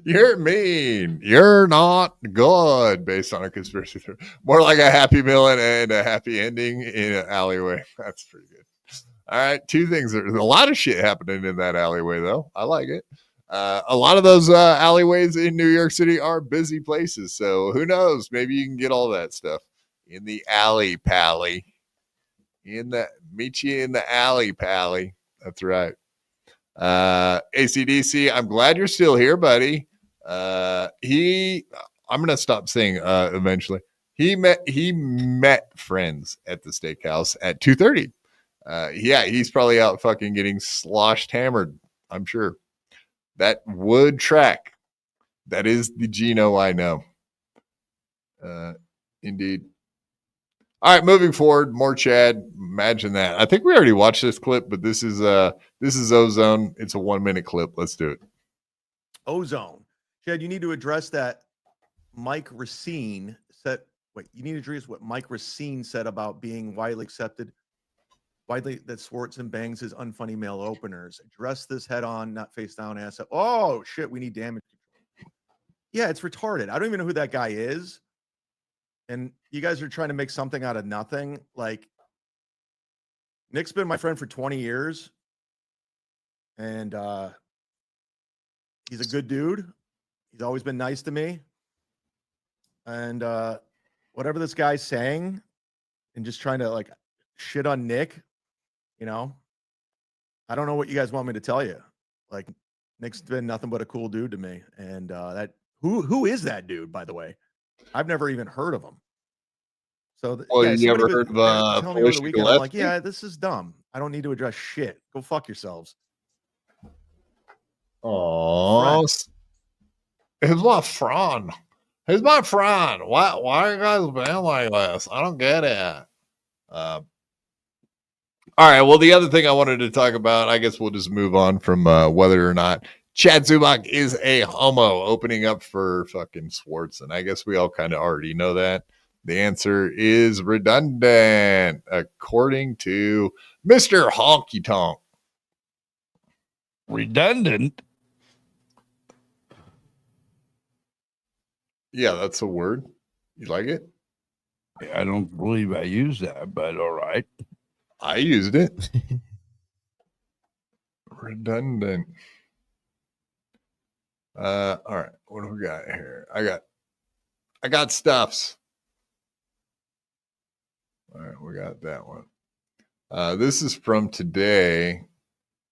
You're mean. You're not good based on a conspiracy theory. More like a happy meal and a happy ending in an alleyway. That's pretty good. All right. Two things. There's a lot of shit happening in that alleyway, though. I like it. A lot of those alleyways in New York City are busy places. So who knows? Maybe you can get all that stuff in the alley pally. Meet you in the alley pally. That's right. ACDC, I'm glad you're still here, buddy. I'm gonna stop saying eventually. He met friends at the steakhouse at 2:30. Yeah, he's probably out fucking getting sloshed hammered, I'm sure. That would track. That is the Gino I know. Indeed. All right, moving forward, more Chad. Imagine that. I think we already watched this clip, but this is Ozone. It's a 1-minute clip. Let's do it. Ozone. Chad, you need to address that Mike Racine said. Wait, you need to address what Mike Racine said about being widely accepted that Swartzen bangs his unfunny male openers. Address this head on, not face down ass up. Oh shit, we need damage control. Yeah, it's retarded. I don't even know who that guy is. And you guys are trying to make something out of nothing. Like, Nick's been my friend for 20 years. And He's a good dude. He's always been nice to me. And whatever this guy's saying and just trying to like shit on Nick, you know, I don't know what you guys want me to tell you. Like, Nick's been nothing but a cool dude to me. And who is that dude, by the way? I've never even heard of him. So you ever heard of tell me over the weekend? I'm like, yeah, this is dumb. I don't need to address shit. Go fuck yourselves. Oh, here's my friend. Here's my friend. Why are you guys being like this? I don't get it. All right. Well, the other thing I wanted to talk about, I guess we'll just move on from whether or not Chad Zumock is a homo opening up for fucking Swartz. And I guess we all kind of already know that. The answer is redundant, according to Mr. Honky Tonk. Redundant? Yeah, that's a word. You like it? I don't believe I used that, but all right. I used it. Redundant. All right. What do we got here? I got stuffs. All right, we got that one. This is from today.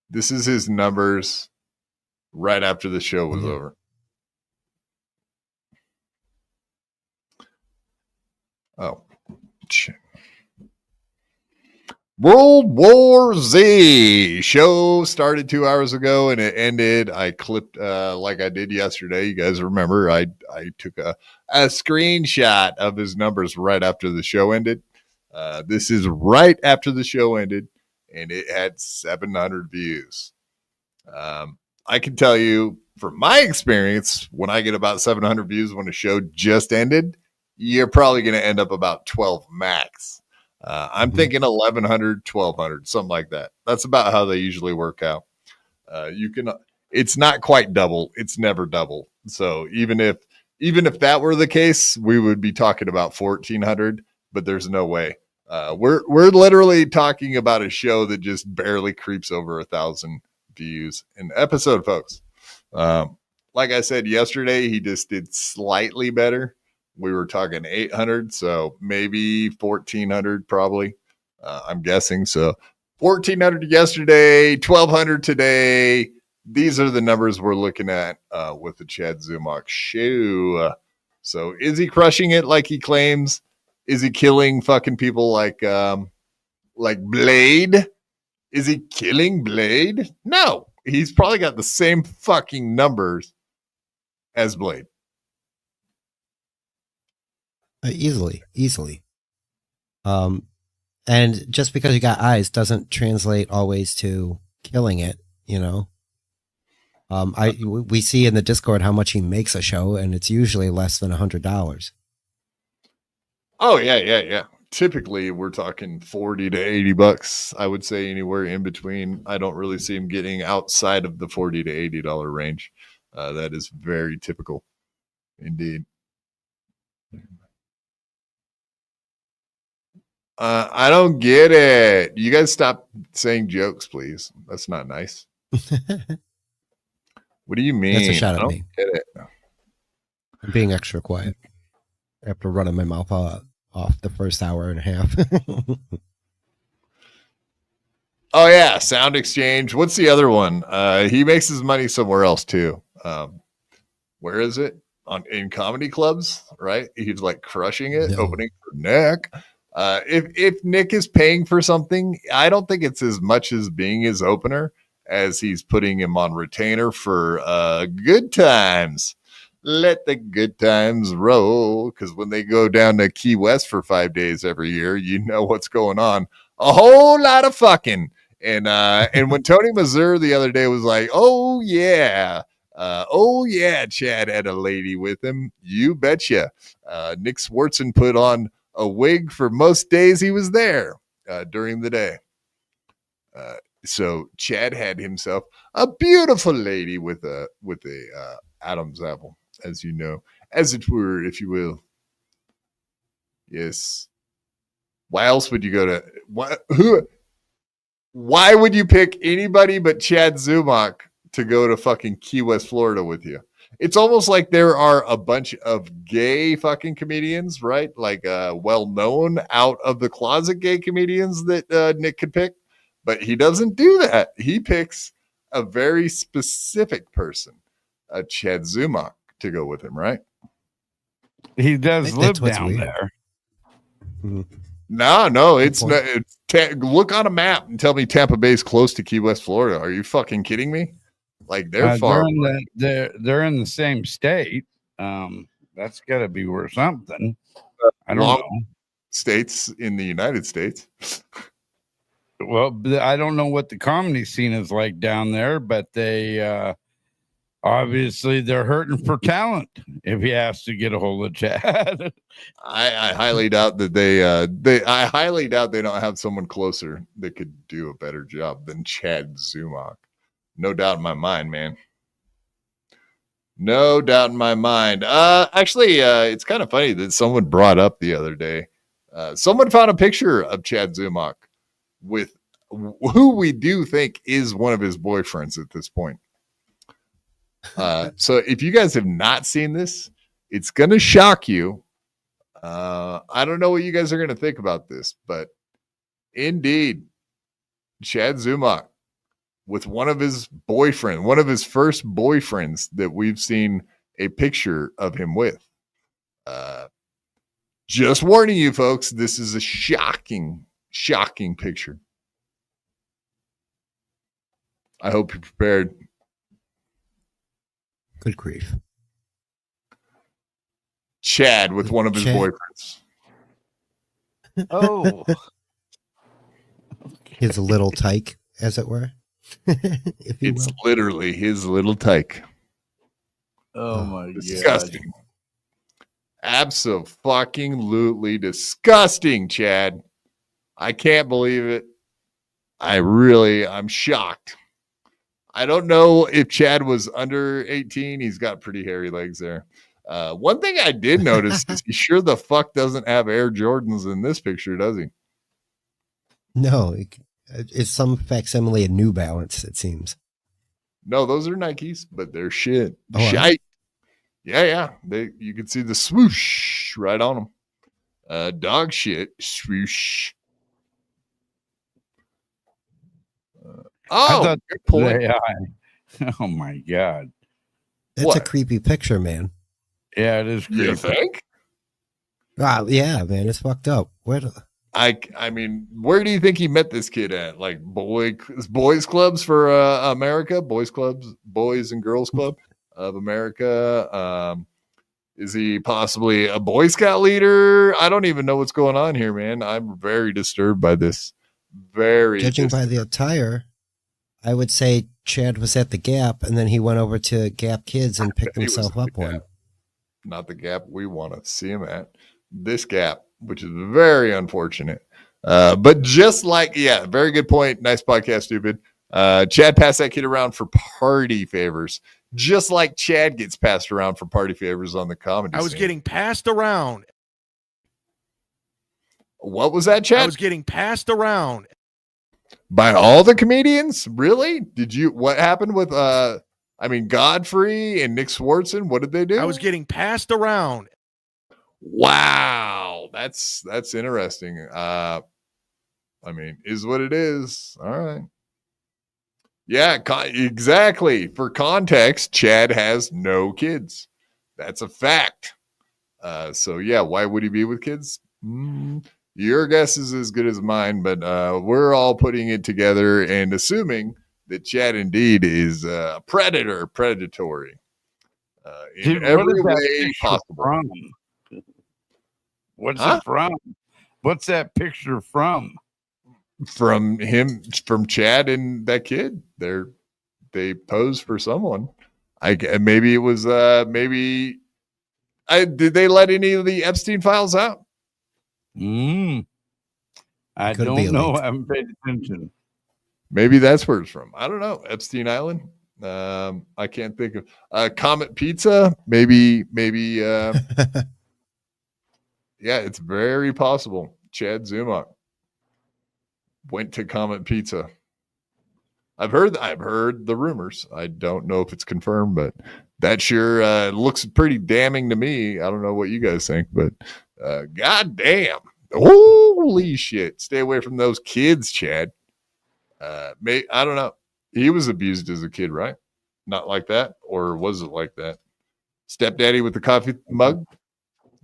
This is his numbers right after the show was over. Oh, shit. World War Z show started 2 hours ago and it ended. I clipped like I did yesterday. You guys remember I took a screenshot of his numbers right after the show ended. This is right after the show ended and it had 700 views. I can tell you from my experience, when I get about 700 views when a show just ended, you're probably going to end up about 12 max. I'm thinking 1,100, 1,200, something like that. That's about how they usually work out. It's not quite double. It's never double. So even if that were the case, we would be talking about 1,400, but there's no way. We're literally talking about a show that just barely creeps over 1,000 views an episode, folks. Like I said yesterday, he just did slightly better. We were talking 800, so maybe 1,400 probably. I'm guessing. So 1,400 yesterday, 1,200 today. These are the numbers we're looking at with the Chad Zumock show. So is he crushing it like he claims? Is he killing fucking people like Blade? Is he killing Blade? No, he's probably got the same fucking numbers as Blade. Easily. And just because you got eyes doesn't translate always to killing it, you know. We see in the Discord how much he makes a show, and it's usually less than $100. Oh yeah. Typically, we're talking $40 to $80. I would say anywhere in between. I don't really see him getting outside of the $40 to $80 range. That is very typical, indeed. I don't get it. You guys stop saying jokes, please. That's not nice. What do you mean? That's a shot at me. Get it. I'm being extra quiet after running my mouth off the first hour and a half. Oh yeah, Sound Exchange. What's the other one? He makes his money somewhere else too. Where is it? In comedy clubs, right? He's like crushing it, opening for Nick. If Nick is paying for something, I don't think it's as much as being his opener as he's putting him on retainer for good times. Let the good times roll, because when they go down to Key West for 5 days every year, you know what's going on. A whole lot of fucking. And when Tony Mazur the other day was like, oh yeah, Chad had a lady with him. You betcha. Nick Swartzen put on a wig for most days he was there during the day. So Chad had himself a beautiful lady with a Adam's apple, as you know, as it were, if you will. Yes. Why else would you go to why would you pick anybody but Chad Zumock to go to fucking Key West, Florida with you. It's almost like there are a bunch of gay fucking comedians, right? Like well-known out of the closet gay comedians that Nick could pick, but he doesn't do that. He picks a very specific person, Chad Zumach, to go with him, right? He does live down weird. there. Mm-hmm. No, it's not. Look on a map and tell me Tampa Bay's close to Key West, Florida. Are you fucking kidding me? Like they're far. They're in the same state. That's got to be worth something. I don't know. States in the United States. Well, I don't know what the comedy scene is like down there, but they obviously they're hurting for talent. If he has to get a hold of Chad, I highly doubt that I highly doubt they don't have someone closer that could do a better job than Chad Zumach. No doubt in my mind, man. No doubt in my mind. Actually, it's kind of funny that someone brought up the other day. Someone found a picture of Chad Zumach with who we do think is one of his boyfriends at this point. So if you guys have not seen this, it's going to shock you. I don't know what you guys are going to think about this, but indeed, Chad Zumach with one of his first boyfriends that we've seen a picture of him with. Just warning you folks, this is a shocking picture. I hope you're prepared. Good grief. Chad with one of his boyfriends. Oh. His little tyke, as it were. It's literally his little tyke. Oh my god. Disgusting. Absolutely disgusting, Chad. I can't believe it. I'm shocked. I don't know if Chad was under 18. He's got pretty hairy legs there. One thing I did notice is he sure the fuck doesn't have Air Jordans in this picture, does he? No, it's some facsimile of New Balance, it seems. No, those are Nikes, but they're shit. Oh, Shite. Yeah. You can see the swoosh right on them. Dog shit swoosh. Good point. Oh my god. That's a creepy picture, man. Yeah, it is creepy. You think? Wow, yeah, man, it's fucked up. I mean, where do you think he met this kid at? Like boys clubs for America, boys and girls club of America. Is he possibly a Boy Scout leader? I don't even know what's going on here, man. I'm very disturbed by this. Judging by the attire, I would say Chad was at the Gap and then he went over to Gap Kids and picked himself up one. Not the Gap we want to see him at. This Gap, which is very unfortunate. But just like, very good point. Nice podcast, stupid. Chad passed that kid around for party favors, just like Chad gets passed around for party favors on the comedy I was scene. getting passed around. What was that, Chad? I was getting passed around. By all the comedians? Really? What happened with, Godfrey and Nick Swartzen? What did they do? I was getting passed around. Wow. That's interesting. Is what it is. All right. Yeah, exactly. For context, Chad has no kids. That's a fact. Why would he be with kids? Your guess is as good as mine, but we're all putting it together and assuming that Chad indeed is predatory in every way possible. What's it from? What's that picture from? From Chad and that kid. They posed for someone. Maybe it was did they let any of the Epstein files out? I don't know. I haven't paid attention. Maybe that's where it's from. I don't know. Epstein Island. I can't think of Comet Pizza. Maybe. Yeah, it's very possible. Chad Zumach went to Comet Pizza. I've heard the rumors. I don't know if it's confirmed, but that sure looks pretty damning to me. I don't know what you guys think, but god damn. Holy shit. Stay away from those kids, Chad. I don't know. He was abused as a kid, right? Not like that, or was it like that? Stepdaddy with the coffee mug?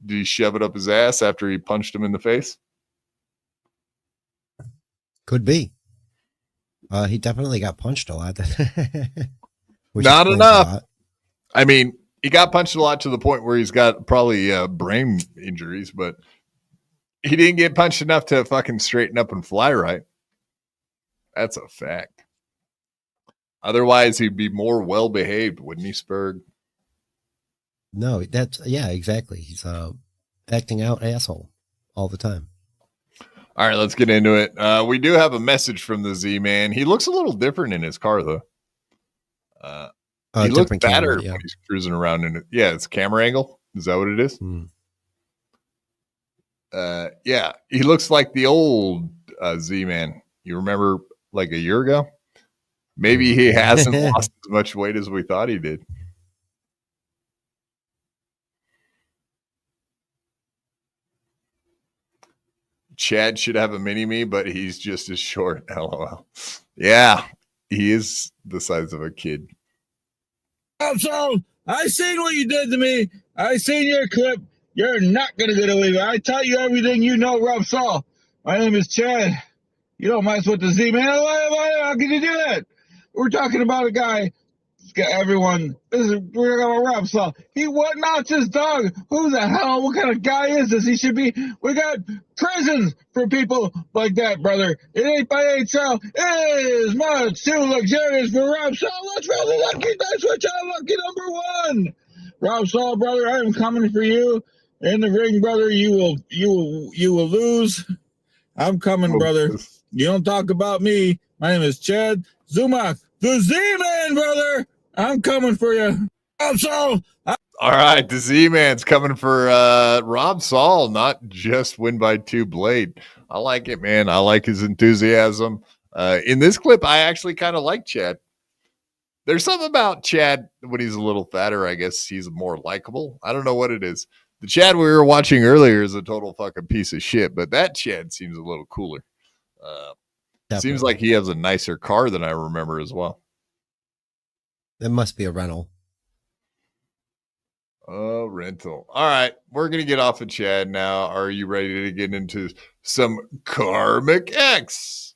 Did he shove it up his ass after he punched him in the face? Could be. He definitely got punched a lot. Not enough. I mean, he got punched a lot to the point where he's got probably brain injuries, but he didn't get punched enough to fucking straighten up and fly right. That's a fact. Otherwise, he'd be more well-behaved, wouldn't he, Spurg? No, yeah, exactly. He's acting out asshole all the time. All right, let's get into it. We do have a message from the Z-Man. He looks a little different in his car, though. He looks better when he's cruising around in it. Yeah, it's camera angle. Is that what it is? Yeah, he looks like the old Z-Man. You remember like a year ago? Maybe he hasn't lost as much weight as we thought he did. Chad should have a mini-me, but he's just as short. LOL. Yeah, he is the size of a kid. So I seen what you did to me. I seen your clip. You're not going to get away with it. I taught you everything you know, Rob Saul. My name is Chad. You don't mess with the Z-Man. How can you do that? We're talking about a guy. Everyone, we're talking about Rob Saul. He what knocks his dog? Who the hell? What kind of guy is this? He should be. We got prisons for people like that, brother. It ain't by HL. It is much too luxurious for Rob Saul. Let's really lucky. That's what y'all lucky number one. Rob Saul, brother, I am coming for you in the ring, brother. You will lose. I'm coming, brother. You don't talk about me. My name is Chad Zumach, the Z-Man, brother. I'm coming for you. Rob Saul. All right, the Z-Man's coming for Rob Saul, not just win by 2 Blade. I like it, man. I like his enthusiasm. In this clip, I actually kind of like Chad. There's something about Chad when he's a little fatter. I guess he's more likable. I don't know what it is. The Chad we were watching earlier is a total fucking piece of shit, but that Chad seems a little cooler. Seems like he has a nicer car than I remember as well. It must be a rental. Oh, rental. All right. We're going to get off of Chad now. Are you ready to get into some Karmic X?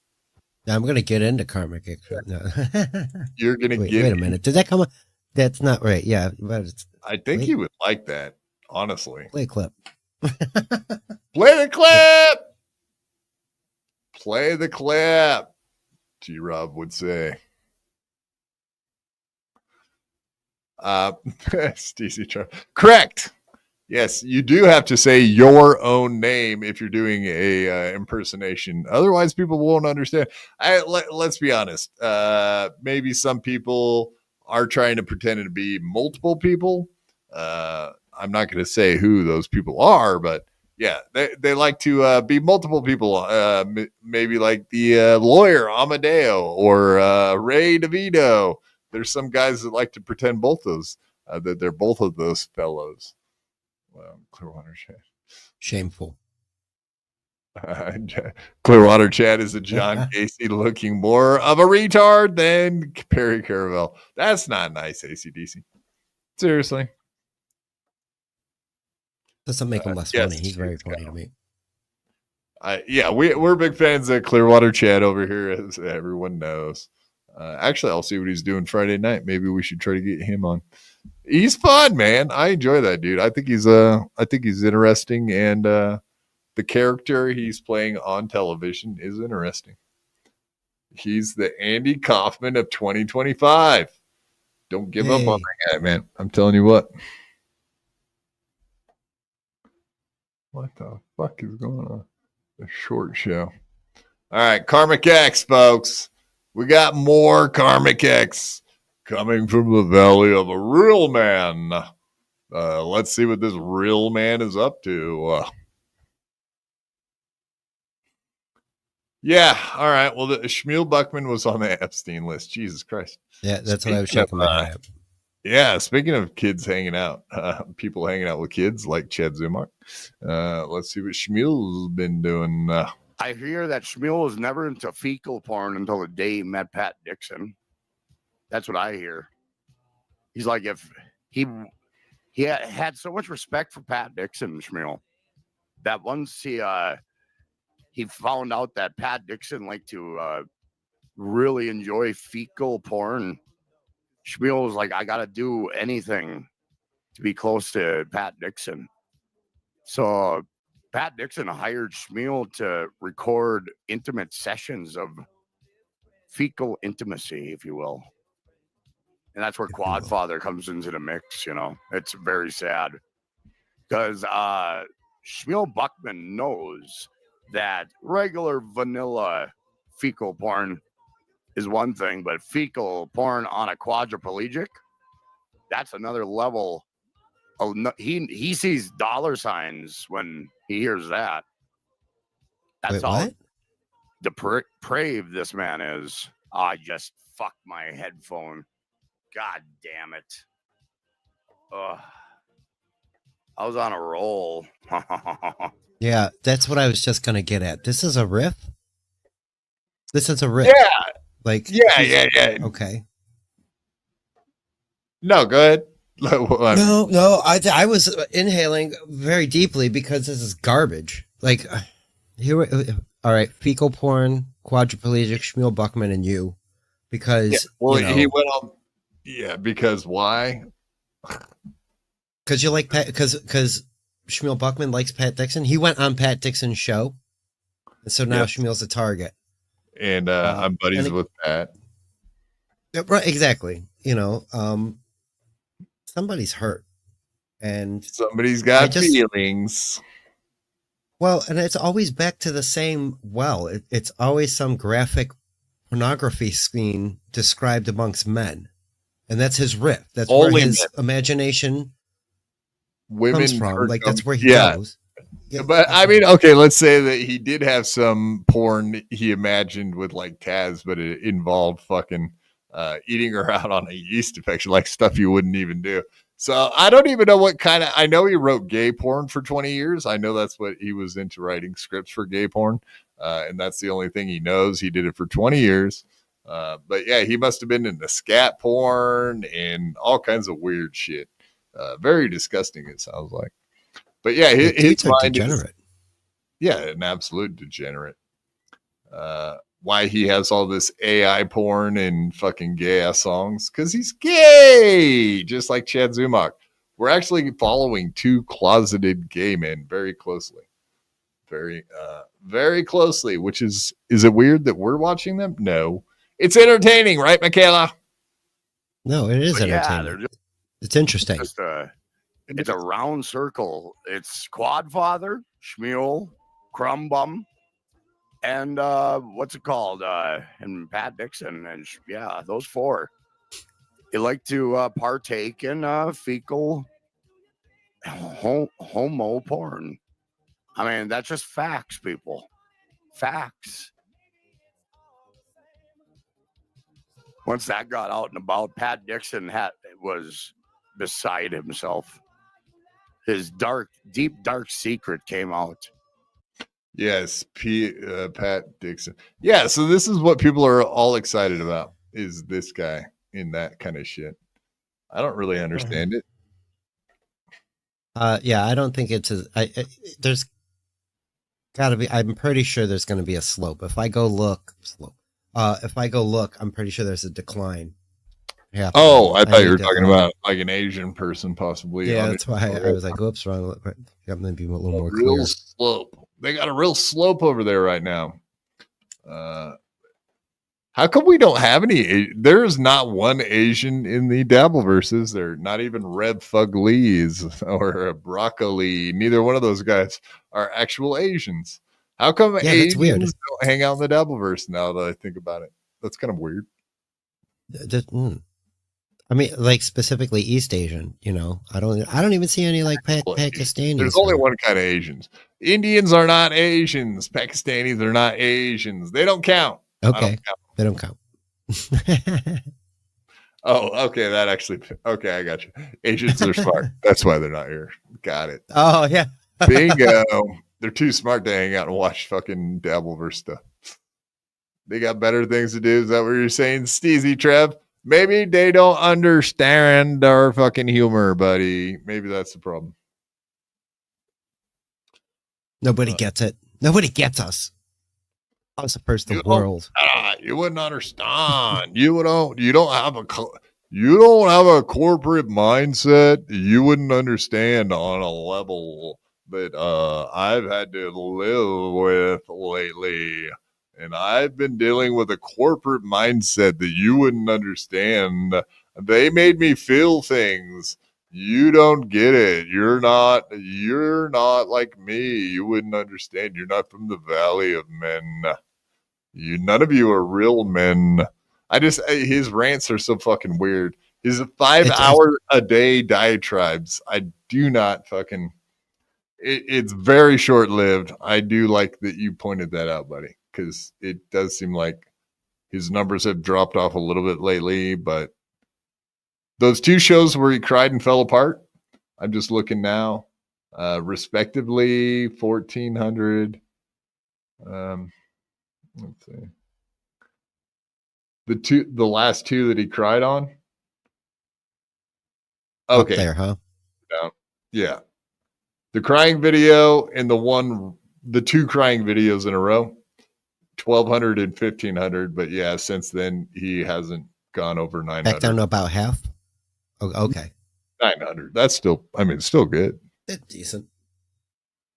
I'm going to get into Karmic X. No. You're going to Wait a minute. Did that come up? That's not right. Yeah. But I think you would like that, honestly. Play a clip. Play the clip. Play the clip, G-Rob would say. Stacey, correct. Yes, you do have to say your own name if you're doing a impersonation. Otherwise, people won't understand. Let's be honest. Maybe some people are trying to pretend to be multiple people. I'm not going to say who those people are, but yeah, they like to be multiple people. Maybe like the lawyer Amadeo or Ray DeVito. There's some guys that like to pretend both those that they're both of those fellows. Well, Clearwater Chad. Shameful. Clearwater Chad is a John Casey looking more of a retard than Perry Caravel. That's not nice, ACDC. Seriously. Doesn't make him less funny. He's very funny to me. Yeah, we're big fans of Clearwater Chad over here, as everyone knows. Actually, I'll see what he's doing Friday night. Maybe we should try to get him on. He's fun, man. I enjoy that dude. I think he's interesting, and the character he's playing on television is interesting. He's the Andy Kaufman of 2025. Don't give up on that guy, man. I'm telling you what. What the fuck is going on? The short show. All right, Karmic X, folks. We got more Karmic X coming from the Valley of a Real Man. Let's see what this real man is up to. Yeah. All right. Well, the Shmuel Buckman was on the Epstein list. Jesus Christ. Yeah, that's what I was shaking my head at. Yeah. Speaking of kids hanging out, people hanging out with kids like Chad Zumach. Let's see what Shmuel's been doing. I hear that Shmuel was never into fecal porn until the day he met Pat Dixon. That's what I hear. He's like, if he had so much respect for Pat Dixon, Shmuel, that once he found out that Pat Dixon liked to really enjoy fecal porn, Shmuel was like, I got to do anything to be close to Pat Dixon. So Pat Dixon hired Shmuel to record intimate sessions of fecal intimacy, if you will. And that's where Quadfather comes into the mix, you know. It's very sad. Because Shmuel Buckman knows that regular vanilla fecal porn is one thing, but fecal porn on a quadriplegic, that's another level. Oh, no, he sees dollar signs when he hears that. That's all depraved this man is. I just fucked my headphone. God damn it. Ugh. I was on a roll. Yeah, that's what I was just going to get at. This is a riff? This is a riff. Yeah. Like, yeah. Okay. No, go ahead. No, I was inhaling very deeply because this is garbage. Like, all right, fecal porn, quadriplegic, Shmuel Buckman, and you. Because, he went on. Yeah, because why? Because you like Pat, because Shmuel Buckman likes Pat Dixon. He went on Pat Dixon's show. And so now Shmuel's a target. And I'm buddies with Pat. Right, exactly. Somebody's hurt. And somebody's got feelings. Well, and it's always back to the same it's always some graphic pornography scene described amongst men. And that's his riff. That's only where his imagination comes from. Like, that's where he goes. Yeah, but I mean, okay, let's say that he did have some porn he imagined with like Taz, but it involved fucking eating her out on a yeast infection, like stuff you wouldn't even do. So I don't even know what kind of, I know he wrote gay porn for 20 years. I know that's what he was into, writing scripts for gay porn. And that's the only thing he knows. He did it for 20 years. But yeah, he must have been into scat porn and all kinds of weird shit. Very disgusting, it sounds like. But yeah, his mind degenerate. An absolute degenerate. Why he has all this AI porn and fucking gay ass songs? Because he's gay, just like Chad Zumach. We're actually following two closeted gay men very closely. Very closely, which is it weird that we're watching them? No. It's entertaining, right, Michaela? No, it is entertaining. It's interesting. It's a round circle. It's Quadfather, Shmuel, Crumbum, and what's it called? And Pat Dixon, and those four. They like to partake in fecal homo porn. I mean, that's just facts, people. Facts. Once that got out and about, Pat Dixon was beside himself. His deep, dark secret came out. Yes, Pat Dixon. Yeah, so this is what people are all excited about, is this guy in that kind of shit. I don't really understand it. I don't think it's there's got to be, I'm pretty sure there's going to be a slope. If I go look, I'm pretty sure there's a decline. Yeah. Oh, I thought you were talking about like an Asian person, possibly. Yeah, that's why I was like, "Oops, wrong." Got to be a little more clear. Real slope. They got a real slope over there right now. How come we don't have any? There's not one Asian in the Dabbleverses. They're not even Rev Fuglies or Broccoli. Neither one of those guys are actual Asians. How come Asians don't hang out in the Dabbleverse now that I think about it? That's kind of weird. I mean, like specifically East Asian. You know, I don't even see any like Pakistanis. There's only one kind of Asians. Indians are not Asians. Pakistanis are not Asians. They don't count. Okay, they don't count. Oh, okay. That actually. Okay, I got you. Asians are smart. That's why they're not here. Got it. Oh yeah. Bingo. They're too smart to hang out and watch fucking Dabbleverse stuff. They got better things to do. Is that what you're saying, Steezy Trev? Maybe they don't understand our fucking humor, buddy. Maybe that's the problem. Nobody gets it. Nobody gets us. Us first the world. You wouldn't understand. You don't have a corporate mindset. You wouldn't understand on a level that I've had to live with lately. And I've been dealing with a corporate mindset that you wouldn't understand. They made me feel things. You don't get it. You're not like me. You wouldn't understand. You're not from the Valley of Men. None of you are real men. His rants are so fucking weird. His 5 hour a day diatribes. I do not fucking, it's very short lived. I do like that you pointed that out, buddy, because it does seem like his numbers have dropped off a little bit lately, but those 2 shows where he cried and fell apart, I'm just looking now, respectively 1,400. Let's see. The last 2 that he cried on. Okay. Up there, huh? Yeah. The crying video and the 2 crying videos in a row, 1,200 and 1,500. But yeah, since then he hasn't gone over 900. Back down to about half. Oh, okay. 900. That's still, it's still good. That's decent.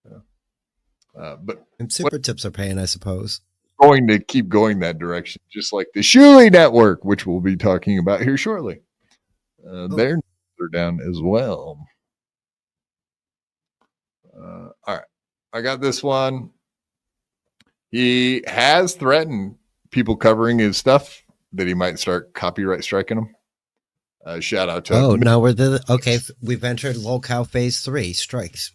Yeah. But and super tips are paying, I suppose. Going to keep going that direction, just like the Shuli Network, which we'll be talking about here shortly. They're down as well. All right. I got this one. He has threatened people covering his stuff that he might start copyright striking them. Shout out to him. Now we've entered locale phase 3 strikes.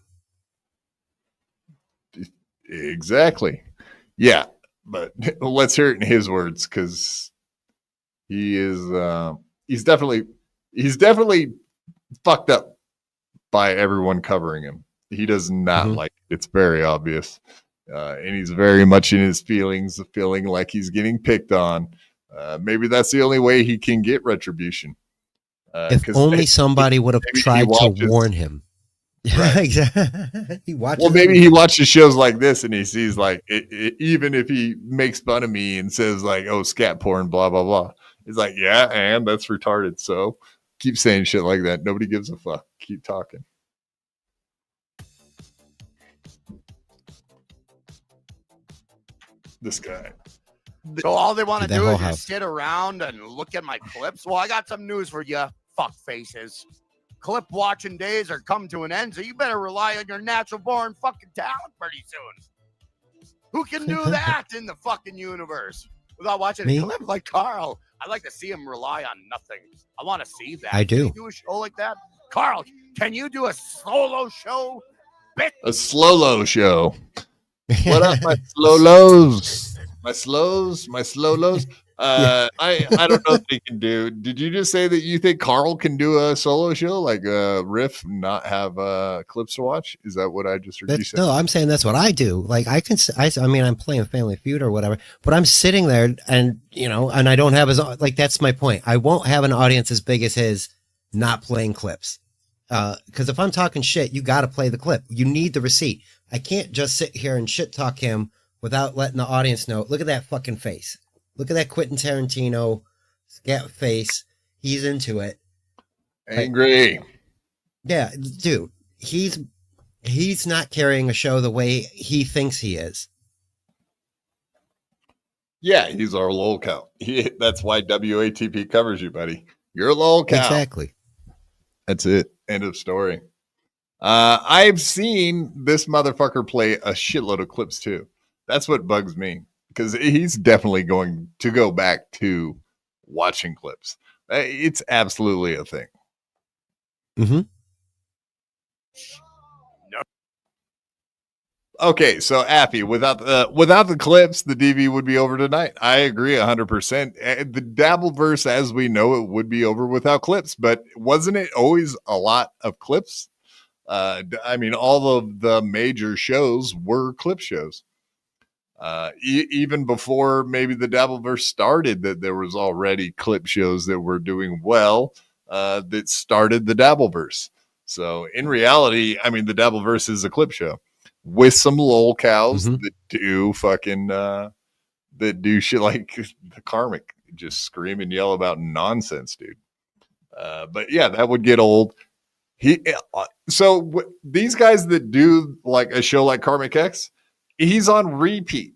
Exactly. Yeah. But let's hear it in his words, because he's definitely fucked up by everyone covering him. He does not like it. It's very obvious. And he's very much in his feelings, feeling like he's getting picked on. Maybe that's the only way he can get retribution. If only somebody would have tried to warn him. Right. Exactly. He watches. Well, maybe he watches shows like this and he sees like even if he makes fun of me and says like, "Oh, scat porn," blah blah blah. He's like, "Yeah, and that's retarded." So keep saying shit like that. Nobody gives a fuck. Keep talking. This guy. So all they want to That do whole is house. just sit around and look at my clips. Well, I got some news for you, fuck faces. Clip watching days are come to an end, so you better rely on your natural born fucking talent pretty soon. Who can do that in the fucking universe without watching Me? a clip like Carl? I'd like to see him rely on nothing. I want to see that. I do. Can you do a show like that? Carl, can you do a solo show? Bitch. A slow show. What up, my slow lows? My slow lows. I don't know if they can do. Did you just say that you think Carl can do a solo show like riff, not have clips to watch? Is that what I just heard you say? No, I'm saying that's what I do. Like I mean, I'm playing Family Feud or whatever, but I'm sitting there and and I don't have that's my point. I won't have an audience as big as his not playing clips. Because if I'm talking shit, you got to play the clip. You need the receipt. I can't just sit here and shit talk him without letting the audience know. Look at that fucking face. Look at that Quentin Tarantino scat face. He's into it. Angry. Yeah, dude. He's not carrying a show the way he thinks he is. Yeah, he's our lol cow. That's why WATP covers you, buddy. You're a lol cow. Exactly. That's it. End of story. I've seen this motherfucker play a shitload of clips too. That's what bugs me, because he's definitely going to go back to watching clips. It's absolutely a thing. Mm-hmm. Okay, so Appy, without the clips, the DV would be over tonight. I agree 100%. The Dabbleverse, as we know it, would be over without clips. But wasn't it always a lot of clips? I mean, all of the major shows were clip shows. Even before maybe the Dabbleverse started, that there was already clip shows that were doing well that started the Dabbleverse. So in reality, I mean, the Dabbleverse is a clip show with some lol cows that do fucking that do shit like the Karmic, just scream and yell about nonsense, dude. But yeah, that would get old. These guys that do like a show like Karmic X, he's on repeat.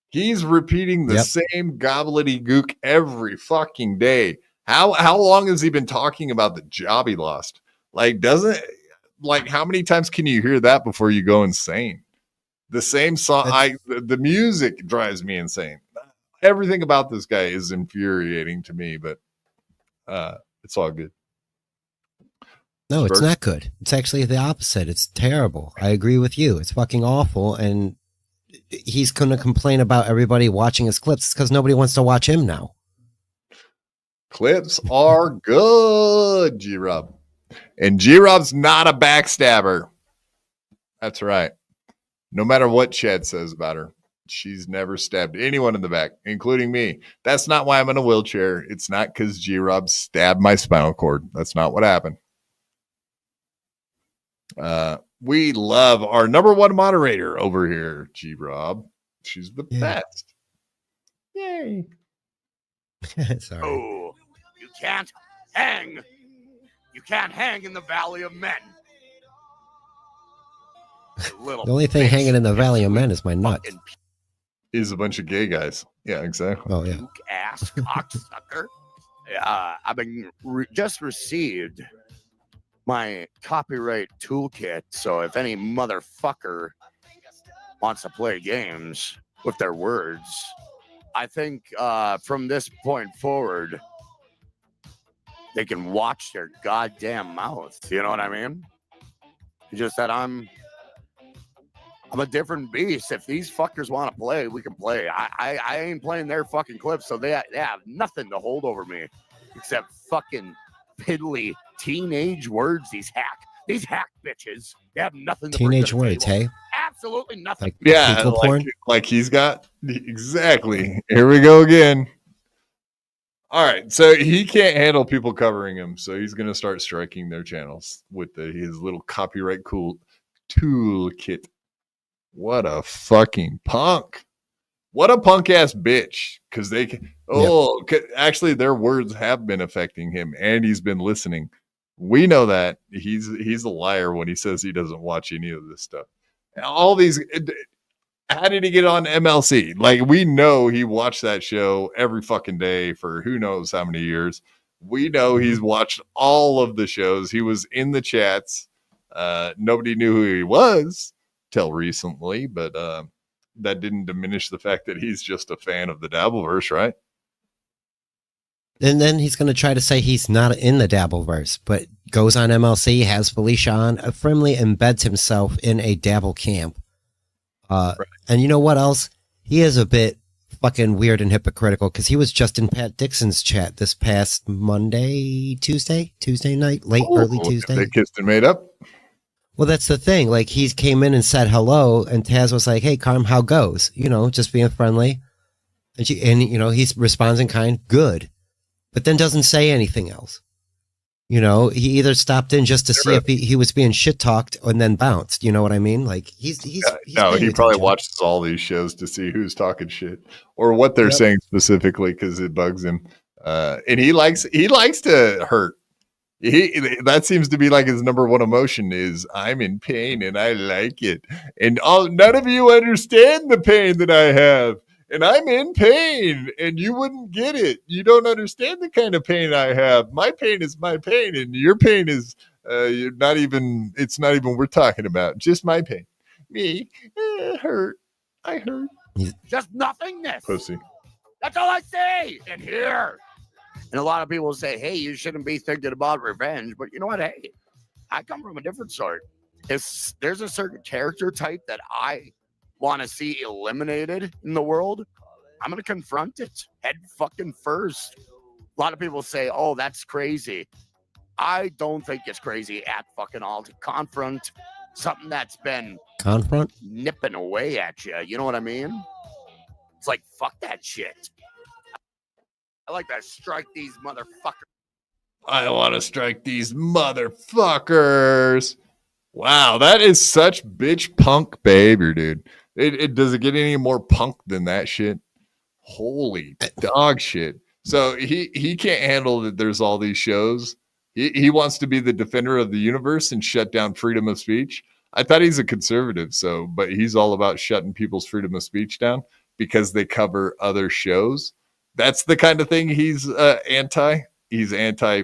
He's repeating the same gobbledygook every fucking day. How long has he been talking about the job he lost? Like, how many times can you hear that before you go insane? The same song, the music drives me insane. Everything about this guy is infuriating to me, but it's all good. No, it's not good. It's actually the opposite. It's terrible. I agree with you. It's fucking awful. And he's going to complain about everybody watching his clips because nobody wants to watch him now. Clips are good, G-Rob. And G-Rob's not a backstabber. That's right. No matter what Chad says about her, she's never stabbed anyone in the back, including me. That's not why I'm in a wheelchair. It's not because G-Rob stabbed my spinal cord. That's not what happened. We love our number one moderator over here, G-Rob. She's the best. Yay. Sorry. Oh, you can't hang. You can't hang in the Valley of Men. The only thing hanging in the Valley of Men is my nuts. Is a bunch of gay guys. Yeah, exactly. Oh, yeah. Ass cocksucker. I've been just received my copyright toolkit. So if any motherfucker wants to play games with their words, I think from this point forward, they can watch their goddamn mouth. You know what I mean? It's just that I'm a different beast. If these fuckers want to play, we can play. I ain't playing their fucking clips, so they have nothing to hold over me except fucking piddly teenage words. These hack bitches. They have nothing to teenage words, hey? Absolutely nothing. Like he's got exactly. Here we go again. All right, so he can't handle people covering him, so he's gonna start striking their channels with his little copyright cool toolkit. What a fucking punk! What a punk ass bitch! Because they can. Oh, actually, their words have been affecting him, and he's been listening. We know that he's a liar when he says he doesn't watch any of this stuff. All these. How did he get on MLC? Like, we know he watched that show every fucking day for who knows how many years. We know he's watched all of the shows. He was in the chats. Nobody knew who he was till recently, but that didn't diminish the fact that he's just a fan of the Dabbleverse, right? And then he's going to try to say he's not in the Dabbleverse, but goes on MLC, has Felicia on, firmly embeds himself in a Dabble camp. And you know what else? He is a bit fucking weird and hypocritical because he was just in Pat Dixon's chat this past Tuesday night, early Tuesday. They kissed and made up. Well, that's the thing. Like, he came in and said hello, and Taz was like, "Hey, Carm, how goes?" You know, just being friendly. And he responds in kind, good, but then doesn't say anything else. You know, he either stopped in just to see if he was being shit talked and then bounced. You know what I mean? Like, he's he probably watches all these shows to see who's talking shit or what they're saying specifically because it bugs him. And he likes to hurt. That seems to be like his number one emotion is I'm in pain and I like it. And none of you understand the pain that I have. And I'm in pain and you wouldn't get it. You don't understand the kind of pain I have. My pain is my pain and your pain is it's not even we're talking about. Just my pain. Me, hurt. I hurt. Just nothingness. Pussy. That's all I say in here. And a lot of people say, hey, you shouldn't be thinking about revenge. But you know what? Hey, I come from a different sort. If there's a certain character type that I want to see eliminated in the world, I'm going to confront it head fucking first. A lot of people say, oh, that's crazy. I don't think it's crazy at fucking all to confront something that's been nipping away at you. You know what I mean? It's like, fuck that shit. I like to strike these motherfuckers. I want to strike these motherfuckers. Wow, that is such bitch punk behavior, dude. It doesn't get any more punk than that shit. Holy dog shit. So he can't handle that there's all these shows. He wants to be the defender of the universe and shut down freedom of speech. I thought he's a conservative, but he's all about shutting people's freedom of speech down because they cover other shows. That's the kind of thing he's anti. He's anti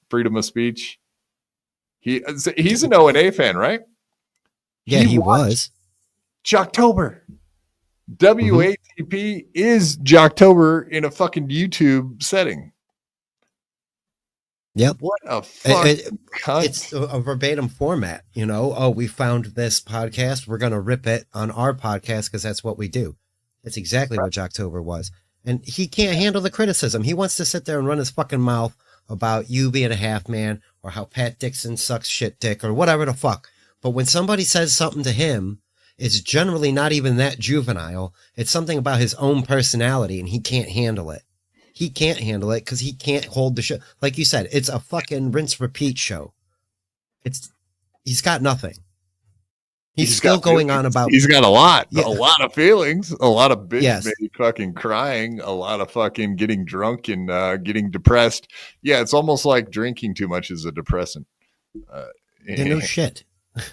freedom of speech. He's an O&A fan, right? Yeah, he was. Jocktober. WATP is Jocktober in a fucking YouTube setting. Yep. What a fuck. It's a verbatim format, you know. Oh, we found this podcast. We're going to rip it on our podcast because that's what we do. That's exactly what Jocktober was. And he can't handle the criticism. He wants to sit there and run his fucking mouth about you being a half man or how Pat Dixon sucks shit dick or whatever the fuck. But when somebody says something to him, it's generally not even that juvenile. It's something about his own personality and he can't handle it. He can't handle it because he can't hold the show. Like you said, it's a fucking rinse repeat show. He's got nothing. He's still going on about. He's got a lot of feelings, a lot of bitch maybe fucking crying, a lot of fucking getting drunk and getting depressed. Yeah, it's almost like drinking too much is a depressant. No shit.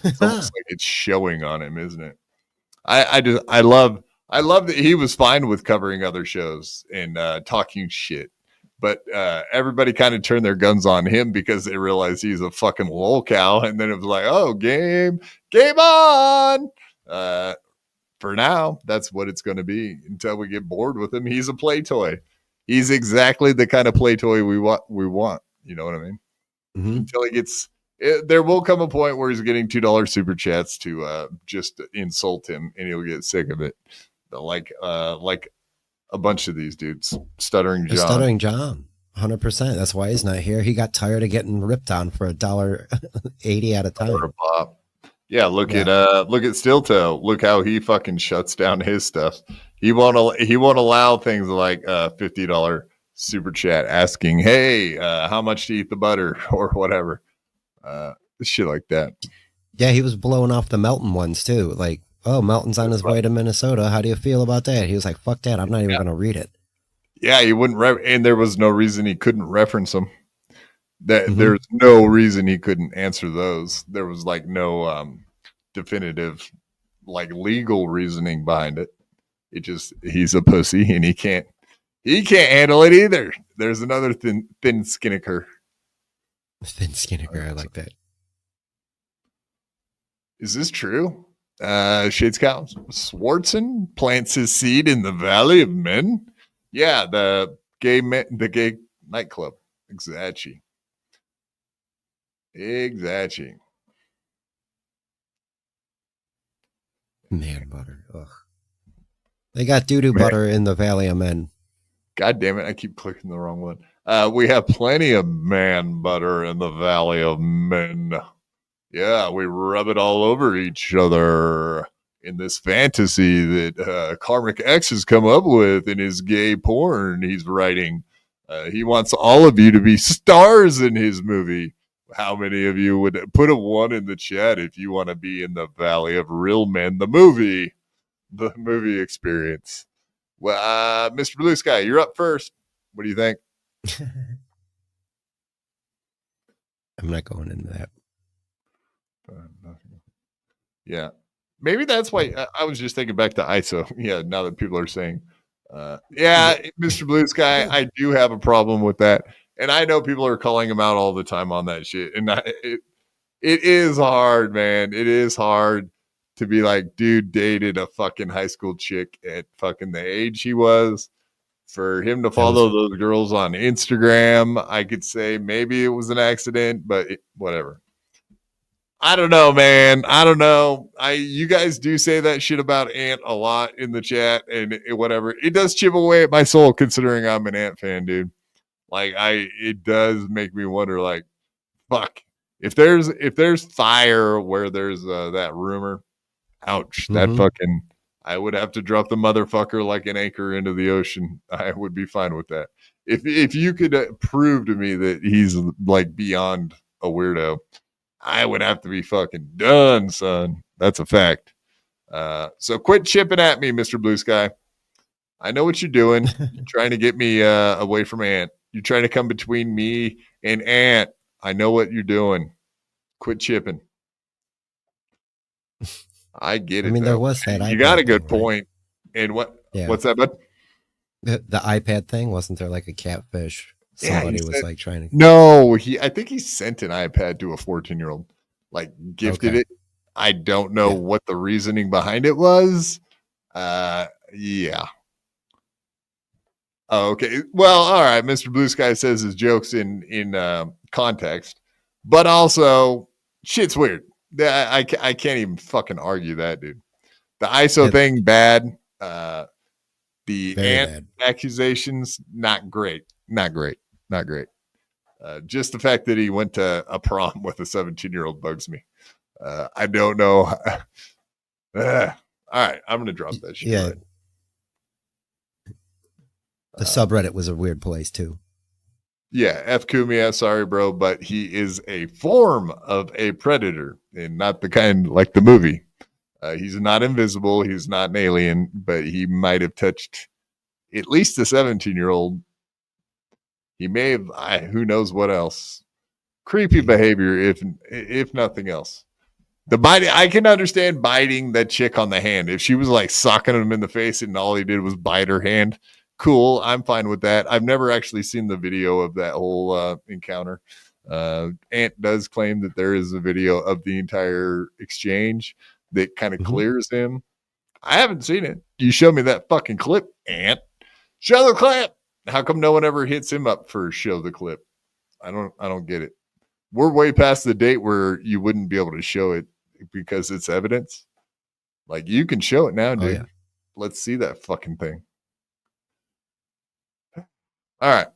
It's almost like it's showing on him, isn't it? I love that he was fine with covering other shows and talking shit. But everybody kind of turned their guns on him because they realized he's a fucking lolcow. And then it was like, oh, game on. For now, that's what it's going to be until we get bored with him. He's a play toy. He's exactly the kind of play toy we want. You know what I mean? Mm-hmm. Until he gets, there will come a point where he's getting $2 super chats to just insult him and he'll get sick of it. Like a bunch of these dudes. Stuttering John. 100%. That's why he's not here. He got tired of getting ripped on for $1.80 at a time. Yeah, look at Stilltail. Look how he fucking shuts down his stuff. He won't allow things like $50 super chat asking, hey, how much to eat the butter or whatever. Shit like that. Yeah, he was blowing off the Melton ones too. Like, oh, Melton's on his way to Minnesota. How do you feel about that? He was like, fuck that. I'm not even going to read it. Yeah, he wouldn't. And there was no reason he couldn't reference them. There's no reason he couldn't answer those. There was like no definitive, like legal reasoning behind it. It just, he's a pussy and he can't handle it either. There's another thin skinnicker. Thin skinnicker. I like that. Is this true? Shades Cow. Swartzen plants his seed in the Valley of Men. Yeah, the gay nightclub. Exactly. Man butter. Ugh. They got doo-doo butter in the Valley of Men. God damn it. I keep clicking the wrong one. We have plenty of man butter in the Valley of Men. Yeah, we rub it all over each other in this fantasy that Karmic X has come up with in his gay porn he's writing. He wants all of you to be stars in his movie. How many of you would put a 1 in the chat if you want to be in the Valley of Real Men, the movie experience? Well, Mr. Blue Sky, you're up first. What do you think? I'm not going into that. Yeah, maybe that's why I was just thinking back to ISO. Yeah, now that people are saying, Mr. Blue Sky, I do have a problem with that. And I know people are calling him out all the time on that shit. And it is hard, man. It is hard to be like, dude dated a fucking high school chick at fucking the age he was. For him to follow those girls on Instagram, I could say maybe it was an accident, but whatever. I don't know, man. I don't know. You guys do say that shit about Ant a lot in the chat, and whatever. It does chip away at my soul, considering I'm an Ant fan, dude. Like, it does make me wonder, like, fuck. If there's fire where there's that rumor, ouch. That fucking. I would have to drop the motherfucker like an anchor into the ocean. I would be fine with that. If you could prove to me that he's like beyond a weirdo, I would have to be fucking done, son. That's a fact. So quit chipping at me, Mr. Blue Sky. I know what you're doing. You're trying to get me away from Ant. You're trying to come between me and Ant. I know what you're doing. Quit chipping. I get it. I mean, though. there was that. You got a good point. And what's that, bud? The iPad thing, wasn't there like a catfish? Somebody was like trying to. No, I think he sent an iPad to a 14-year-old, like gifted it. I don't know what the reasoning behind it was. Yeah. Oh, okay. Well, all right. Mr. Blue Sky says his jokes in context, but also shit's weird. I can't even fucking argue that, dude. The ISO thing, bad. The Very Ant accusations, not great. Just the fact that he went to a prom with a 17-year-old bugs me. I don't know. All right, I'm gonna drop that shit. Yeah. Right. The subreddit was a weird place too. Yeah, F. Kumia, sorry, bro, but he is a form of a predator and not the kind like the movie. He's not invisible. He's not an alien, but he might have touched at least a 17-year-old. He may have, who knows what else. Creepy behavior, if nothing else. The biting, I can understand biting that chick on the hand. If she was like socking him in the face and all he did was bite her hand, cool, I'm fine with that. I've never actually seen the video of that whole encounter. Ant does claim that there is a video of the entire exchange that kind of clears him. I haven't seen it. You show me that fucking clip, Ant. Show the clip. How come no one ever hits him up for show the clip? I don't get it. We're way past the date where you wouldn't be able to show it because it's evidence. Like, you can show it now, dude. Yeah. Let's see that fucking thing. All right.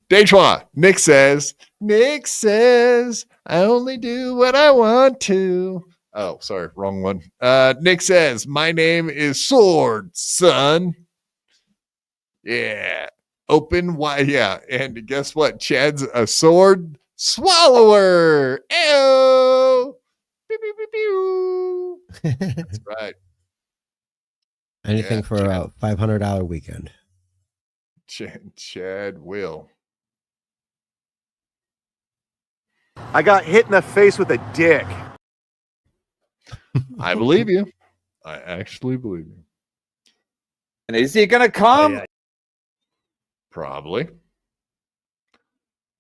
Dejois, Nick says, I only do what I want to. Oh, sorry, wrong one. Nick says, my name is Sword, son. Yeah. Open wide. Yeah. And guess what? Chad's a sword swallower. Ew. Pew, pew, pew, pew. That's right. Anything for a $500 weekend. Chad will. I got hit in the face with a dick. I believe you. I actually believe you. And is he going to come? Yeah. Probably.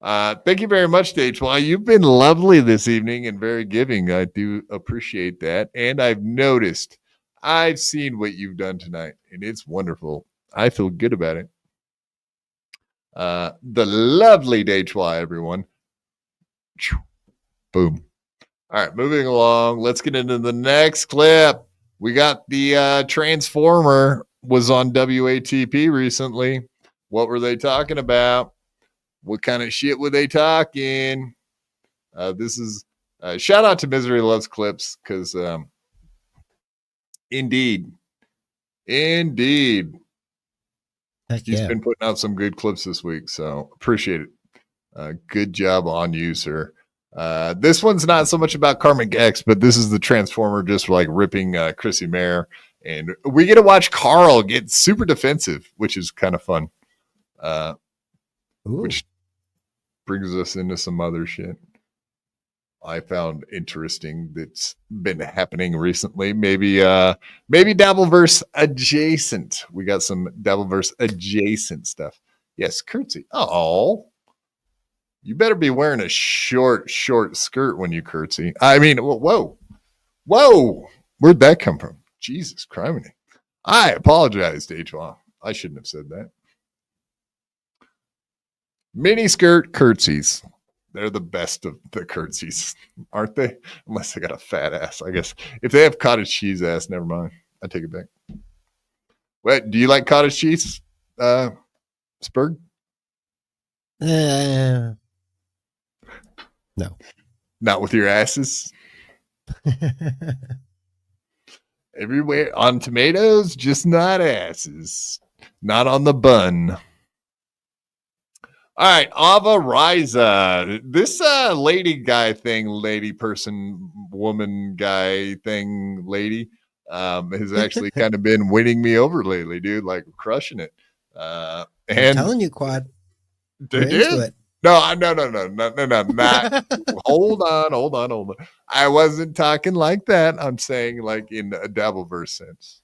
Thank you very much, Dejois. You've been lovely this evening and very giving. I do appreciate that. And I've seen what you've done tonight, and it's wonderful. I feel good about it. The lovely Dejois, everyone. Boom. All right, moving along. Let's get into the next clip. We got the Transformer was on WATP recently. What were they talking about? What kind of shit were they talking? This is shout out to Misery Loves Clips because indeed. Heck He's been putting out some good clips this week, so appreciate it. Good job on you, sir. This one's not so much about Karmic X, but this is the Transformer just like ripping Chrissy Mayer. And we get to watch Carl get super defensive, which is kind of fun. Which brings us into some other shit I found interesting that's been happening recently. Maybe Dabbleverse adjacent. We got some Dabbleverse adjacent stuff. Yes, curtsy. Oh, you better be wearing a short skirt when you curtsy. I mean, whoa. Where'd that come from? Jesus Christ. I apologize, Dejois. I shouldn't have said that. Mini skirt curtsies. They're the best of the curtsies, aren't they? Unless they got a fat ass, I guess. If they have cottage cheese ass, never mind. I take it back. What? Do you like cottage cheese, Spurg? No. Not with your asses. Everywhere on tomatoes, just not asses. Not on the bun. All right, Ava Riza. This lady guy thing, lady person, woman guy thing, lady, has actually kind of been winning me over lately, dude. Like crushing it. I'm And telling you, Quad. they We're into did. it. No. Not, hold on. I wasn't talking like that. I'm saying like in a Dabbleverse sense.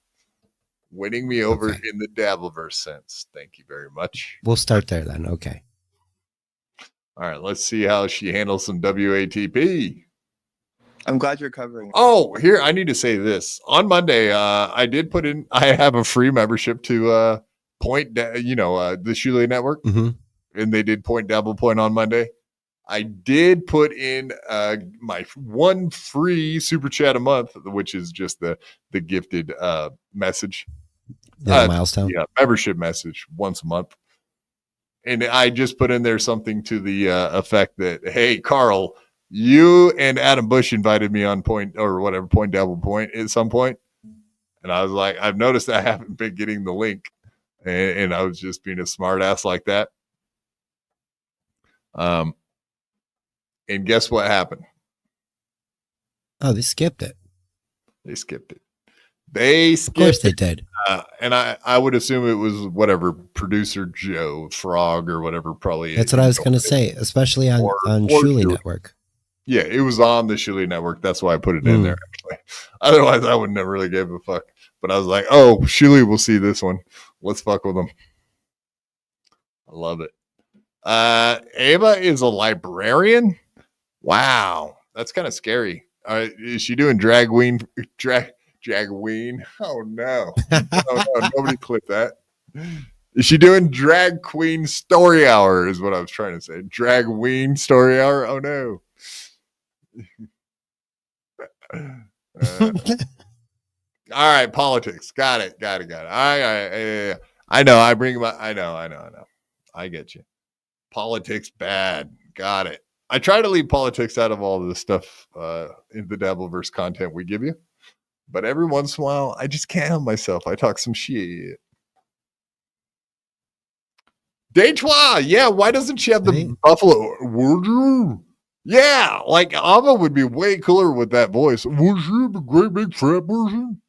Winning me over in the Dabbleverse sense. Thank you very much. We'll start there then. Okay. All right, let's see how she handles some WATP. I'm glad you're covering. Oh, here, I need to say this. On Monday, I did put in, I have a free membership to the Shuley Network. Mm-hmm. And they did Point Dabble Point on Monday. I did put in my one free super chat a month, which is just the gifted message. Milestone. Yeah, membership message once a month. And I just put in there something to the effect that, hey, Carl, you and Adam Bush invited me on Point Dabble Point at some point. And I was like, I've noticed I haven't been getting the link. And I was just being a smart ass like that. And guess what happened? Oh, they skipped it. They skipped it. Of course they did. And I would assume it was whatever producer Joe Frog or whatever probably. That's what I was going to say, especially on Shuley Network. Yeah, it was on the Shuley Network. That's why I put it in there. Actually. Otherwise, I would never really give a fuck. But I was like, oh, Shuley will see this one. Let's fuck with them. I love it. Ava is a librarian. Wow, that's kind of scary. Is she doing dragween? Oh no! Oh no! Nobody clip that. Is she doing drag queen story hour? Is what I was trying to say. Dragween story hour. Oh no! All right, politics. Got it. All right. I know. I bring my. I know. I get you. Politics bad. Got it. I try to leave politics out of all of the stuff in the Dabbleverse content we give you. But every once in a while, I just can't help myself. I talk some shit. Dejois, yeah, why doesn't she have the Buffalo? Would you? Yeah, like Ava would be way cooler with that voice. Would you be a great big fat person?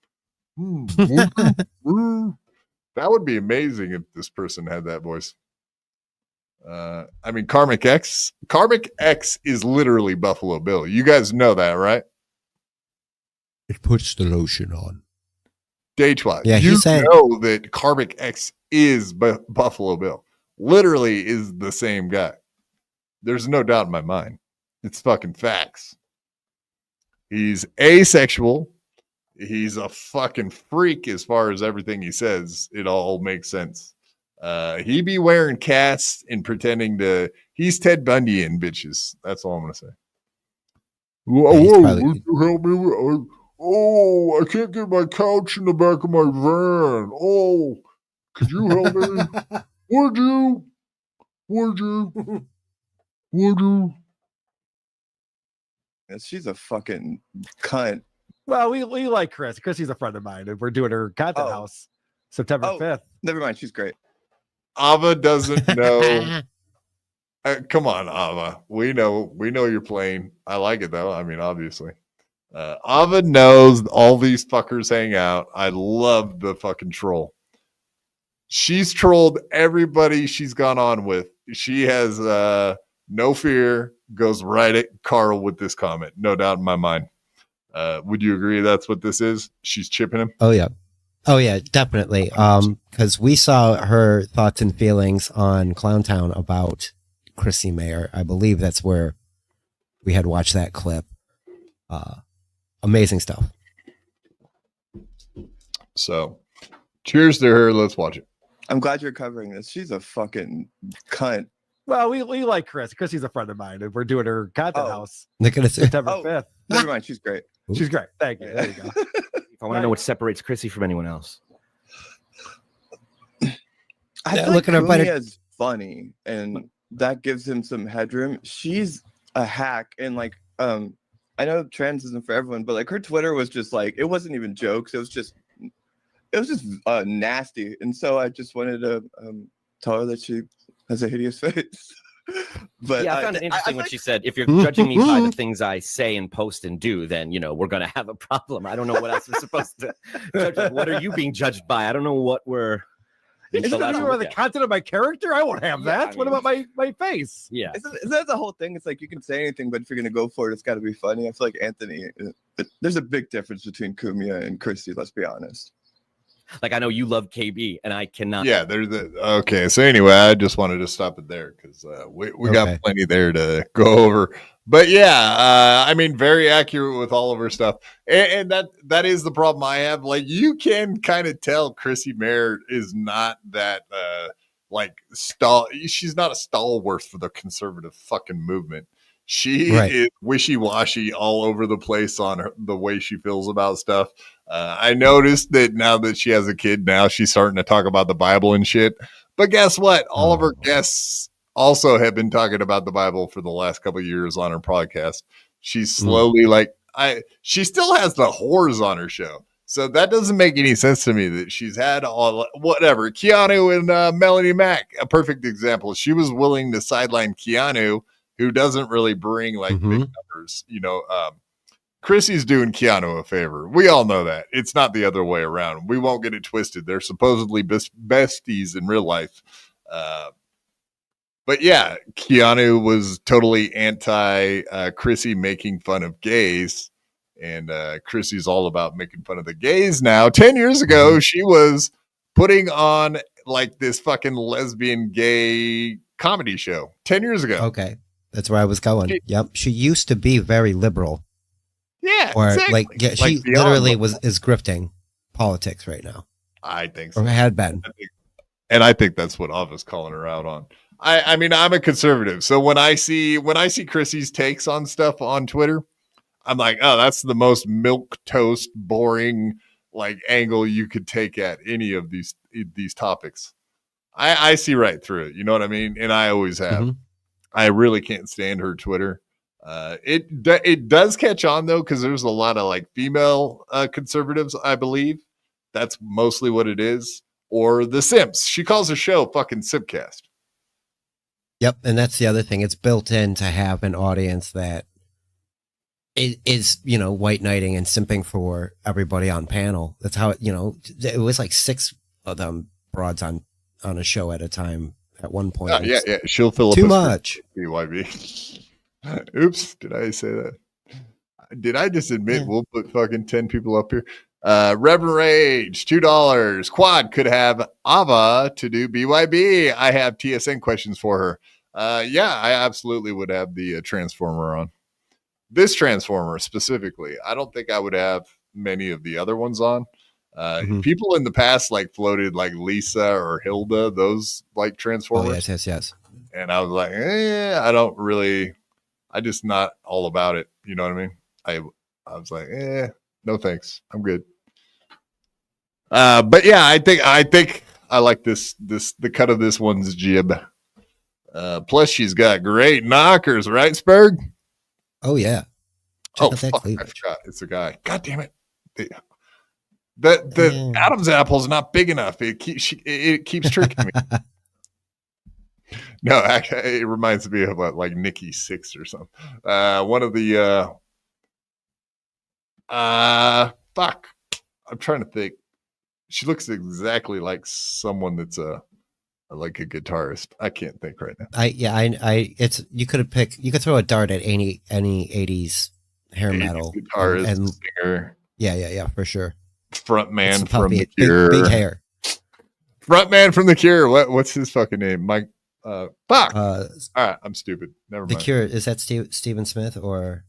That would be amazing if this person had that voice. I mean, Karmic X is literally Buffalo Bill. You guys know that, right? It puts the lotion on. Dejois, yeah, you know that Karmic X is Buffalo Bill. Literally is the same guy. There's no doubt in my mind. It's fucking facts. He's asexual. He's a fucking freak as far as everything he says. It all makes sense. He be wearing casts and pretending to. He's Ted Bundy and bitches. That's all I'm gonna say. Whoa, would you help me with? Oh, I can't get my couch in the back of my van. Oh, could you help me? Would you? She's a fucking cunt. Well, we like Chris. Chrissy's a friend of mine, and we're doing her content house September 5th. Never mind, she's great. Ava doesn't know. Come on, Ava. We know you're playing. I like it though. I mean, obviously. Ava knows all these fuckers hang out. I love the fucking troll. She's trolled everybody she's gone on with. She has no fear, goes right at Carl with this comment. No doubt in my mind. Would you agree that's what this is? She's chipping him? Oh yeah, definitely. Because we saw her thoughts and feelings on Clowntown about Chrissy Mayer. I believe that's where we had watched that clip. Amazing stuff. So, cheers to her. Let's watch it. I'm glad you're covering this. She's a fucking cunt. Well, we like Chris. Chrissy's a friend of mine, and we're doing her content house Look at it. September 5th. Never mind. She's great. She's great. Thank you. There you go. I want to know what separates Chrissy from anyone else. I feel like Kumia is funny, and that gives him some headroom. She's a hack, and like, I know trans isn't for everyone, but like her Twitter was just like, it wasn't even jokes. It was just nasty, and so I just wanted to tell her that she has a hideous face. But yeah, I found it interesting when she said, if you're judging me by the things I say and post and do, then, you know, we're going to have a problem. I don't know what else we're supposed to judge. Like, what are you being judged by? I don't know what we're. Isn't that the content of my character? I won't have that. What about my face? Yeah. Isn't that the whole thing? It's like you can say anything, but if you're going to go for it, it's got to be funny. I feel like Anthony, there's a big difference between Kumia and Christy, let's be honest. Like, I know you love KB, and I cannot. Yeah, okay. So anyway, I just wanted to stop it there because we got plenty there to go over. But yeah, I mean, very accurate with all of her stuff, and that is the problem I have. Like, you can kind of tell Chrissy Mayer is not that she's not a stalwart for the conservative fucking movement. She is wishy-washy all over the place on the way she feels about stuff. I noticed that now that she has a kid, now she's starting to talk about the Bible and shit. But guess what? All of her guests also have been talking about the Bible for the last couple of years on her podcast. She's slowly she still has the whores on her show. So that doesn't make any sense to me that she's had whatever. Keanu and Melanie Mack, a perfect example. She was willing to sideline Keanu, who doesn't really bring big numbers. You know, Chrissy's doing Keanu a favor. We all know that. It's not the other way around. We won't get it twisted. They're supposedly besties in real life. But yeah, Keanu was totally anti Chrissy making fun of gays. And Chrissy's all about making fun of the gays now. 10 years ago, she was putting on like this fucking lesbian gay comedy show. 10 years ago. Okay. That's where I was going. Yep. She used to be very liberal. Yeah. Or exactly. She literally is grifting politics right now. I think so. Or had been. I think that's what Ava's calling her out on. I mean, I'm a conservative. So when I see Chrissy's takes on stuff on Twitter, I'm like, oh, that's the most milk toast, boring angle you could take at any of these topics. I see right through it. You know what I mean? And I always have. Mm-hmm. I really can't stand her Twitter. It does catch on though, because there's a lot of female conservatives, I believe. That's mostly what it is. Or the Simps. She calls her show fucking Simpcast. Yep, and that's the other thing. It's built in to have an audience that is white knighting and simping for everybody on panel. That's how it was like 6 of them broads on a show at a time at one point. Yeah. She'll fill up too much. BYB. Oops, did I say that? Did I just admit we'll put fucking 10 people up here? Reverend Rage, $2. Quad could have Ava to do BYB. I have TSN questions for her. Yeah, I absolutely would have the Transformer on. This Transformer specifically. I don't think I would have many of the other ones on. People in the past floated Lisa or Hilda, those Transformers. Oh, yes. And I was like, I just not all about it. You know what I mean? I was like, no thanks. I'm good. But yeah, I think I like the cut of this one's jib. Plus she's got great knockers, right, Spurg? Oh yeah. Check out that cleavage. It's a guy. God damn it. The Adam's apple is not big enough. It keeps tricking me. No, actually, it reminds me of Nikki Sixx or something. One of the fuck. I'm trying to think. She looks exactly like someone that's a guitarist. I can't think right now. You could throw a dart at any 80s hair metal guitarist and singer. Yeah, for sure. Front man from the Cure. Big hair. Front man from the Cure. What's his fucking name? Mike. Fuck. All right, I'm stupid. Never mind. The Cure, is that Stephen Smith or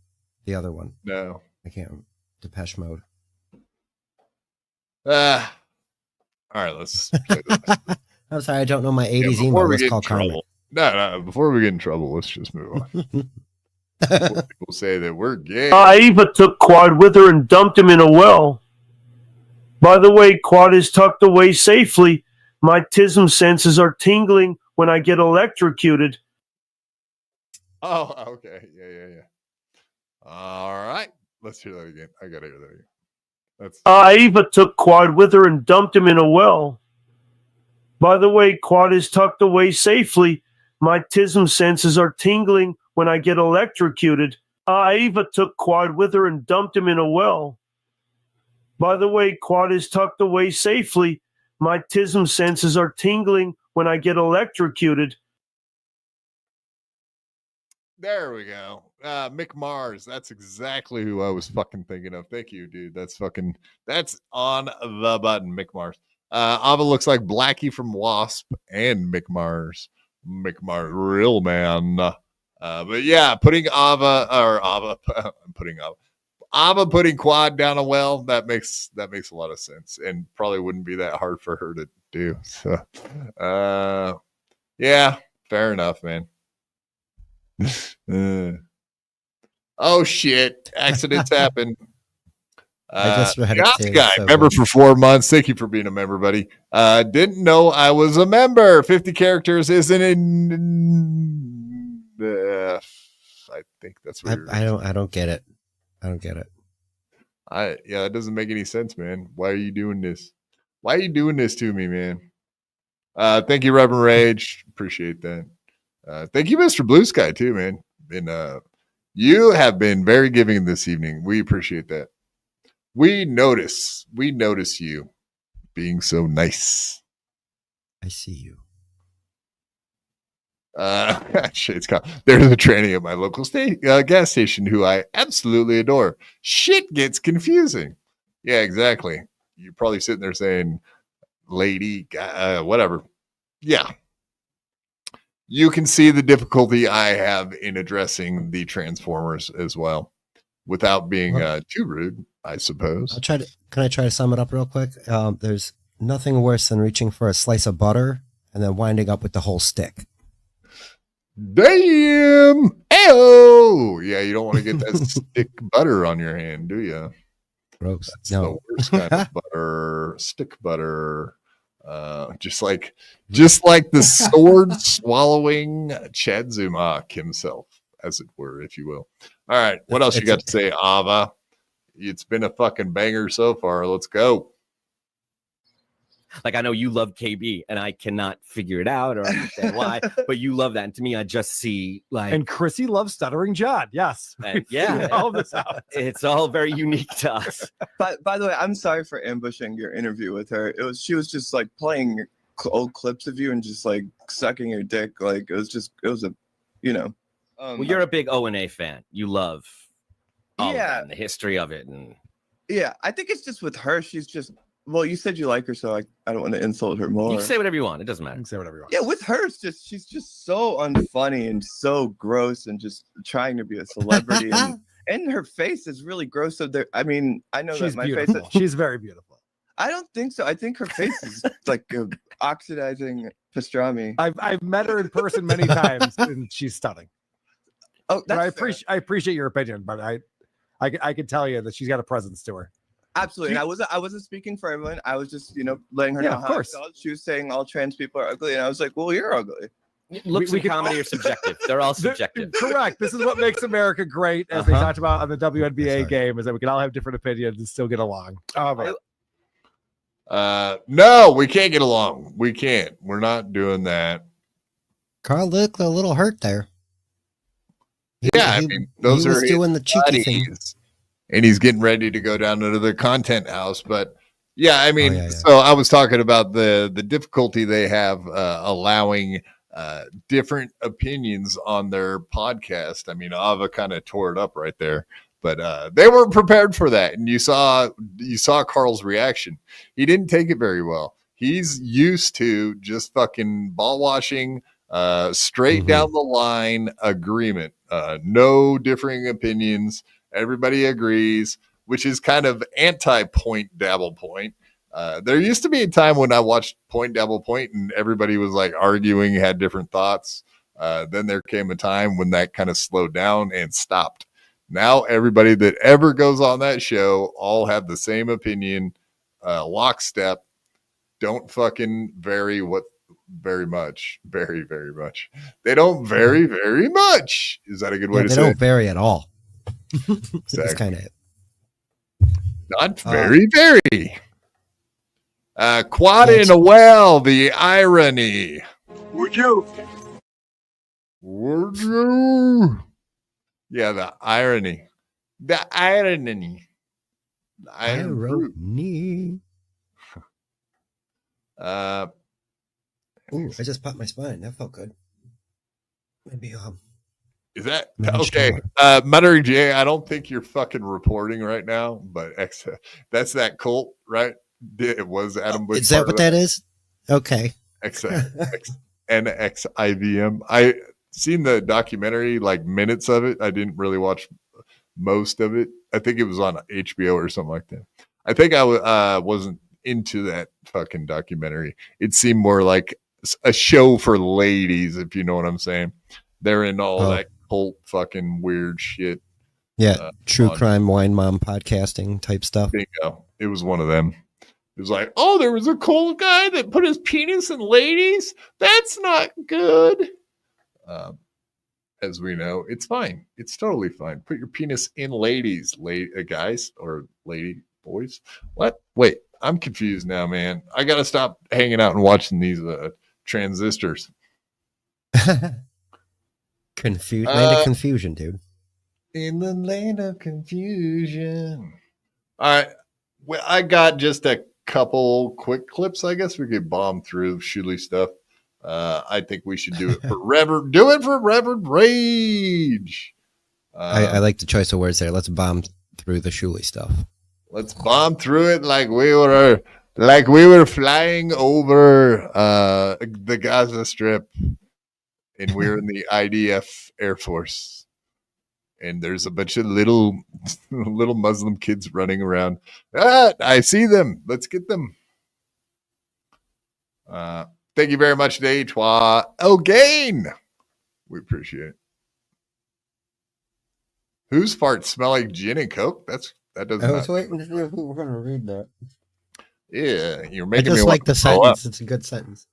the other one? No, I can't remember. Depeche Mode. All right, let's play this. I'm sorry, I don't know my 80s emo. Let's call Carmen. No. Before we get in trouble, let's just move on. People say that we're gay. Eva took Quad with her and dumped him in a well. By the way, Quad is tucked away safely. My tism senses are tingling when I get electrocuted. Oh, okay. Yeah. All right. Let's hear that again. I got to hear that again. Eva took Quad with her and dumped him in a well. By the way, Quad is tucked away safely. My tism senses are tingling when I get electrocuted. Eva took Quad with her and dumped him in a well. By the way, Quad is tucked away safely. My tism senses are tingling when I get electrocuted. There we go. Mick Mars. That's exactly who I was fucking thinking of. Thank you, dude. That's on the button, Mick Mars. Ava looks like Blackie from Wasp and Mick Mars. Mick Mars, real man. But yeah, putting Ava putting Quad down a well, that makes a lot of sense, and probably wouldn't be that hard for her to do. So, yeah, fair enough, man. Oh shit! Accidents happen. I just read God's it too, guy, so member good. for 4 months. Thank you for being a member, buddy. Didn't know I was a member. 50 characters isn't in. I think that's what I don't get it. I don't get it. Yeah, that doesn't make any sense, man. Why are you doing this? Why are you doing this to me, man? Thank you, Reverend Rage. Appreciate that. Thank you, Mr. Blue Sky, too, man. And you have been very giving this evening. We appreciate that. We notice you being so nice. I see you. Shit's called. There's a tranny at my local gas station who I absolutely adore. Shit gets confusing. Yeah, exactly. You're probably sitting there saying, lady, whatever. Yeah. You can see the difficulty I have in addressing the Transformers as well without being too rude, I suppose. Can I try to sum it up real quick? There's nothing worse than reaching for a slice of butter and then winding up with the whole stick. Damn! Ayo! Yeah, you don't want to get that stick butter on your hand, do you? Gross. That's the worst kind of butter. Stick butter. Just like the sword swallowing Chad Zumock himself, as it were, if you will. All right, what else you got to say, Ava? It's been a fucking banger so far. Let's go. Like, I know you love KB, and I cannot figure it out or understand why, but you love that. And to me, I just see like. And Chrissy loves Stuttering John. Yes. Yeah. All this out. It's all very unique to us. But by the way, I'm sorry for ambushing your interview with her. She was just like playing old clips of you and just like sucking your dick. Like it was a, you know. Well, you're a big O&A fan. You love all of that and the history of it. And yeah, I think it's just with her. She's just. Well, you said you like her, so I don't want to insult her more. You can say whatever you want. It doesn't matter. You can say whatever you want. Yeah, with her, she's just so unfunny and so gross and just trying to be a celebrity. and her face is really gross. So there, I mean, I know She's that my beautiful. face. She's very beautiful. I don't think so. I think her face is like oxidizing pastrami. I've met her in person many times, and she's stunning. Oh, I appreciate your opinion, but I can tell you that she's got a presence to her. Absolutely. And I wasn't speaking for everyone. I was just, letting her know of how course. I felt. She was saying all trans people are ugly. And I was like, well, you're ugly. Looks and comedy are subjective. They're all subjective. Correct. This is what makes America great, as they talked about on the WNBA game, is that we can all have different opinions and still get along. No, we can't get along. We can't. We're not doing that. Carl looked a little hurt there. I mean, those he are was his doing the cheeky thing. buddies, and he's getting ready to go down into the content house. But yeah, I mean, so I was talking about the difficulty they have allowing different opinions on their podcast. I mean, Ava kind of tore it up right there, but they weren't prepared for that. And you saw Carl's reaction. He didn't take it very well. He's used to just fucking ball washing, straight down the line agreement, no differing opinions. Everybody agrees, which is kind of anti-Point Dabble Point. There used to be a time when I watched Point Dabble Point and everybody was like arguing, had different thoughts. Then there came a time when that kind of slowed down and stopped. Now everybody that ever goes on that show all have the same opinion, lockstep. Don't fucking vary very much. Very, very much. They don't vary very much. Is that a good way to say it? They don't vary at all. Exactly. That's kind of it. Not very, very. Quad in a well, the irony. Would you? Would you? Yeah, the irony. The irony. The irony. Ooh, I just popped my spine. That felt good. Maybe is that maybe okay? Muttering J, I don't think you're fucking reporting right now, but that's that cult, right? It was Adam Bush. Is that what that is? Okay. NXIVM. I seen the documentary, like minutes of it. I didn't really watch most of it. I think it was on HBO or something like that. I think I wasn't into that fucking documentary. It seemed more like a show for ladies, if you know what I'm saying. They're in all that cult fucking weird shit. Yeah, true crime, wine mom podcasting type stuff. Bingo. It was one of them. It was like, oh, there was a cult guy that put his penis in ladies. That's not good. As we know, it's fine. It's totally fine. Put your penis in ladies, guys or lady boys. What? Wait, I'm confused now, man. I got to stop hanging out and watching these transistors. Land of confusion, dude. In the land of confusion. All right. Well, I got just a couple quick clips. I guess we could bomb through Shuley stuff. I think we should do it for Reverend Rage. I like the choice of words there. Let's bomb through the Shuley stuff. Let's bomb through it like we were flying over the Gaza Strip, and we're in the IDF Air Force, and there's a bunch of little Muslim kids running around. I see them. Let's get them. Thank you very much, Deitwa O'Gain. We appreciate it. Whose farts smell like gin and coke? That doesn't. I was waiting to see if we were going to read that. Yeah, you're I making me just like the throw up. sentence. It's a good sentence.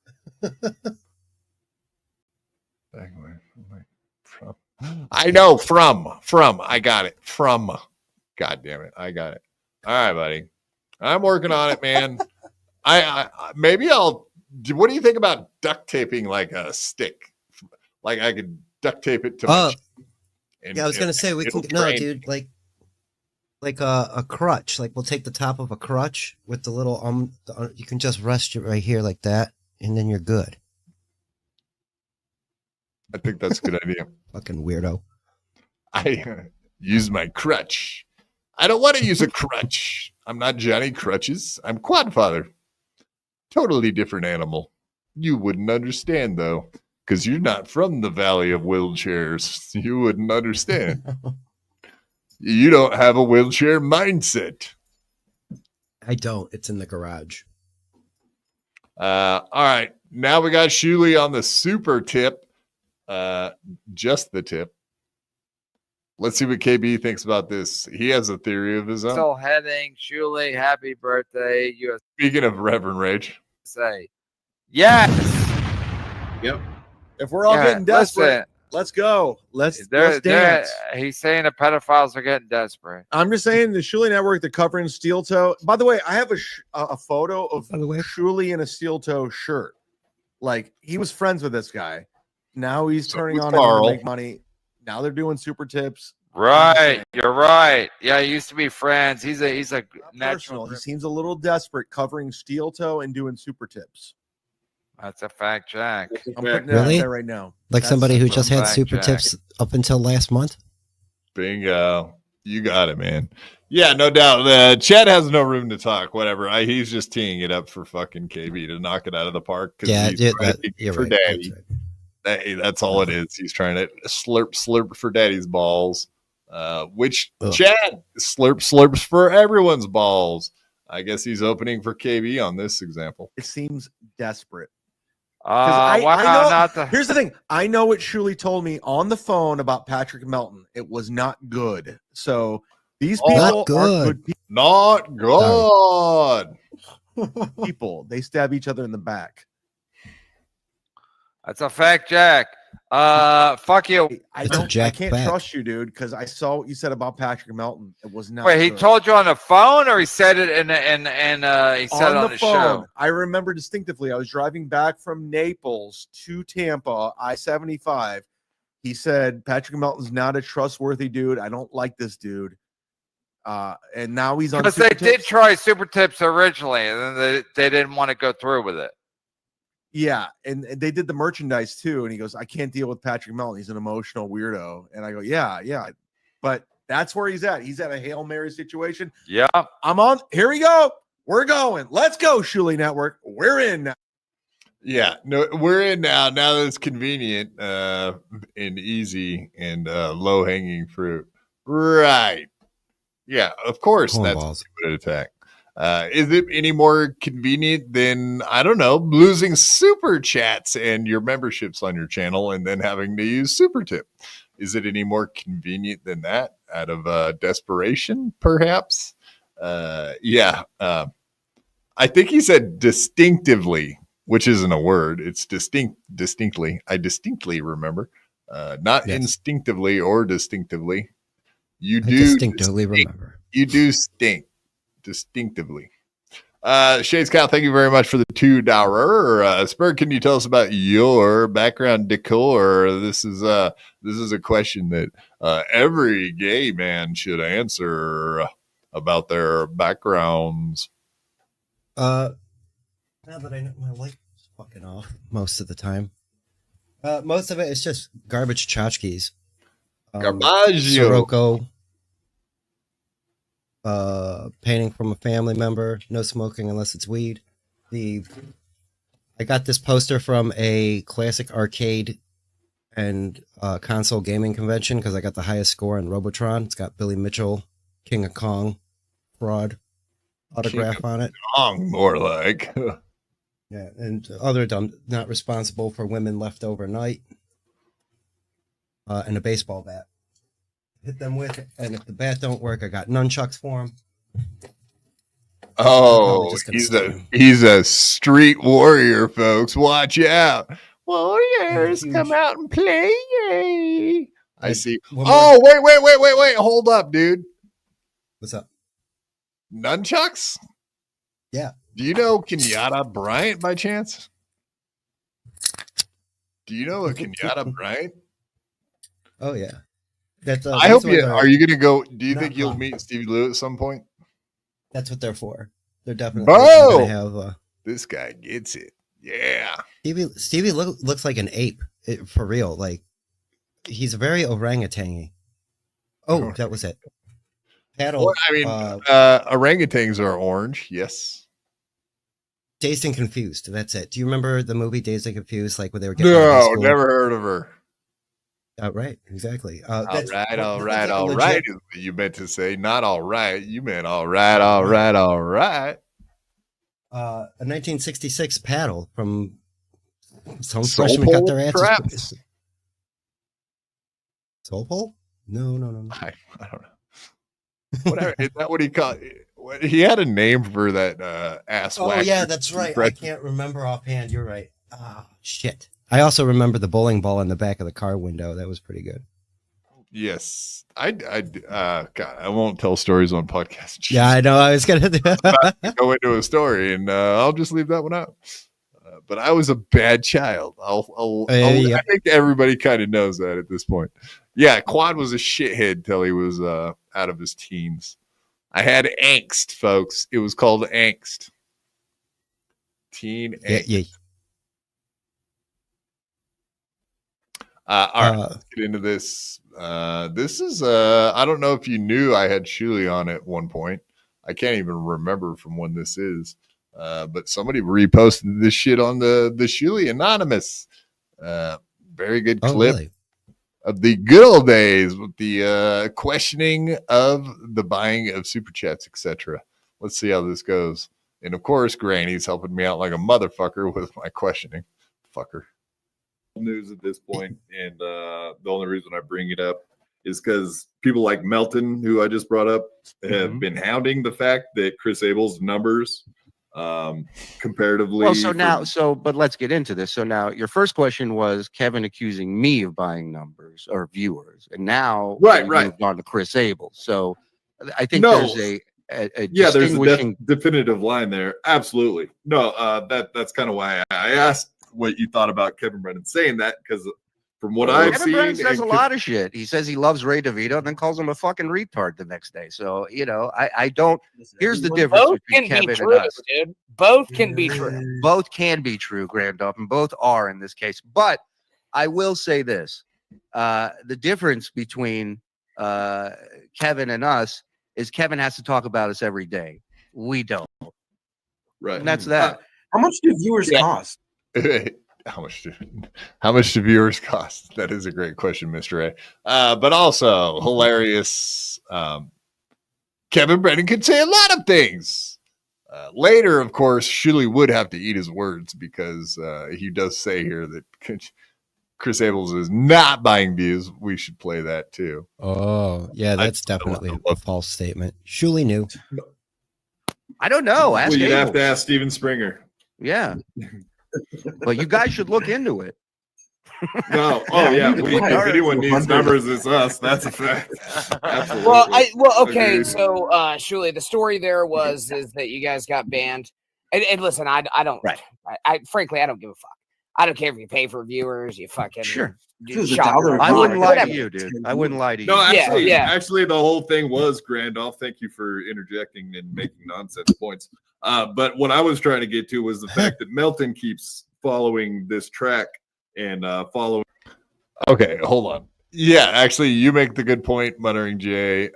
I know from. I got it. From. God damn it. I got it. All right, buddy. I'm working on it, man. I maybe I'll. What do you think about duct taping like a stick? Like I could duct tape it to my chin. Yeah, I was gonna say we can dude, like a crutch. Like we'll take the top of a crutch with the little you can just rest it right here like that, and then you're good. I think that's a good idea. Fucking weirdo. I use my crutch. I don't want to use a crutch. I'm not Johnny Crutches. I'm Quadfather. Totally different animal. You wouldn't understand though, because you're not from the Valley of Wheelchairs. You wouldn't understand. You don't have a wheelchair mindset. I don't. It's in the garage. All right. Now we got Shuley on the super tip. Just the tip. Let's see what KB thinks about this. He has a theory of his own. Still heading, Shuley, happy birthday. Speaking of Reverend Rage. USA. Yes. Yep. If we're all getting desperate, let's go. Let's dance. He's saying the pedophiles are getting desperate. I'm just saying the Shuley Network, they're covering steel toe. By the way, I have a photo of Shuley in a steel toe shirt. Like he was friends with this guy. Now he's turning on him to make money. Now they're doing super tips. Right. You're right. Yeah, he used to be friends. He's a natural. He seems a little desperate covering steel toe and doing super tips. That's a fact, Jack. I'm putting it out there right now. Like somebody who just had super tips up until last month. Bingo. You got it, man. Yeah, no doubt. Chad has no room to talk. Whatever. He's just teeing it up for fucking KB to knock it out of the park. Yeah, you're for right. Daddy. That's all it is. He's trying to slurp for daddy's balls, which Chad slurps for everyone's balls. I guess he's opening for KB on this example. It seems desperate. I wow, know, not the. here's the thing. I know what Shuli told me on the phone about Patrick Melton. It was not good. So these people Not good. aren't good Not good. people. They stab each other in the back. That's a fact, Jack. Fuck you. I can't trust you, dude, because I saw what you said about Patrick Melton. It was not. Wait, he good. told you on the phone, or he said it in he said it on the show? I remember distinctively. I was driving back from Naples to Tampa, I-75. He said Patrick Melton's not a trustworthy dude. I don't like this dude. And now he's on. Because they did try Super Tips originally, and then they didn't want to go through with it. Yeah, and they did the merchandise too. And he goes, I can't deal with Patrick Melton. He's an emotional weirdo. And I go, yeah. But that's where he's at. He's at a Hail Mary situation. Yeah. I'm on. Here we go. We're going. Let's go, Shuli Network. We're in now. Yeah, no, we're in now. Now that it's convenient and easy and low-hanging fruit. Right. Yeah, of course. That's a stupid attack. Is it any more convenient than, I don't know, losing super chats and your memberships on your channel and then having to use Super Tip? Is it any more convenient than that out of desperation, perhaps? Yeah. I think he said distinctively, which isn't a word. It's distinctly. I distinctly remember. Not instinctively or distinctively. You do distinctively remember. You do stink. Distinctively. Shades Cal, thank you very much for the $2. Spur, can you tell us about your background decor? This is a question that every gay man should answer about their backgrounds. Now that I know my light is fucking off most of the time. Most of it is just garbage tchotchkes. Garbaggio. Sirocco. Painting from a family member. No smoking unless it's weed. I got this poster from a classic arcade and console gaming convention because I got the highest score on Robotron. It's got Billy Mitchell, King of Kong, fraud autograph on it. Kong, more like. Yeah, and other dumb, not responsible for women left overnight. And a baseball bat. Hit them with it, and if the bat don't work, I got nunchucks for him. Oh, he's a street warrior, folks. Watch out. Warriors, come out and play. Yay. I see. Oh, wait. Hold up, dude. What's up? Nunchucks? Yeah. Do you know Kenyatta Bryant by chance? Do you know a Kenyatta Bryant? Oh, yeah. I hope you are. You going to go? Do you think you'll meet Stevie Lou at some point? That's what they're for. They're definitely going to have. This guy gets it. Yeah. Stevie looks like an ape for real. Like he's very orangutan-y. Oh, that was it. Paddle. Well, I mean, orangutans are orange. Yes. Dazed and Confused. That's it. Do you remember the movie Dazed and Confused? Like where they were getting no, never heard of her. Right, exactly. All right. You meant to say not all right. You meant all right. A 1966 paddle from some freshman got their ass. Soul Pole? No. I don't know. Whatever. Is that what he called? He had a name for that ass. Oh yeah, that's right. I can't remember offhand. You're right. Ah, shit. I also remember the bowling ball in the back of the car window. That was pretty good. Yes. God, I won't tell stories on podcasts. Yeah, I know. I was going to go into a story and I'll just leave that one out. But I was a bad child. I think everybody kind of knows that at this point. Yeah, Quad was a shithead till he was out of his teens. I had angst, folks. It was called angst. Teen angst. Yeah. All right, let's get into this. This is I don't know if you knew I had Shuli on at one point. I can't even remember from when this is. But somebody reposted this shit on the Shuli Anonymous. Very good clip of the good old days with the questioning of the buying of super chats, etc. Let's see how this goes. And of course, Granny's helping me out like a motherfucker with my questioning. fucker. News at this point, and the only reason I bring it up is because people like Melton, who I just brought up, have been hounding the fact that Chris Abel's numbers comparatively. Well, but let's get into this. So now your first question was Kevin accusing me of buying numbers or viewers, and now right moved on to Chris Abel. So I think there's a there's a definitive line there. Absolutely. No, that's kind of why I asked what you thought about Kevin Brennan saying that, because from what I've seen, Brennan says a lot of shit. He says he loves Ray DeVito and then calls him a fucking retard the next day. So, I don't. Here's the difference between Kevin and us. Dude. Both can be true. Both can be true, Grandolph, and both are in this case. But I will say this. The difference between Kevin and us is Kevin has to talk about us every day. We don't. Right. And that's that. How much do viewers cost? How much do viewers cost? That is a great question, Mr. A. But also hilarious. Kevin Brennan could say a lot of things. Later, of course, Shuley would have to eat his words, because he does say here that Chris Abels is not buying views. We should play that too. Oh, yeah, that's definitely a false statement. Shuley knew. I don't know. Well, you'd have to ask Steven Springer. Yeah. Well, you guys should look into it. No. Oh, yeah. If anyone needs numbers, it's us. That's a fact. Absolutely. Okay. So, Shuley, the story there is that you guys got banned. And listen, I don't. Right. Frankly, I don't give a fuck. I don't care if you pay for viewers. You fucking sure. I wouldn't lie to you, dude. I wouldn't lie to you. No, actually, the whole thing was Grandolph. Thank you for interjecting and making nonsense points. But what I was trying to get to was the fact that Melton keeps following this track and following. Okay, hold on. Yeah, actually, you make the good point, Muttering Jay.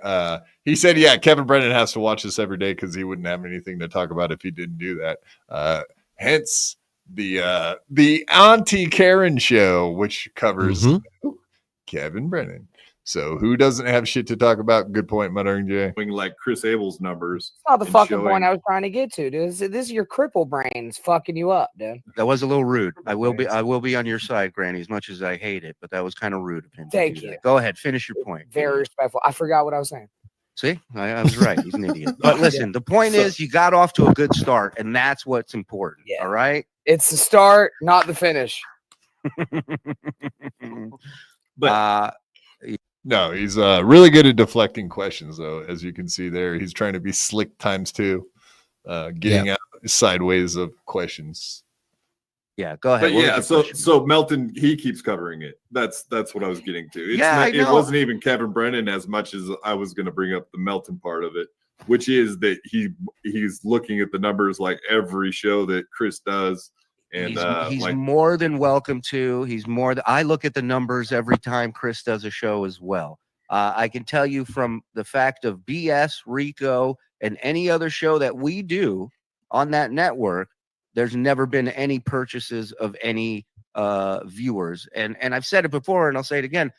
He said, yeah, Kevin Brennan has to watch this every day because he wouldn't have anything to talk about if he didn't do that. Hence the Auntie Karen show, which covers Kevin Brennan. So who doesn't have shit to talk about? Good point, Muttering Jay. Like Chris Abel's numbers. That's not the fucking point I was trying to get to, dude. This is your cripple brains fucking you up, dude. That was a little rude. I will be on your side, Granny, as much as I hate it, but that was kind of rude of him. Thank you. Go ahead, finish your point. Very respectful. I forgot what I was saying. See, I was right. He's an idiot. But listen, the point is you got off to a good start, and that's what's important. Yeah. All right? It's the start, not the finish. But no, he's really good at deflecting questions, though. As you can see there, he's trying to be slick times two, getting out sideways of questions. Yeah, go ahead. But so Melton, he keeps covering it. That's what I was getting to. It wasn't even Kevin Brennan as much as I was going to bring up the Melton part of it, which is that he's looking at the numbers like every show that Chris does. And he's more than welcome to. I look at the numbers every time Chris does a show as well. I can tell you from the fact of BS, Rico, and any other show that we do on that network, there's never been any purchases of any viewers. And I've said it before, and I'll say it again.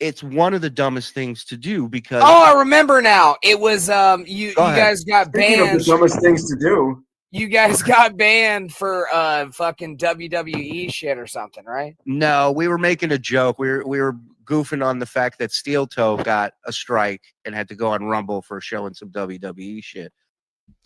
It's one of the dumbest things to do because. Oh, I remember now. It was you guys got banned. Speaking of the dumbest things to do. You guys got banned for fucking WWE shit or something, right? No, we were making a joke. We were goofing on the fact that Steel Toe got a strike and had to go on Rumble for showing some WWE shit.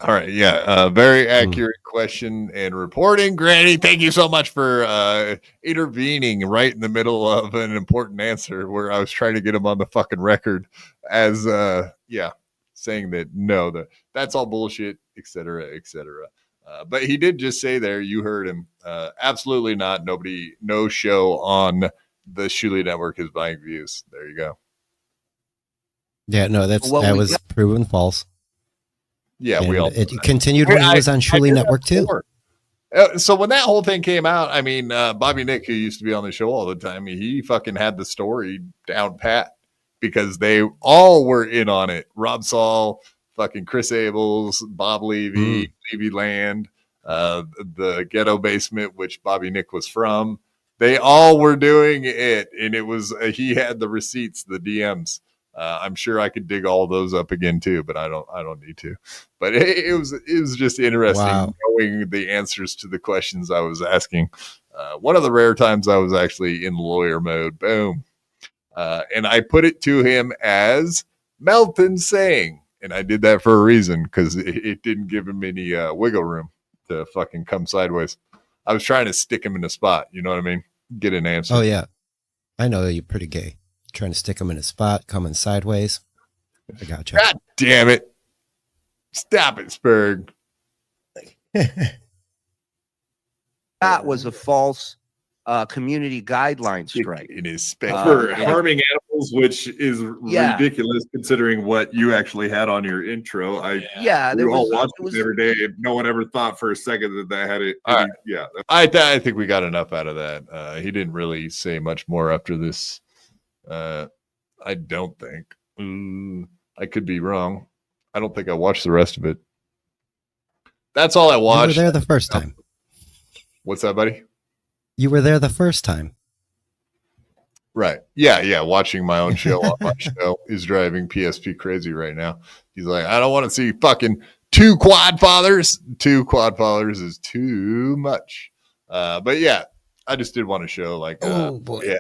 All right, yeah, very accurate question and reporting, Granny. Thank you so much for intervening right in the middle of an important answer where I was trying to get him on the fucking record as saying that that's all bullshit, etc., etc. But he did just say there, you heard him. Absolutely not. No show on the Shuley Network is buying views. There you go. Yeah, no, that was proven false. Yeah, and it continued when he was on Shuley Network too. So when that whole thing came out, I mean, Bobby Nick, who used to be on the show all the time, he fucking had the story down pat because they all were in on it. Rob Saul, fucking Chris Abels, Bob Levy, Levy Land, the Ghetto Basement, which Bobby Nick was from. They all were doing it, and it was he had the receipts, the DMs. I'm sure I could dig all those up again too, but I don't need to. But it was just interesting knowing the answers to the questions I was asking. One of the rare times I was actually in lawyer mode. Boom. And I put it to him as Melton saying, and I did that for a reason because it didn't give him any wiggle room to fucking come sideways. I was trying to stick him in a spot. You know what I mean? Get an answer. Oh, yeah. I know you're pretty gay. Trying to stick him in a spot, coming sideways. I got you. God damn it. Stop it, Spurg. That was a false community guideline strike. It is for harming animals, which is ridiculous considering what you actually had on your intro. We all watched it every day. No one ever thought for a second that had it. Yeah, I think we got enough out of that. He didn't really say much more after this. I don't think. I could be wrong. I don't think I watched the rest of it. That's all I watched. You were there the first time. What's that, buddy? You were there the first time. Right. Yeah. Watching my own show on my show is driving PSP crazy right now. He's like, I don't want to see fucking two quad fathers. Two quad fathers is too much. But yeah, I just did want to show like, oh boy. Yeah,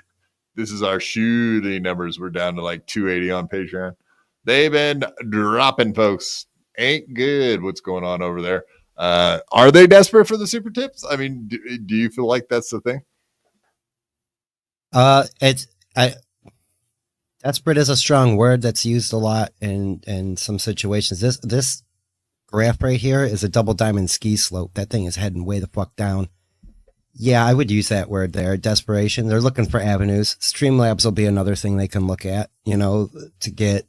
this is our shooting numbers. We're down to like 280 on Patreon. They've been dropping, folks. Ain't good what's going on over there. Are they desperate for the super tips? I mean, do you feel like that's the thing? Desperate is a strong word that's used a lot in some situations. This graph right here is a double diamond ski slope. That thing is heading way the fuck down. Yeah, I would use that word there. Desperation. They're looking for avenues. Streamlabs will be another thing they can look at, to get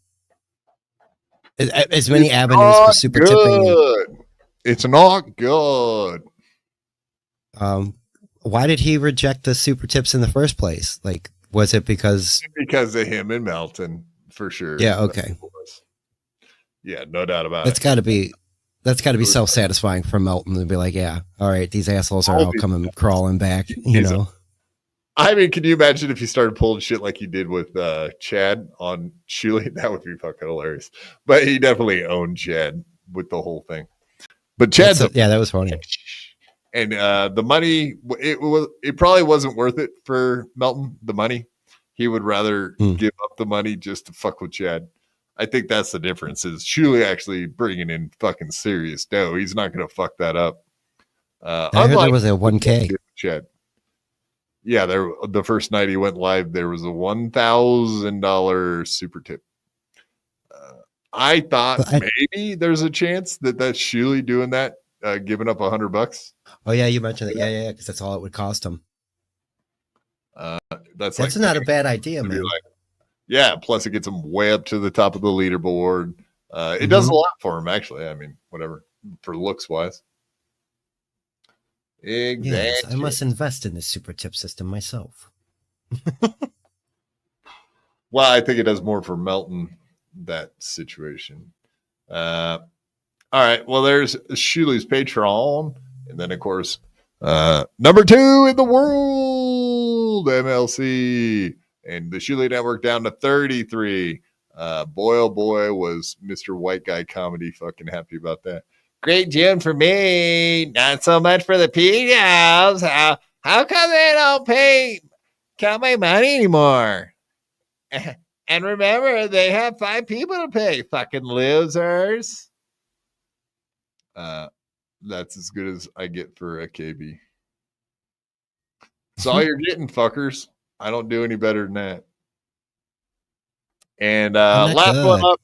as many avenues for super tipping. It's not good. Why did he reject the super tips in the first place? Like, was it because of him and Melton, for sure? Yeah, okay. Yeah, no doubt about That's it. got to be self-satisfying for Melton to be like, yeah, all right, these assholes are all coming crawling back, I mean, can you imagine if he started pulling shit like he did with Chad on Shuley? That would be fucking hilarious. But he definitely owned Chad with the whole thing. But Chad's that was funny. And the money, it probably wasn't worth it for Melton. The money, he would rather give up the money just to fuck with Chad. I think that's the difference. Is Shuley actually bringing in fucking serious dough? He's not going to fuck that up. I heard there was a 1K. Chad. Yeah, the first night he went live, there was a $1,000 super tip. I thought maybe there's a chance that's Shuley doing that, giving up $100. Oh yeah, you mentioned that. Yeah, because that's all it would cost him. That's not a bad idea, man. Yeah, plus it gets him way up to the top of the leaderboard. It does a lot for him, actually. I mean, whatever, for looks wise. Exactly. Yes, I must invest in this super tip system myself. Well, I think it does more for Melton, that situation. All right. Well, there's Shuley's Patreon. And then, of course, number 2 in the world, MLC. And the Shuley Network down to 33. Boy, oh boy, was Mr. White Guy Comedy fucking happy about that. Great June for me. Not so much for the pedos. How come they don't count my money anymore? And remember, they have 5 people to pay. Fucking losers. That's as good as I get for a KB. That's all you're getting, fuckers. I don't do any better than that. And last one up.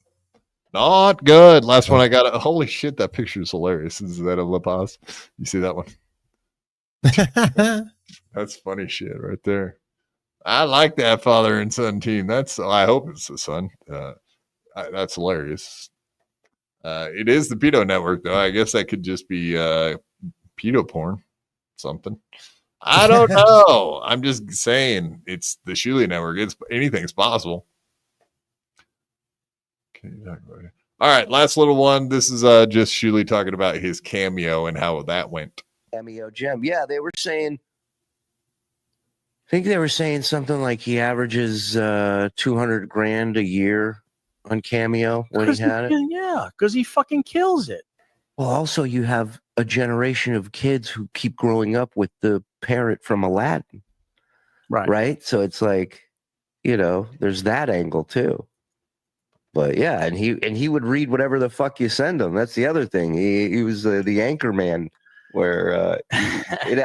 Not good. Last one I got. Holy shit, that picture is hilarious. Is that a La Paz? You see that one? That's funny shit right there. I like that father and son team. I hope it's the son. That's hilarious. It is the pedo network, though. I guess that could just be pedo porn, something. I don't know. I'm just saying it's the Shuley network. Anything's possible. All right, last little one. This is just Shuley talking about his cameo and how that went. Cameo gem. Yeah, they were saying. I think they were saying something like he averages $200,000 a year on Cameo when he had it. Yeah, because he fucking kills it. Well, also you have a generation of kids who keep growing up with the parrot from Aladdin. Right. So it's like, there's that angle too. But yeah, and he would read whatever the fuck you send him. That's the other thing. He was the anchor man, where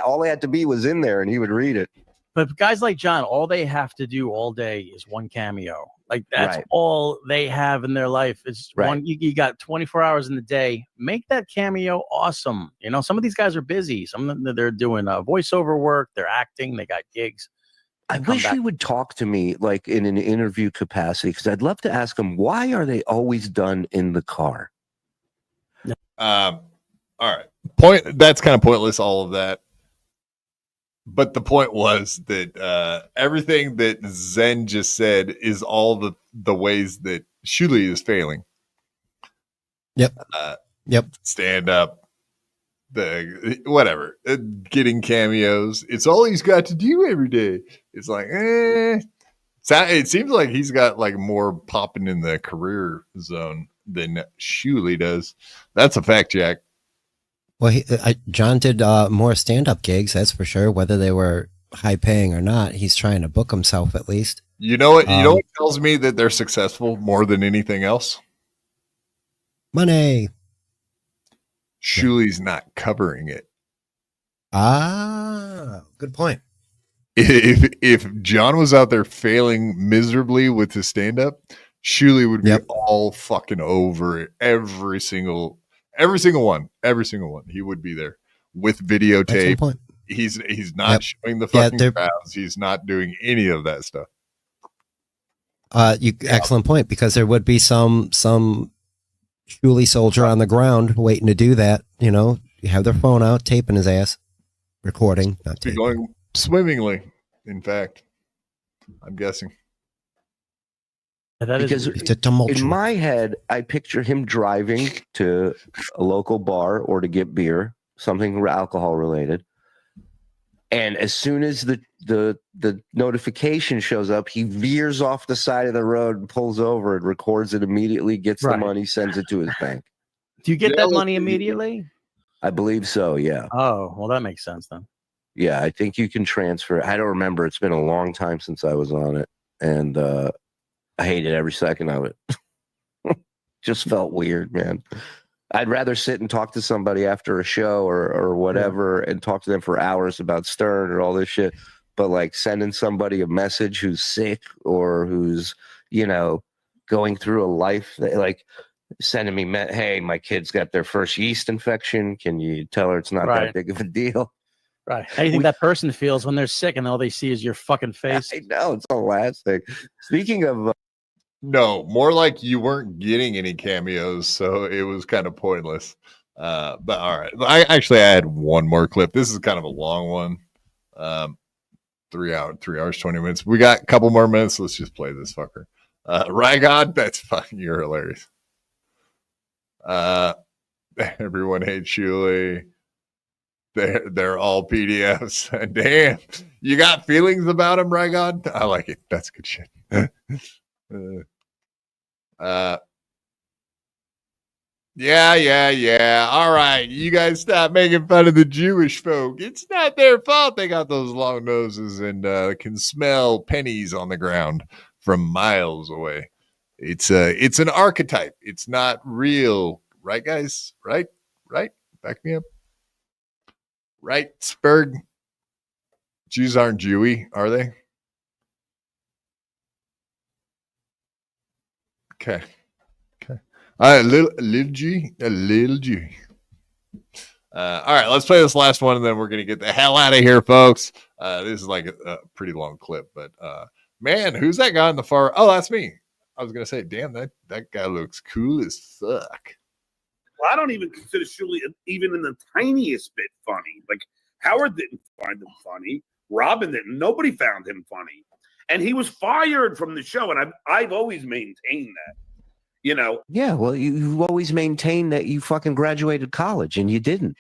all he had to be was in there, and he would read it. But guys like John, all they have to do all day is one cameo. Like that's Right. all they have in their life is one. You got 24 hours in the day. Make that cameo awesome. Some of these guys are busy. Some of them, they're doing voiceover work. They're acting. They got gigs. I wish he would talk to me like in an interview capacity, because I'd love to ask him, why are they always done in the car? All right. That's kind of pointless, all of that. But the point was that everything that Zen just said is all the ways that Shuli is failing. Yep. Stand up. Whatever, getting cameos. It's all he's got to do every day. It's like, it seems like he's got like more popping in the career zone than Shuli does. That's a fact, Jack. Well, John did more stand-up gigs, that's for sure. Whether they were high-paying or not, he's trying to book himself at least. You know what? You know what tells me that they're successful more than anything else? Money. Shuli's not covering it. Good point. If John was out there failing miserably with his stand-up, Shuli would be all fucking over it. Every single one. He would be there with videotape. He's not showing the fucking crowds. He's not doing any of that stuff. Excellent point, because there would be some Shuli soldier on the ground waiting to do that. You have their phone out, taping his ass, recording, not taping. Going swimmingly, in fact, I'm guessing. Because in my head, I picture him driving to a local bar or to get beer, something alcohol related. And as soon as the notification shows up, he veers off the side of the road and pulls over and records it immediately, gets the money, sends it to his bank. Do you get that money immediately? I believe so, yeah. Oh, well, that makes sense then. Yeah, I think you can transfer. I don't remember. It's been a long time since I was on it. And I hated every second of it. Just felt weird, man. I'd rather sit and talk to somebody after a show or whatever and talk to them for hours about Stern or all this shit. But like sending somebody a message who's sick or who's, going through a life that, like sending me, hey, my kid's got their first yeast infection. Can you tell her it's not that big of a deal? Right. How do you think that person feels when they're sick and all they see is your fucking face? I know. It's the last thing. Speaking of... No, more like you weren't getting any cameos, so it was kind of pointless. But all right. I had one more clip. This is kind of a long one. 3 hours, 20 minutes. We got a couple more minutes. Let's just play this fucker. Rygod, that's fine. You're hilarious. Everyone hates Shuli. They're all PDFs. Damn, you got feelings about him, Rygod? I like it. That's good shit. Yeah. All right, you guys stop making fun of the Jewish folk. It's not their fault they got those long noses and can smell pennies on the ground from miles away. It's an archetype. It's not real, right, guys? Right. Back me up. Right, Spurg. Jews aren't Jewy, are they? Okay. A little G. All right, let's play this last one, and then we're gonna get the hell out of here, folks. This is like a pretty long clip, but man, who's that guy in the far? Oh, that's me. I was gonna say, damn, that guy looks cool as fuck. Well, I don't even consider Shuli even in the tiniest bit funny. Like Howard didn't find him funny. Robin didn't. Nobody found him funny, and he was fired from the show. And I've always maintained that. Yeah, well, you've always maintained that you fucking graduated college, and you didn't.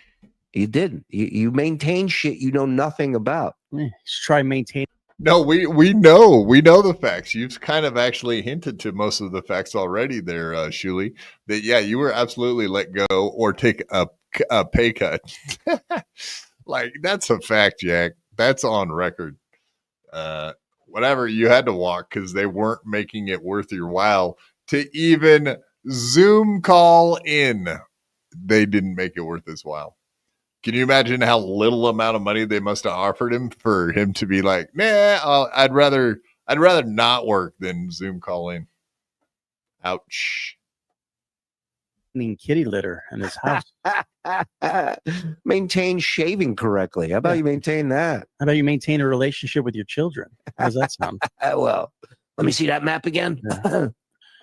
You maintain shit you know nothing about. Just try maintain. No, we know the facts. You've kind of actually hinted to most of the facts already there, Shuli, that yeah, you were absolutely let go or take a pay cut. Like, that's a fact, Jack. That's on record. Whatever, you had to walk because they weren't making it worth your while to even Zoom call in. They didn't make it worth his while. Can you imagine how little amount of money they must have offered him for him to be like, nah, I'd rather not work than Zoom call in. Ouch. Kitty litter in his house. Maintain shaving correctly. How about you maintain that? How about you maintain a relationship with your children? How does that sound? Well, let me see that map again.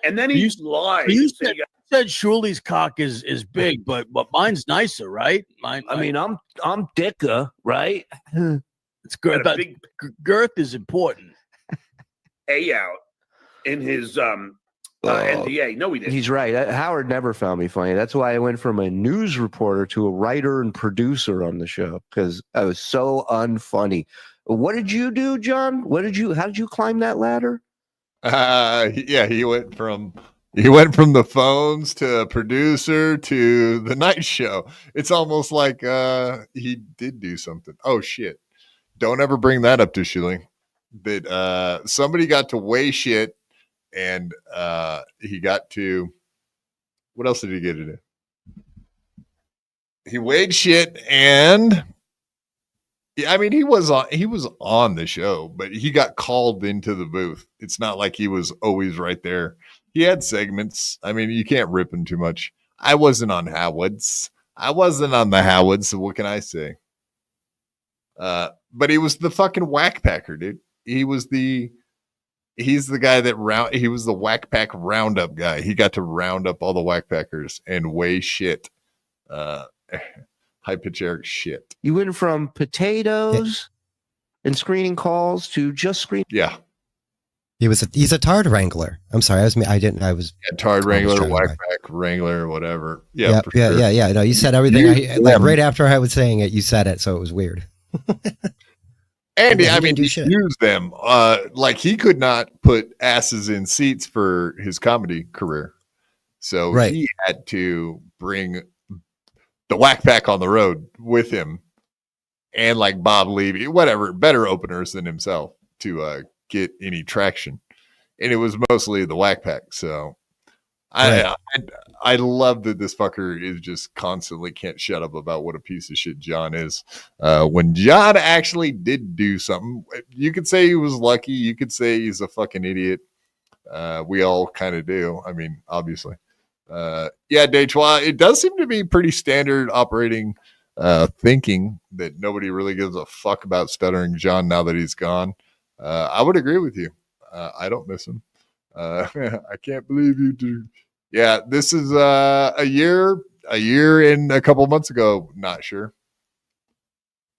And then he lied. You said Shuli's cock is big, but mine's nicer, right? I mean, I'm thicker, right? It's good, but girth is important. A out in his NDA. No, he didn't. He's right. Howard never found me funny. That's why I went from a news reporter to a writer and producer on the show, because I was so unfunny. What did you do, John? How did you climb that ladder? Yeah, he went from the phones to producer to the night show. It's almost like he did do something. Oh shit. Don't ever bring that up to Shilling. That somebody got to weigh shit. And he got to, what else did he get to do? He weighed shit, and I mean he was on the show, but he got called into the booth. It's not like he was always right there. He had segments. I mean, you can't rip him too much. I wasn't on Howard's. I wasn't on the Howard's, so what can I say? But he was the fucking whack packer, dude. He's the guy he was the whack pack roundup guy. He got to round up all the whack packers and weigh shit. High pitch Eric shit. You went from potatoes and screening calls to just screen. Yeah. He's a tard wrangler. I'm sorry. Tard wrangler, whack pack wrangler, whatever. Yeah. Yeah. No, you said everything. Right after I was saying it, you said it. So it was weird. And I mean, he used them. Like he could not put asses in seats for his comedy career. So he had to bring the whack pack on the road with him and like Bob Levy, whatever, better openers than himself to get any traction. And it was mostly the whack pack. So I love that this fucker is just constantly can't shut up about what a piece of shit John is. When John actually did do something, you could say he was lucky. You could say he's a fucking idiot. We all kind of do. I mean, obviously. Detroit, it does seem to be pretty standard operating thinking that nobody really gives a fuck about Stuttering John now that he's gone. I would agree with you. I don't miss him. I can't believe you do. Yeah, this is a year and a couple months ago. Not sure.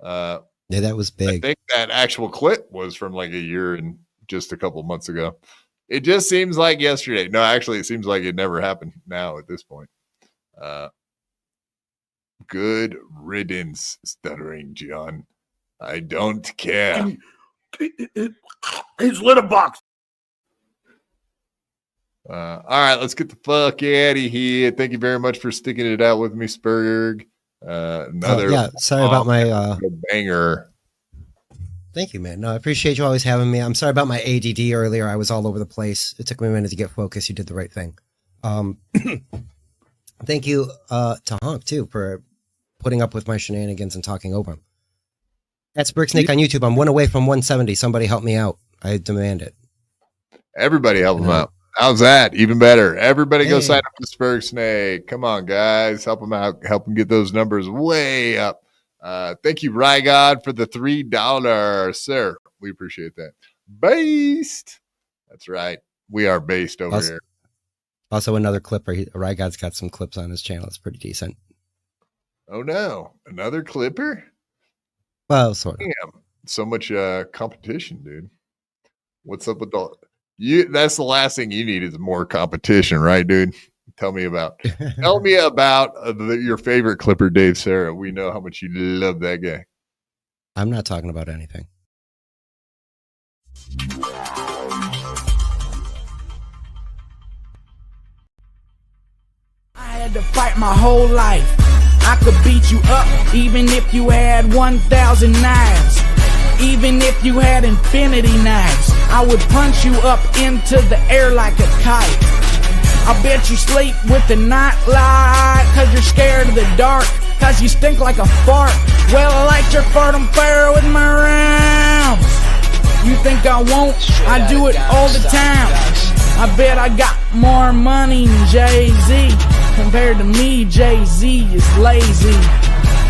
Yeah, that was big. I think that actual clip was from like a year and just a couple months ago. It just seems like yesterday. No, actually, it seems like it never happened now at this point. Good riddance, Stuttering John. I don't care. His litter box. All right, let's get the fuck out of here. Thank you very much for sticking it out with me, Spurg. Sorry about my banger. Thank you, man. No, I appreciate you always having me. I'm sorry about my ADD earlier. I was all over the place. It took me a minute to get focused. You did the right thing. Thank you to Honk too for putting up with my shenanigans and talking over him. That's Brick Snake on YouTube. I'm one away from 170. Somebody help me out. I demand it. Everybody help him out. How's that? Even better. Everybody go sign up to Spurg Snake. Come on, guys. Help him out. Help him get those numbers way up. Thank you, Rygod, for the $3, sir. We appreciate that. Based. That's right. We are based over here. Also, another clipper. Rygod's got some clips on his channel. It's pretty decent. Oh, no. Another clipper? Well, sort of. Damn. So much competition, dude. What's up with all... That's the last thing you need is more competition, right, dude? Tell me about your favorite clipper, Dave Sarah. We know how much you love that guy. I'm not talking about anything. I had to fight my whole life. I could beat you up even if you had 1,000 knives. Even if you had infinity knives, I would punch you up into the air like a kite. I bet you sleep with the night light, cause you're scared of the dark, cause you stink like a fart. Well, I light your fart on fire with my rhymes. You think I won't? I do it all the time. I bet I got more money than Jay-Z. Compared to me, Jay-Z is lazy.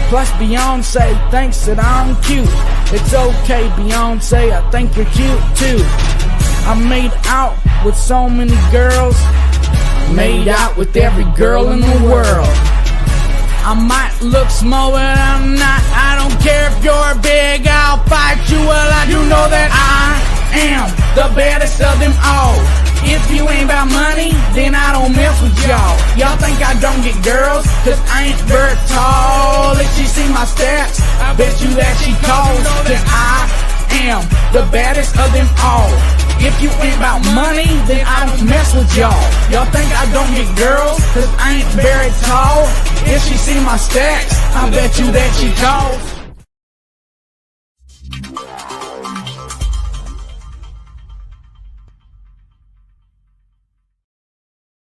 Plus Beyonce thinks that I'm cute. It's okay, Beyonce, I think you're cute too. I made out with so many girls, made out with every girl in the world. I might look small, but I'm not. I don't care if you're big, I'll fight you. Well, I do know that I am the baddest of them all. If you ain't about money, then I don't mess with y'all. Y'all think I don't get girls, cause I ain't very tall. If she see my stats, I bet you that she calls. Cause I am the baddest of them all. If you ain't about money, then I don't mess with y'all. Y'all think I don't get girls, cause I ain't very tall. If she see my stacks, I bet you that she calls.